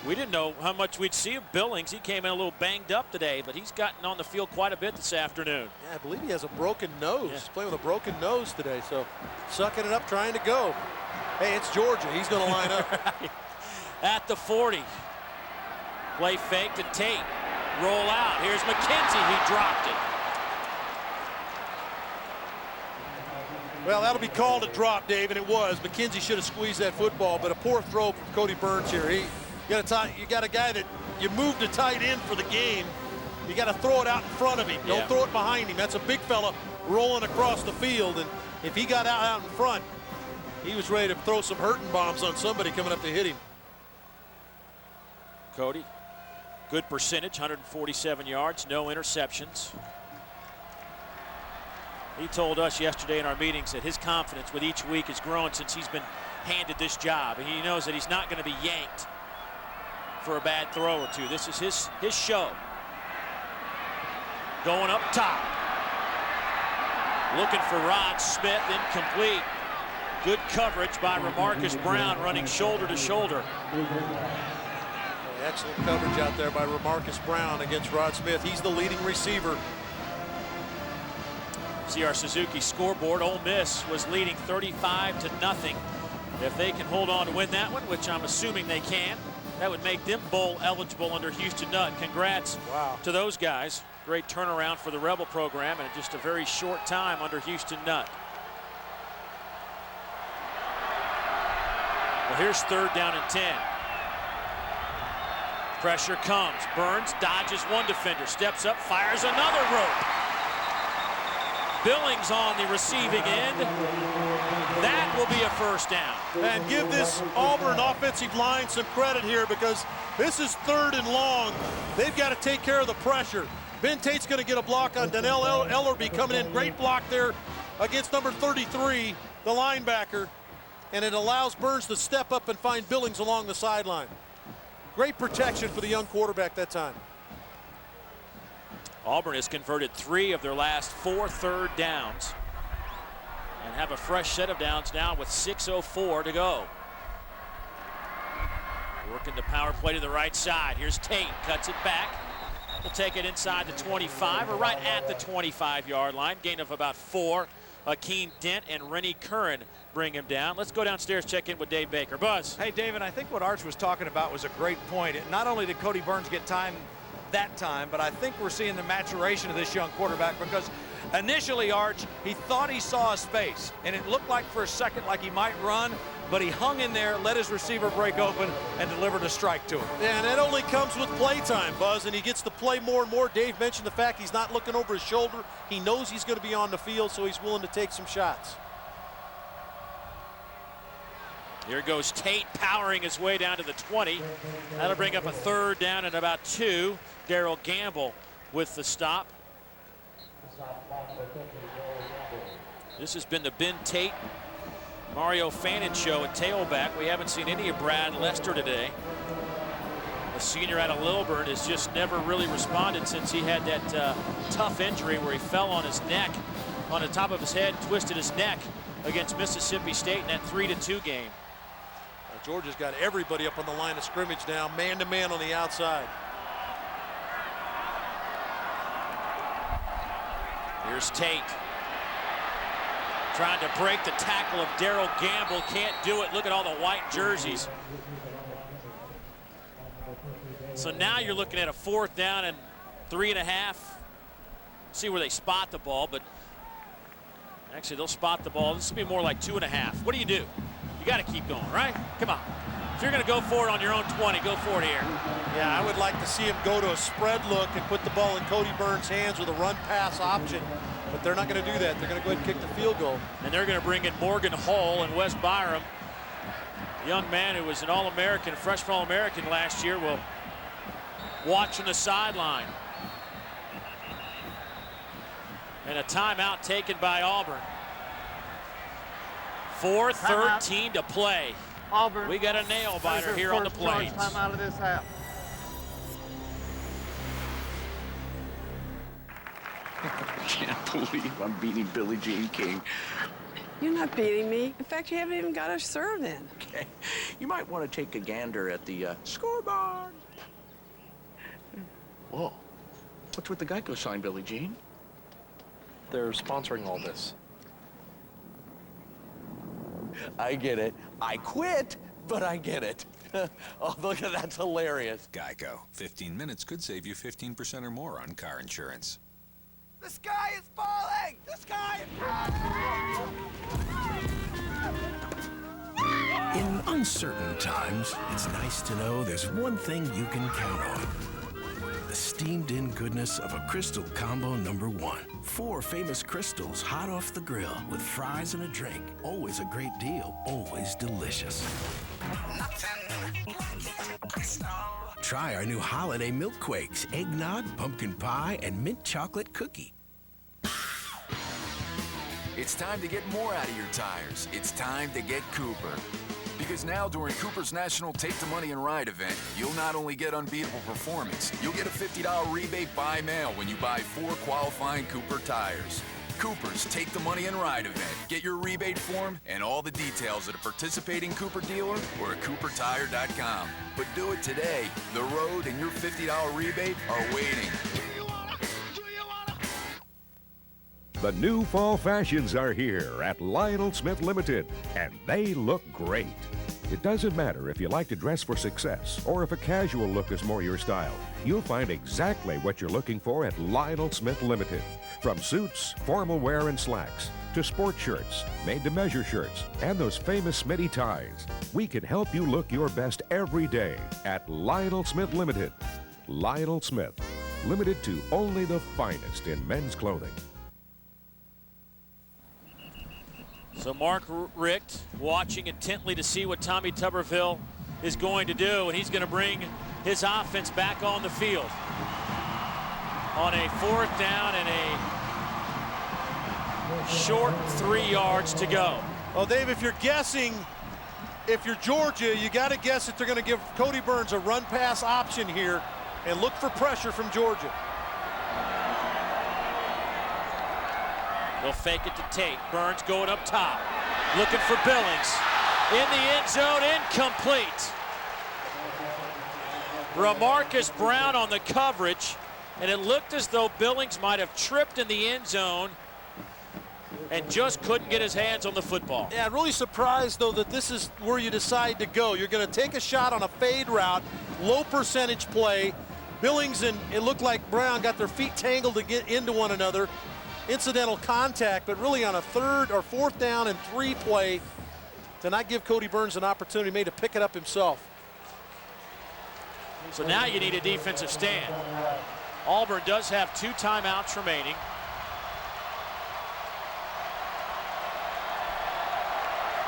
Speaker 1: We didn't know how much we'd see of Billings. He came in a little banged up today, but he's gotten on the field quite a bit this afternoon.
Speaker 5: Yeah, I believe he has a broken nose. He's playing with a broken nose today, so sucking it up, trying to go. Hey, it's Georgia. He's going to line up.
Speaker 1: At the 40. Play fake to Tate. Roll out. Here's McKenzie. He dropped it.
Speaker 5: Well, that'll be called a drop, Dave, and it was. McKenzie should have squeezed that football, but a poor throw from Cody Burns here. You got a guy that you moved a tight end for the game. You got to throw it out in front of him.
Speaker 1: Yeah.
Speaker 5: Don't throw it behind him. That's a big fella rolling across the field, and if he got out in front, he was ready to throw some hurting bombs on somebody coming up to hit him.
Speaker 1: Cody, good percentage, 147 yards, no interceptions. He told us yesterday in our meetings that his confidence with each week has grown since he's been handed this job, and he knows that he's not going to be yanked for a bad throw or two. This is his show. Going up top. Looking for Rod Smith, incomplete. Good coverage by Ramarcus Brown, running shoulder to shoulder.
Speaker 5: Excellent coverage out there by Ramarcus Brown against Rod Smith. He's the leading receiver.
Speaker 1: See our Suzuki scoreboard. Ole Miss was leading 35-0. If they can hold on to win that one, which I'm assuming they can, that would make them bowl eligible under Houston Nutt. Congrats to those guys. Great turnaround for the Rebel program in just a very short time under Houston Nutt. Well, here's 3rd down and 10. Pressure comes. Burns dodges one defender, steps up, fires another rope. Billings on the receiving end. That will be a first down.
Speaker 5: And give this Auburn offensive line some credit here, because this is 3rd and long. They've got to take care of the pressure. Ben Tate's going to get a block on Donnell Ellerby coming in. Great block there against number 33, the linebacker. And it allows Burns to step up and find Billings along the sideline. Great protection for the young quarterback that time.
Speaker 1: Auburn has converted 3 of their last 4 third downs and have a fresh set of downs now with 6:04 to go. Working the power play to the right side. Here's Tate, cuts it back. We'll take it inside the 25, or right at the 25-yard line. Gain of about 4. Akeem Dent and Rennie Curran bring him down. Let's go downstairs, check in with Dave Baker. Buzz.
Speaker 3: Hey, David, I think what Arch was talking about was a great point. Not only did Cody Burns get time that time, but I think we're seeing the maturation of this young quarterback, because initially, Arch, he thought he saw a space, and it looked like for a second like he might run, but he hung in there, let his receiver break open, and delivered a strike to him.
Speaker 5: Yeah, and that only comes with play time, Buzz, and he gets to play more and more. Dave mentioned the fact he's not looking over his shoulder. He knows he's going to be on the field, so he's willing to take some shots.
Speaker 1: Here goes Tate, powering his way down to the 20. That'll bring up a 3rd down and about 2. Darrell Gamble with the stop. This has been the Ben Tate, Mario Fannin show at tailback. We haven't seen any of Brad Lester today. The senior out of Lilburn has just never really responded since he had that tough injury where he fell on his neck, on the top of his head, twisted his neck against Mississippi State in that 3-2 game.
Speaker 5: Georgia's got everybody up on the line of scrimmage now, man-to-man on the outside.
Speaker 1: Here's Tate. Trying to break the tackle of Darrell Gamble. Can't do it. Look at all the white jerseys. So now you're looking at a 4th down and 3.5. See where they spot the ball, but actually they'll spot the ball. This will be more like 2.5. What do? You got to keep going, right? Come on. If you're going to go for it on your own 20, go for it here.
Speaker 5: Yeah, I would like to see him go to a spread look and put the ball in Cody Burns' hands with a run-pass option. But they're not going to do that. They're going to go ahead and kick the field goal.
Speaker 1: And they're going to bring in Morgan Hall and Wes Byram. A young man who was an All-American, freshman All-American last year, will watch on the sideline. And a timeout taken by Auburn. 4:13 to play.
Speaker 19: Auburn.
Speaker 1: We got a nail biter here on the Plains.
Speaker 19: Time out of this half.
Speaker 2: I can't believe I'm beating Billie Jean King.
Speaker 10: You're not beating me. In fact, you haven't even got a serve in.
Speaker 2: Okay. You might want to take a gander at the scoreboard. Whoa. What's with the Geico sign, Billie Jean?
Speaker 14: They're sponsoring all this.
Speaker 2: I get it. I quit, but I get it. Oh, look at that's hilarious.
Speaker 11: Geico. 15 minutes could save you 15% or more on car insurance.
Speaker 17: The sky is falling! The sky is falling!
Speaker 15: In uncertain times, it's nice to know there's one thing you can count on. The steamed-in goodness of a Crystal Combo #1. 4 famous crystals hot off the grill with fries and a drink. Always a great deal, always delicious. Try our new holiday milk quakes, eggnog, pumpkin pie, and mint chocolate cookie.
Speaker 18: It's time to get more out of your tires. It's time to get Cooper. Because now during Cooper's National Take the Money and Ride event, you'll not only get unbeatable performance, you'll get a $50 rebate by mail when you buy 4 qualifying Cooper tires. Cooper's Take the Money and Ride event. Get your rebate form and all the details at a participating Cooper dealer or at coopertire.com. But do it today. The road and your $50 rebate are waiting.
Speaker 21: The new fall fashions are here at Lionel Smith Limited, and they look great. It doesn't matter if you like to dress for success or if a casual look is more your style. You'll find exactly what you're looking for at Lionel Smith Limited. From suits, formal wear, and slacks, to sport shirts, made-to-measure shirts, and those famous Smitty ties. We can help you look your best every day at Lionel Smith Limited. Lionel Smith, limited to only the finest in men's clothing.
Speaker 1: So Mark Richt watching intently to see what Tommy Tuberville is going to do, and he's going to bring his offense back on the field on a 4th down and a short 3 yards to go.
Speaker 5: Well, Dave, if you're guessing, if you're Georgia, you got to guess that they're going to give Cody Burns a run-pass option here and look for pressure from Georgia.
Speaker 1: They'll fake it to Tate. Burns going up top, looking for Billings. In the end zone, incomplete. Ramarcus Brown on the coverage, and it looked as though Billings might have tripped in the end zone and just couldn't get his hands on the football.
Speaker 5: Yeah, really surprised, though, that this is where you decide to go. You're going to take a shot on a fade route, low percentage play. Billings and it looked like Brown got their feet tangled to get into one another. Incidental contact, but really on a 3rd or 4th down and 3 play to not give Cody Burns an opportunity maybe to pick it up himself.
Speaker 1: So now you need a defensive stand. Auburn does have 2 timeouts remaining.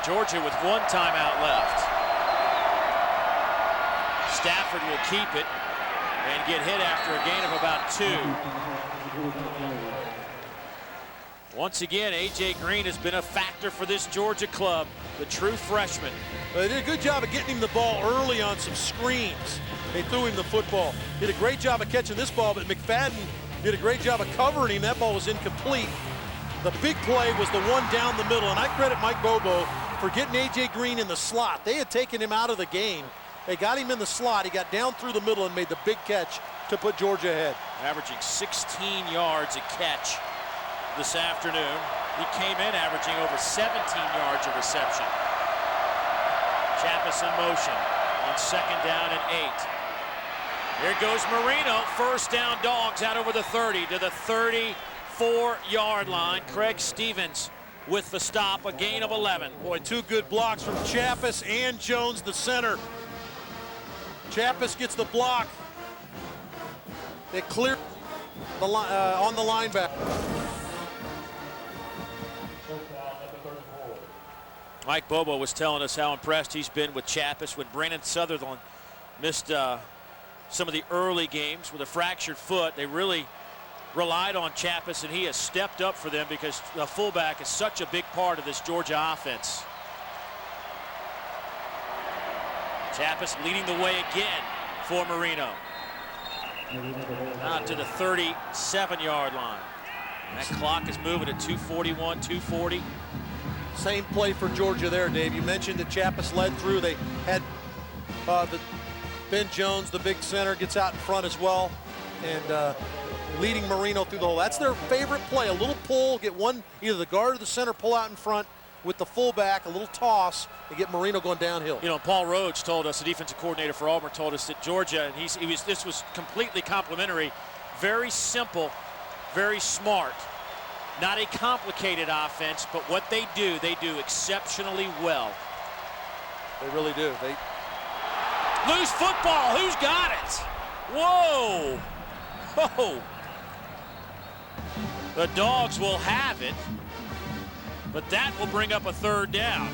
Speaker 1: Georgia with 1 timeout left. Stafford will keep it and get hit after a gain of about 2. Once again, A.J. Green has been a factor for this Georgia club, the true freshman.
Speaker 5: Well, they did a good job of getting him the ball early on some screens. They threw him the football. Did a great job of catching this ball, but McFadden did a great job of covering him. That ball was incomplete. The big play was the one down the middle, and I credit Mike Bobo for getting A.J. Green in the slot. They had taken him out of the game. They got him in the slot. He got down through the middle and made the big catch to put Georgia ahead.
Speaker 1: Averaging 16 yards a catch this afternoon. He came in averaging over 17 yards of reception. Chappis in motion on 2nd down and 8. Here goes Marino. 1st down Dogs out over the 30 to the 34-yard line. Craig Stevens with the stop, a gain of 11.
Speaker 5: Boy, 2 good blocks from Chappis and Jones, the center. Chappis gets the block. They clear the on the linebacker.
Speaker 1: Mike Bobo was telling us how impressed he's been with Chappis when Brandon Sutherland missed some of the early games with a fractured foot. They really relied on Chappis, and he has stepped up for them because the fullback is such a big part of this Georgia offense. Chappis leading the way again for Marino. Out to the 37-yard line. That clock is moving at 2:41, 2:40.
Speaker 5: Same play for Georgia there, Dave. You mentioned that Chappis led through. They had Ben Jones, the big center, gets out in front as well, and leading Marino through the hole. That's their favorite play, a little pull, get one, either the guard or the center pull out in front with the fullback, a little toss, and get Marino going downhill.
Speaker 1: You know, Paul Rhodes told us, the defensive coordinator for Auburn, told us that Georgia, and this was completely complimentary, very simple, very smart. Not a complicated offense, but what they do exceptionally well.
Speaker 5: They really do. They
Speaker 1: lose football. Who's got it? Whoa. Whoa. The Dogs will have it, but that will bring up a 3rd down.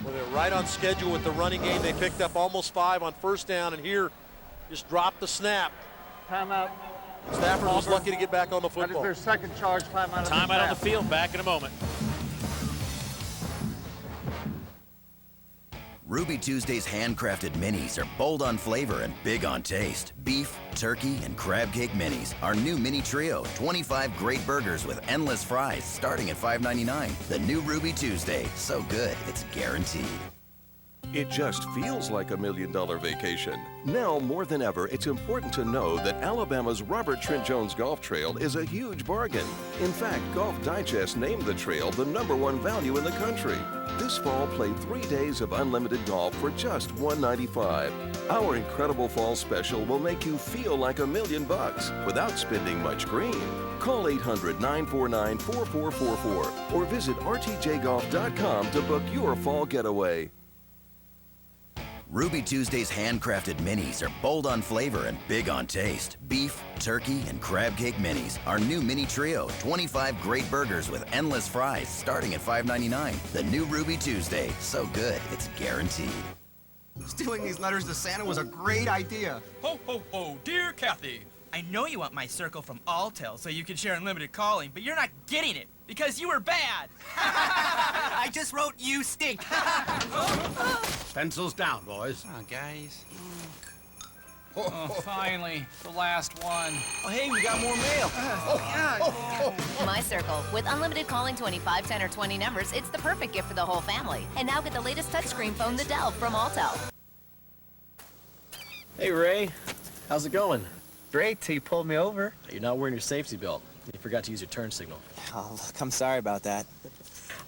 Speaker 5: Well, they're right on schedule with the running game. They picked up almost 5 on 1st down, and here just dropped the snap.
Speaker 19: Timeout.
Speaker 5: Stafford was lucky to get back on the football.
Speaker 19: That is their 2nd charge timeout.
Speaker 1: Timeout on the field. Back in a moment.
Speaker 24: Ruby Tuesday's handcrafted minis are bold on flavor and big on taste. Beef, turkey, and crab cake minis. Our new mini trio, 25 great burgers with endless fries starting at $5.99. The new Ruby Tuesday, so good, it's guaranteed.
Speaker 4: It just feels like $1 million vacation. Now more than ever, it's important to know that Alabama's Robert Trent Jones Golf Trail is a huge bargain. In fact, Golf Digest named the trail the #1 value in the country. This fall, play 3 days of unlimited golf for just $195. Our incredible fall special will make you feel like $1 million without spending much green. Call 800-949-4444 or visit rtjgolf.com to book your fall getaway.
Speaker 24: Ruby Tuesday's handcrafted minis are bold on flavor and big on taste. Beef, turkey, and crab cake minis. Our new mini trio, 25 great burgers with endless fries starting at $5.99. The new Ruby Tuesday, so good, it's guaranteed.
Speaker 17: Stealing these letters to Santa was a great idea.
Speaker 6: Ho, ho, ho, dear Kathy. I know you want my circle from Alltel so you can share unlimited calling, but you're not getting it because you were bad.
Speaker 17: I just wrote you stink.
Speaker 12: Pencils down, boys.
Speaker 17: Come on, guys.
Speaker 6: Oh, finally, the last one.
Speaker 17: Oh, hey, we got more mail.
Speaker 16: My Circle. With unlimited calling, 25, 10, or 20 numbers, it's the perfect gift for the whole family. And now get the latest touchscreen phone, the Dell, from Alltel.
Speaker 22: Hey, Ray. How's it going?
Speaker 17: Great, till you pulled me over.
Speaker 22: You're not wearing your safety belt. You forgot to use your turn signal.
Speaker 17: Oh, look, I'm sorry about that.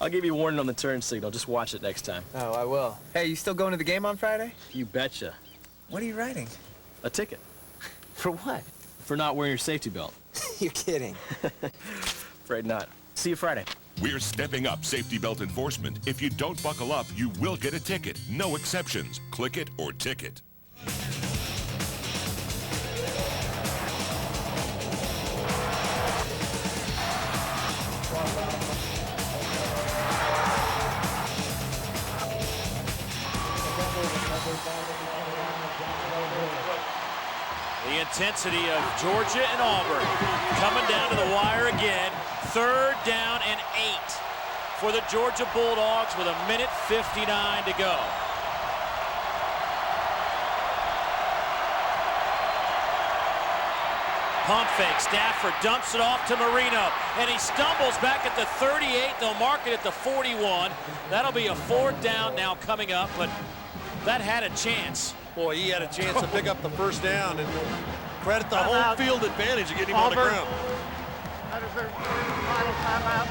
Speaker 22: I'll give you a warning on the turn signal. Just watch it next time.
Speaker 17: Oh, I will. Hey, you still going to the game on Friday?
Speaker 22: You betcha.
Speaker 17: What are you writing?
Speaker 22: A ticket.
Speaker 17: For what?
Speaker 22: For not wearing your safety belt.
Speaker 17: You're kidding.
Speaker 22: Afraid not. See you Friday.
Speaker 23: We're stepping up safety belt enforcement. If you don't buckle up, you will get a ticket. No exceptions. Click it or ticket.
Speaker 1: The intensity of Georgia and Auburn coming down to the wire again. 3rd down and 8 for the Georgia Bulldogs with 1:59 to go. Pump fake. Stafford dumps it off to Marino, and he stumbles back at the 38. They'll mark it at the 41. That'll be a 4th down now coming up, but that had a chance.
Speaker 5: Boy, he had a chance to pick up the 1st down, and credit the home field advantage of getting him on the ground.
Speaker 19: That is their final timeout.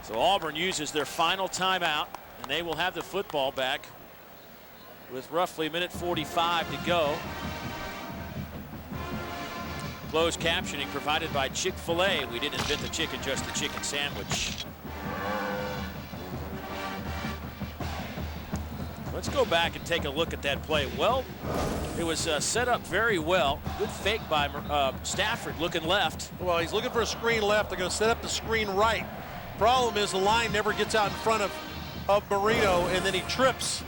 Speaker 1: So Auburn uses their final timeout, and they will have the football back with roughly 1:45 to go. Closed captioning provided by Chick-fil-A. We didn't invent the chicken, just the chicken sandwich. Let's go back and take a look at that play. Well, it was set up very well. Good fake by Stafford looking left.
Speaker 5: Well, he's looking for a screen left. They're going to set up the screen right. Problem is the line never gets out in front of Marino, and then he trips.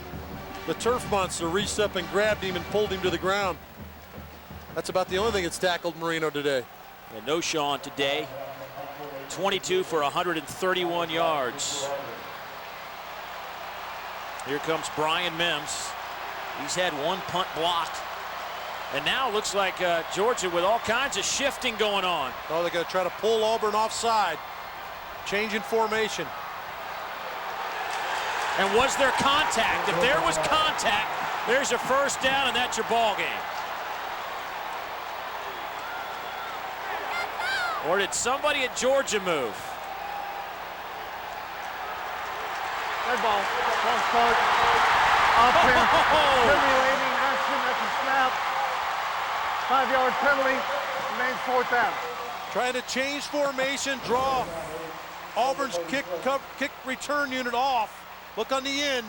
Speaker 5: The turf monster reached up and grabbed him and pulled him to the ground. That's about the only thing that's tackled Marino today.
Speaker 1: And no Sean today. 22 for 131 yards. Here comes Brian Mims. He's had one punt blocked. And now it looks like Georgia with all kinds of shifting going on.
Speaker 5: Oh, they're going to try to pull Auburn offside. Change in formation.
Speaker 1: And was there contact? If there was contact, there's your 1st down, and that's your ball game. Or did somebody at Georgia move?
Speaker 19: Red ball. Cross court. Offense. Simulating action at the snap. 5-yard penalty. Remains 4th down.
Speaker 5: Trying to change formation, draw Auburn's kick return unit off. Look on the end.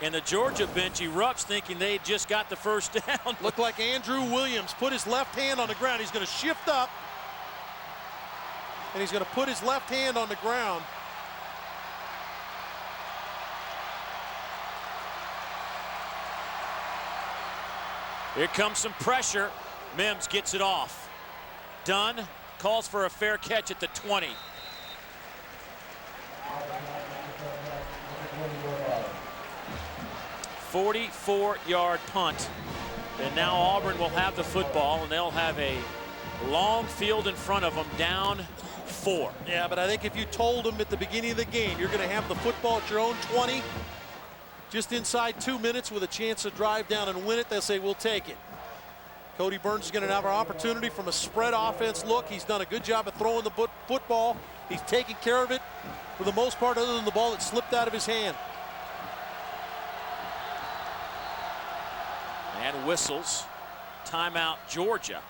Speaker 1: And the Georgia bench erupts thinking they just got the 1st down.
Speaker 5: Looked like Andrew Williams put his left hand on the ground. He's going to shift up. And he's going to put his left hand on the ground.
Speaker 1: Here comes some pressure. Mims gets it off. Dunn calls for a fair catch at the 20. "44-yard punt. And now Auburn will have the football, and they'll have a long field in front of them, down 4.
Speaker 5: Yeah, but I think if you told them at the beginning of the game you're going to have the football at your own 20, just inside 2 minutes with a chance to drive down and win it, they'll say, we'll take it. Cody Burns is going to have an opportunity from a spread offense look. He's done a good job of throwing the football. He's taking care of it for the most part, other than the ball that slipped out of his hand.
Speaker 1: And whistles. Timeout, Georgia.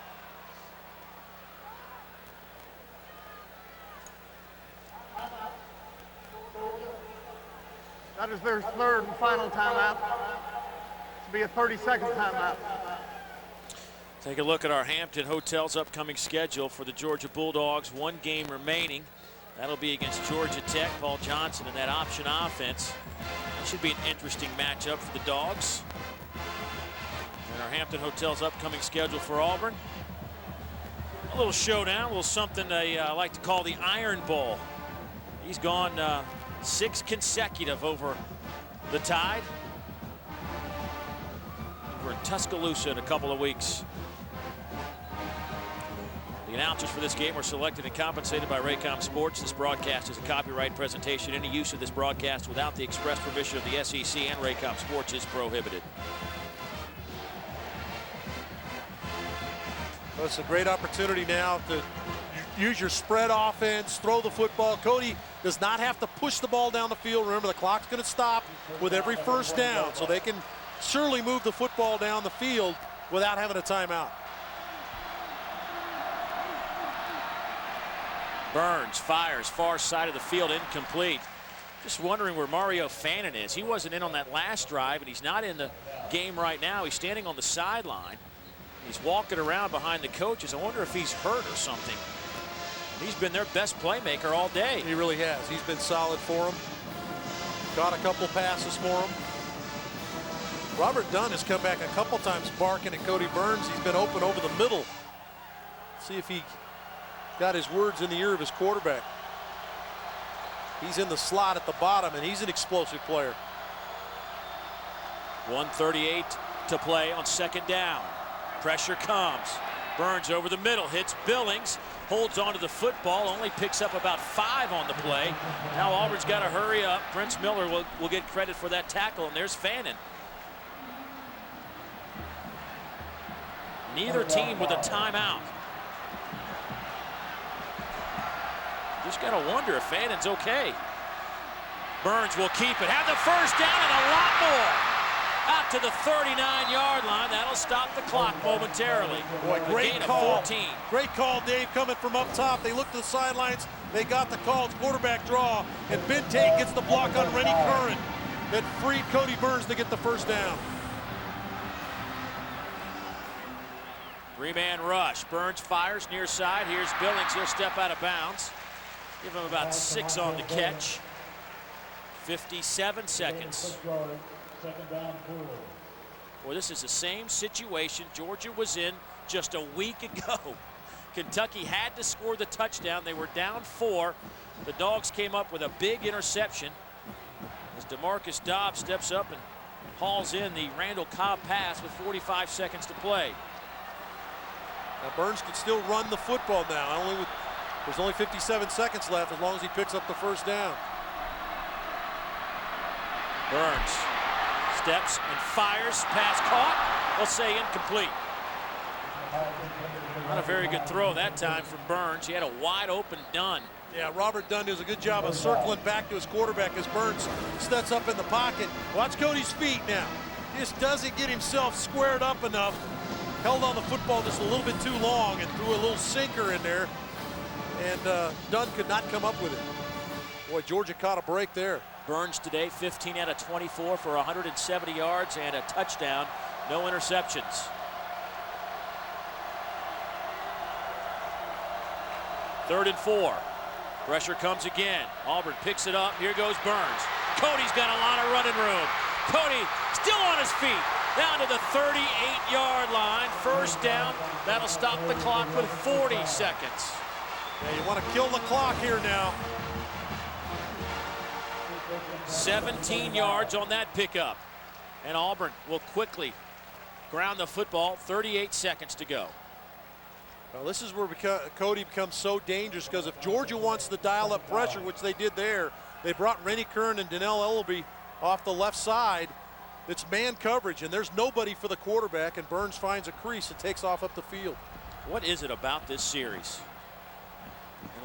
Speaker 19: That is their third and final timeout. This will be a 30-second timeout.
Speaker 1: Take a look at our Hampton Hotel's upcoming schedule for the Georgia Bulldogs. One game remaining. That'll be against Georgia Tech. Paul Johnson and that option offense. That should be an interesting matchup for the Dogs. And our Hampton Hotel's upcoming schedule for Auburn. A little showdown, a little something they like to call the Iron Bowl. He's gone 6 consecutive over the Tide. Over in Tuscaloosa in a couple of weeks. The announcers for this game were selected and compensated by Raycom Sports. This broadcast is a copyright presentation. Any use of this broadcast without the express permission of the SEC and Raycom Sports is prohibited.
Speaker 5: Well, it's a great opportunity now to use your spread offense, throw the football. Cody does not have to push the ball down the field. Remember, the clock's going to stop with every first down, so they can surely move the football down the field without having a timeout.
Speaker 1: Burns fires far side of the field, incomplete. Just wondering where Mario Fannin is. He wasn't in on that last drive, and he's not in the game right now. He's standing on the sideline. He's walking around behind the coaches. I wonder if he's hurt or something. He's been their best playmaker all day.
Speaker 5: He really has. He's been solid for them. Got a couple passes for him. Robert Dunn has come back a couple times barking at Cody Burns. He's been open over the middle. See if he got his words in the ear of his quarterback. He's in the slot at the bottom, and he's an explosive player.
Speaker 1: 1:38 to play on second down. Pressure comes. Burns over the middle, hits Billings, holds onto the football, only picks up about 5 on the play. Now Auburn's got to hurry up. Prince Miller will get credit for that tackle, and there's Fannin. Neither team with a timeout. Just got to wonder if Fannin's okay. Burns will keep it, have the first down and a lot more. Out to the 39-yard line. That'll stop the clock momentarily.
Speaker 5: Boy, great call.
Speaker 1: 14.
Speaker 5: Great call, Dave, coming from up top. They looked to the sidelines. They got the call. It's quarterback draw. And Ben Tate gets the block on Rennie Curran that freed Cody Burns to get the first down.
Speaker 1: 3-man rush. Burns fires near side. Here's Billings. He'll step out of bounds. Give him about 6 on the catch. 57 seconds. Well, this is the same situation Georgia was in just a week ago. Kentucky had to score the touchdown. They were down 4. The Dogs came up with a big interception as DeMarcus Dobbs steps up and hauls in the Randall Cobb pass with 45 seconds to play.
Speaker 5: Now Burns can still run the football now. There's only 57 seconds left as long as he picks up the first down.
Speaker 1: Burns steps and fires. Pass caught. We'll say incomplete. Not a very good throw that time from Burns. He had a wide open Dunn.
Speaker 5: Yeah, Robert Dunn does a good job of circling back to his quarterback as Burns steps up in the pocket. Watch Cody's feet now. Just doesn't get himself squared up enough. Held on the football just a little bit too long and threw a little sinker in there. And Dunn could not come up with it. Boy, Georgia caught a break there.
Speaker 1: Burns today, 15 out of 24 for 170 yards and a touchdown. No interceptions. 3rd and 4. Pressure comes again. Auburn picks it up. Here goes Burns. Cody's got a lot of running room. Cody still on his feet. Down to the 38-yard line. First down. That'll stop the clock with 40 seconds.
Speaker 5: Yeah, you want to kill the clock here now.
Speaker 1: 17 yards on that pickup. And Auburn will quickly ground the football. 38 seconds to go.
Speaker 5: Well, this is where Cody becomes so dangerous, because if Georgia wants to dial up pressure, which they did there, they brought Rennie Curran and Donnell Ellaby off the left side. It's man coverage, and there's nobody for the quarterback, and Burns finds a crease and takes off up the field.
Speaker 1: What is it about this series?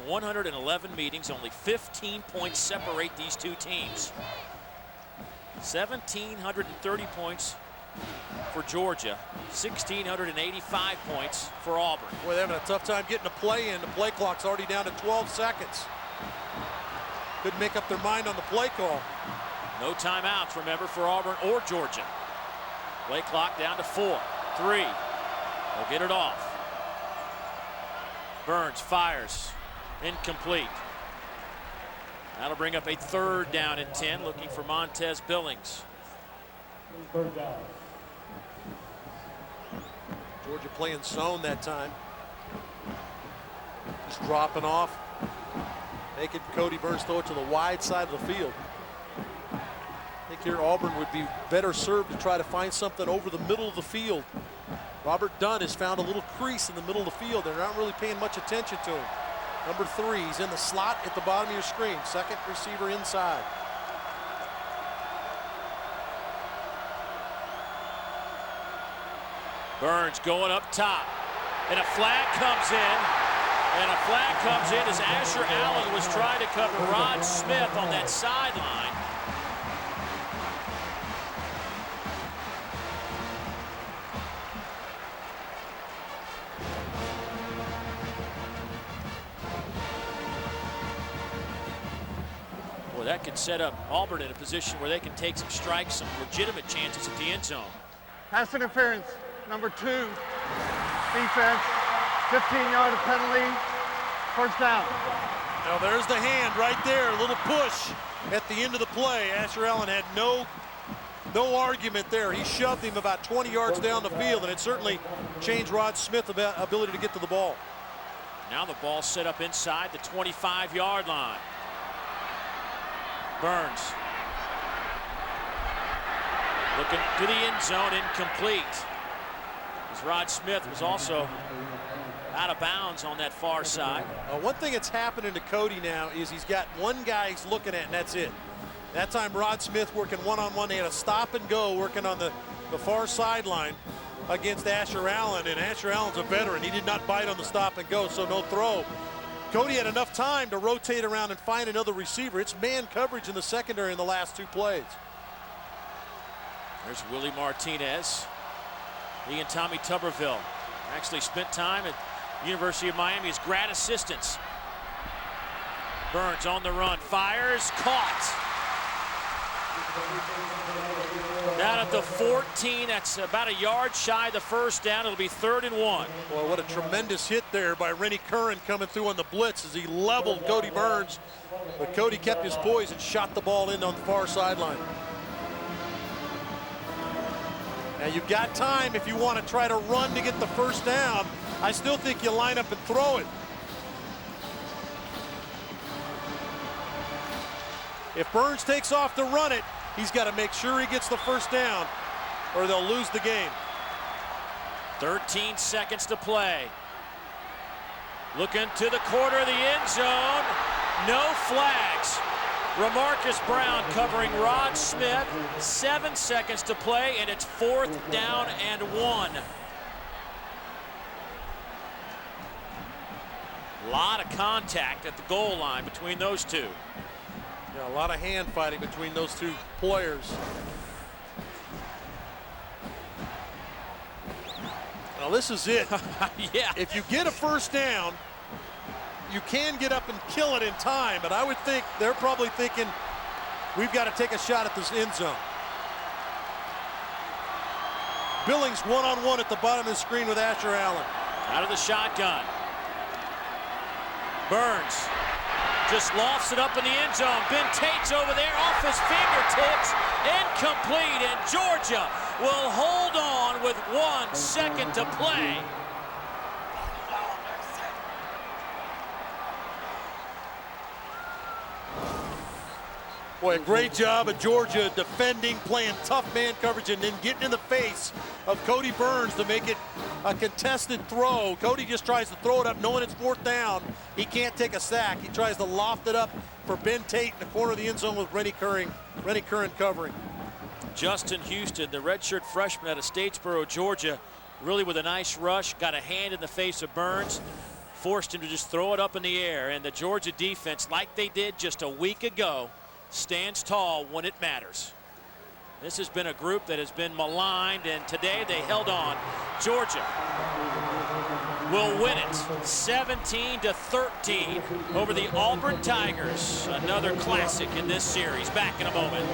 Speaker 1: In 111 meetings, only 15 points separate these two teams. 1,730 points for Georgia, 1,685 points for Auburn.
Speaker 5: Boy, they're having a tough time getting a play in. The play clock's already down to 12 seconds. Couldn't make up their mind on the play call.
Speaker 1: No timeouts, remember, for Auburn or Georgia. Play clock down to 4, 3. They'll get it off. Burns fires. Incomplete. That'll bring up a 3rd down and 10, looking for Montez Billings.
Speaker 5: Georgia playing zone that time. Just dropping off. Making Cody Burns throw it to the wide side of the field. I think here Auburn would be better served to try to find something over the middle of the field. Robert Dunn has found a little crease in the middle of the field. They're not really paying much attention to him. Number 3, he's in the slot at the bottom of your screen. Second receiver inside.
Speaker 1: Burns going up top. And a flag comes in. And a flag comes in as Asher Allen was trying to cover Rod Smith on that sideline. Well, that could set up Auburn in a position where they can take some strikes, some legitimate chances at the end zone.
Speaker 19: Pass interference, number 2. Defense, 15-yard penalty, 1st down.
Speaker 5: Now there's the hand right there, a little push at the end of the play. Asher Allen had no argument there. He shoved him about 20 yards down the field, and it certainly changed Rod Smith's ability to get to the ball.
Speaker 1: Now the ball set up inside the 25-yard line. Burns looking to the end zone, incomplete. As Rod Smith was also out of bounds on that far side.
Speaker 5: One thing that's happening to Cody now is he's got one guy he's looking at, and that's it. That time Rod Smith working one-on-one. They had a stop and go working on the far sideline against Asher Allen, and Asher Allen's a veteran. He did not bite on the stop and go, so no throw. Cody had enough time to rotate around and find another receiver. It's man coverage in the secondary in the last 2 plays.
Speaker 1: There's Willie Martinez. He and Tommy Tuberville actually spent time at University of Miami as grad assistants. Burns on the run, fires, caught. Down at the 14, that's about a yard shy of the 1st down. It'll be 3rd and 1.
Speaker 5: Well, what a tremendous hit there by Rennie Curran coming through on the blitz as he leveled Cody Burns. But Cody kept his poise and shot the ball in on the far sideline. Now you've got time if you want to try to run to get the 1st down. I still think you line up and throw it. If Burns takes off to run it, he's got to make sure he gets the 1st down or they'll lose the game.
Speaker 1: 13 seconds to play. Looking to the corner of the end zone. No flags. Ramarcus Brown covering Rod Smith. 7 seconds to play, and it's 4th down and 1. A lot of contact at the goal line between those two.
Speaker 5: Yeah, a lot of hand fighting between those 2 players. Now this is it.
Speaker 1: Yeah.
Speaker 5: If you get a 1st down, you can get up and kill it in time, but I would think they're probably thinking we've got to take a shot at this end zone. Billings one-on-one at the bottom of the screen with Asher Allen.
Speaker 1: Out of the shotgun. Burns just lofts it up in the end zone. Ben Tate's over there off his fingertips. Incomplete, and Georgia will hold on with 1 second to play.
Speaker 5: Boy, a great job of Georgia defending, playing tough man coverage, and then getting in the face of Cody Burns to make it a contested throw. Cody just tries to throw it up knowing it's 4th down. He can't take a sack. He tries to loft it up for Ben Tate in the corner of the end zone with Rennie Curran covering.
Speaker 1: Justin Houston, the redshirt freshman out of Statesboro, Georgia, really with a nice rush, got a hand in the face of Burns, forced him to just throw it up in the air, and the Georgia defense, like they did just a week ago, stands tall when it matters. This has been a group that has been maligned, and today they held on. Georgia will win it 17-13 over the Auburn Tigers. Another classic in this series. Back in a moment.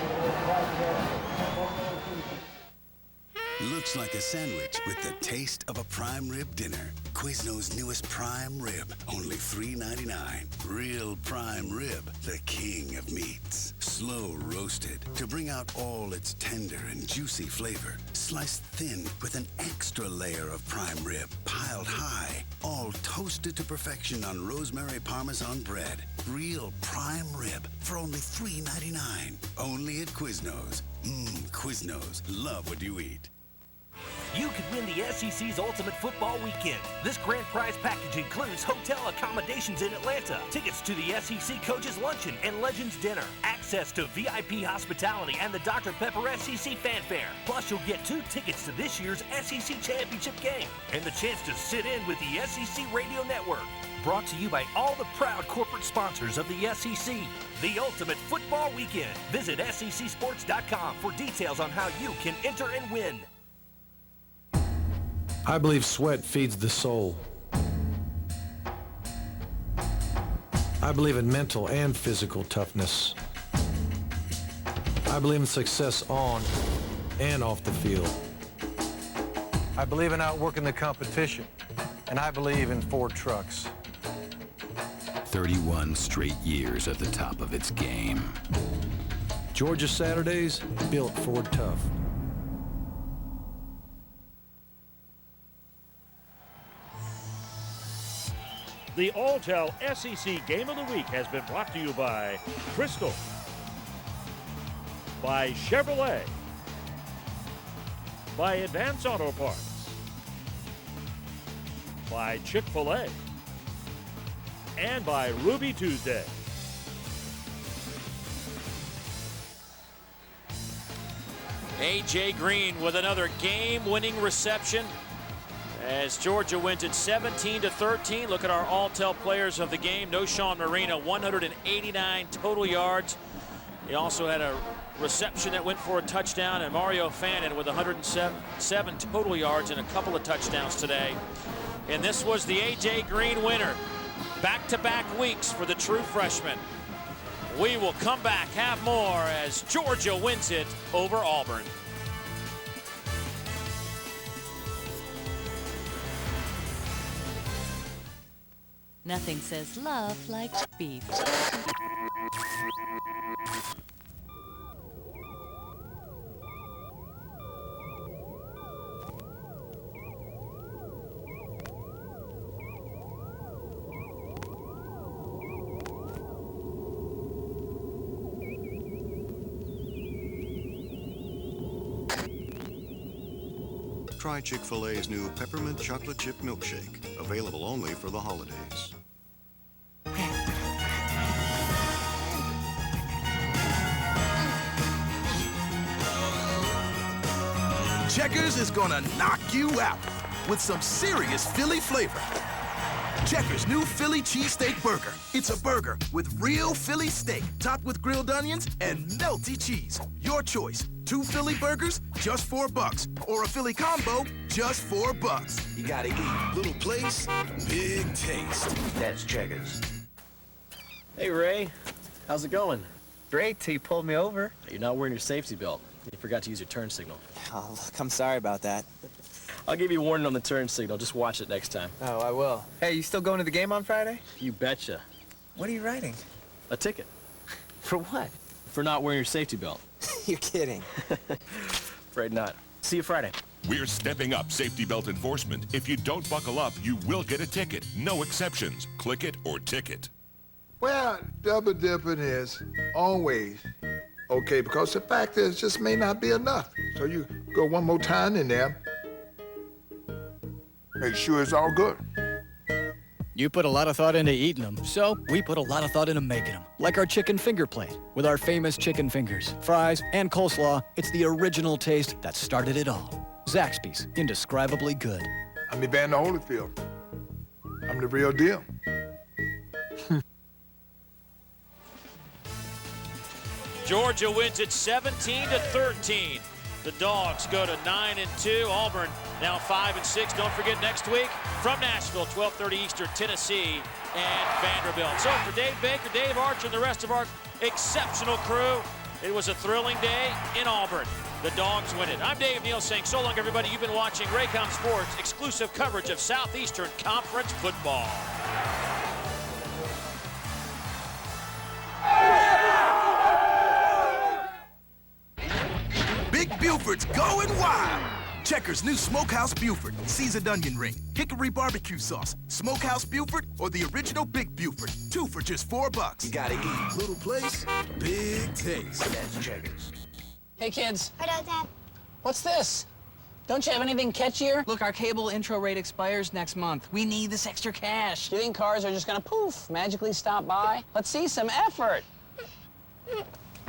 Speaker 7: Looks like a sandwich with the taste of a prime rib dinner. Quizno's newest prime rib, only $3.99. Real prime rib, the king of meats. Slow roasted to bring out all its tender and juicy flavor. Sliced thin with an extra layer of prime rib, piled high. All toasted to perfection on rosemary Parmesan bread. Real prime rib for only $3.99. Only at Quizno's. Quizno's. Love what you eat.
Speaker 8: You could win the SEC's Ultimate Football Weekend. This grand prize package includes hotel accommodations in Atlanta, tickets to the SEC Coaches Luncheon and Legends Dinner, access to VIP hospitality and the Dr. Pepper SEC Fanfare. Plus, you'll get 2 tickets to this year's SEC Championship game and the chance to sit in with the SEC Radio Network. Brought to you by all the proud corporate sponsors of the SEC. The Ultimate Football Weekend. Visit SECsports.com for details on how you can enter and win.
Speaker 12: I believe sweat feeds the soul. I believe in mental and physical toughness. I believe in success on and off the field. I believe in outworking the competition, and I believe in Ford trucks.
Speaker 13: 31 straight years at the top of its game.
Speaker 12: Georgia Saturdays, built Ford tough.
Speaker 25: The Alltel SEC Game of the Week has been brought to you by Crystal, by Chevrolet, by Advance Auto Parts, by Chick-fil-A, and by Ruby Tuesday.
Speaker 1: A.J. Green with another game-winning reception as Georgia wins it 17-13. Look at our Alltel players of the game. No Sean Marino, 189 total yards. He also had a reception that went for a touchdown, and Mario Fannin with 107 total yards and a couple of touchdowns today. And this was the A.J. Green winner. Back-to-back weeks for the true freshman. We will come back, have more as Georgia wins it over Auburn.
Speaker 26: Nothing says love like beef.
Speaker 27: Try Chick-fil-A's new Peppermint Chocolate Chip Milkshake, available only for the holidays.
Speaker 28: Checkers is gonna knock you out with some serious Philly flavor. Checkers' new Philly cheesesteak burger. It's a burger with real Philly steak, topped with grilled onions and melty cheese. Your choice. 2 Philly burgers, just $4. Or a Philly combo, just $4. You gotta eat. Little place, big taste. That's Checkers.
Speaker 22: Hey, Ray. How's it going?
Speaker 17: Great till you pulled me over.
Speaker 22: You're not wearing your safety belt. You forgot to use your turn signal.
Speaker 17: Oh, look, I'm sorry about that.
Speaker 22: I'll give you a warning on the turn signal. Just watch it next time.
Speaker 17: Oh, I will. Hey, you still going to the game on Friday?
Speaker 22: You betcha.
Speaker 17: What are you writing?
Speaker 22: A ticket.
Speaker 17: For what?
Speaker 22: For not wearing your safety belt.
Speaker 17: You're kidding.
Speaker 22: Afraid not. See you Friday.
Speaker 23: We're stepping up safety belt enforcement. If you don't buckle up, you will get a ticket. No exceptions. Click it or ticket.
Speaker 29: Well, double dipping is always okay, because the fact is, it just may not be enough. So you go one more time in there, make sure it's all good.
Speaker 30: You put a lot of thought into eating them, so we put a lot of thought into making them. Like our chicken finger plate, with our famous chicken fingers, fries, and coleslaw. It's the original taste that started it all. Zaxby's, indescribably good.
Speaker 29: I'm Evander Holyfield. I'm the real deal.
Speaker 1: Georgia wins it 17-13. The Dogs go to 9-2. Auburn now 5-6. Don't forget next week from Nashville, 12:30 Eastern, Tennessee and Vanderbilt. So for Dave Baker, Dave Archer, and the rest of our exceptional crew, it was a thrilling day in Auburn. The Dogs win it. I'm Dave Neal saying so long, everybody. You've been watching Raycom Sports, exclusive coverage of Southeastern Conference football.
Speaker 28: Big Buford's going wild. Checkers' new Smokehouse Buford, seasoned onion ring, hickory barbecue sauce, Smokehouse Buford, or the original Big Buford. 2 for just $4. You gotta eat. Little place, big taste. That's Checkers.
Speaker 2: Hey, kids. Hello, Dad. What's this? Don't you have anything catchier? Look, our cable intro rate expires next month. We need this extra cash. You think cars are just gonna poof, magically stop by? Let's see some effort.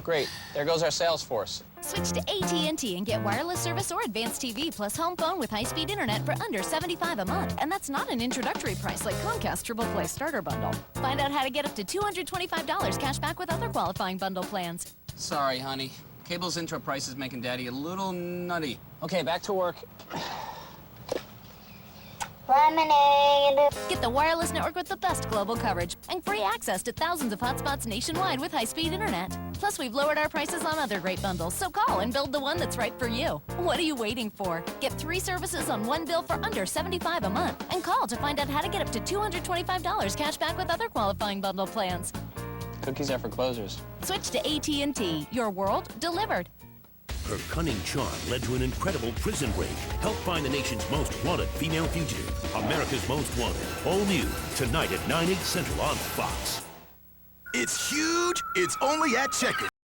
Speaker 2: Great. There goes our sales force.
Speaker 16: Switch to AT&T and get wireless service or advanced TV plus home phone with high-speed internet for under $75 a month. And that's not an introductory price like Comcast Triple Play Starter Bundle. Find out how to get up to $225 cash back with other qualifying bundle plans.
Speaker 2: Sorry, honey. Cable's intro price is making Daddy a little nutty. Okay, back to work.
Speaker 16: Lemonade. Get the wireless network with the best global coverage and free access to thousands of hotspots nationwide with high-speed internet. Plus, we've lowered our prices on other great bundles, so call and build the one that's right for you. What are you waiting for? Get 3 services on 1 bill for under $75 a month. And call to find out how to get up to $225 cash back with other qualifying bundle plans.
Speaker 2: Cookies are for closers.
Speaker 16: Switch to AT&T. Your world delivered.
Speaker 3: Her cunning charm led to an incredible prison break. Help find the nation's most wanted female fugitive. America's Most Wanted. All new tonight at 9/8 Central on Fox.
Speaker 28: It's huge. It's only at Checkers.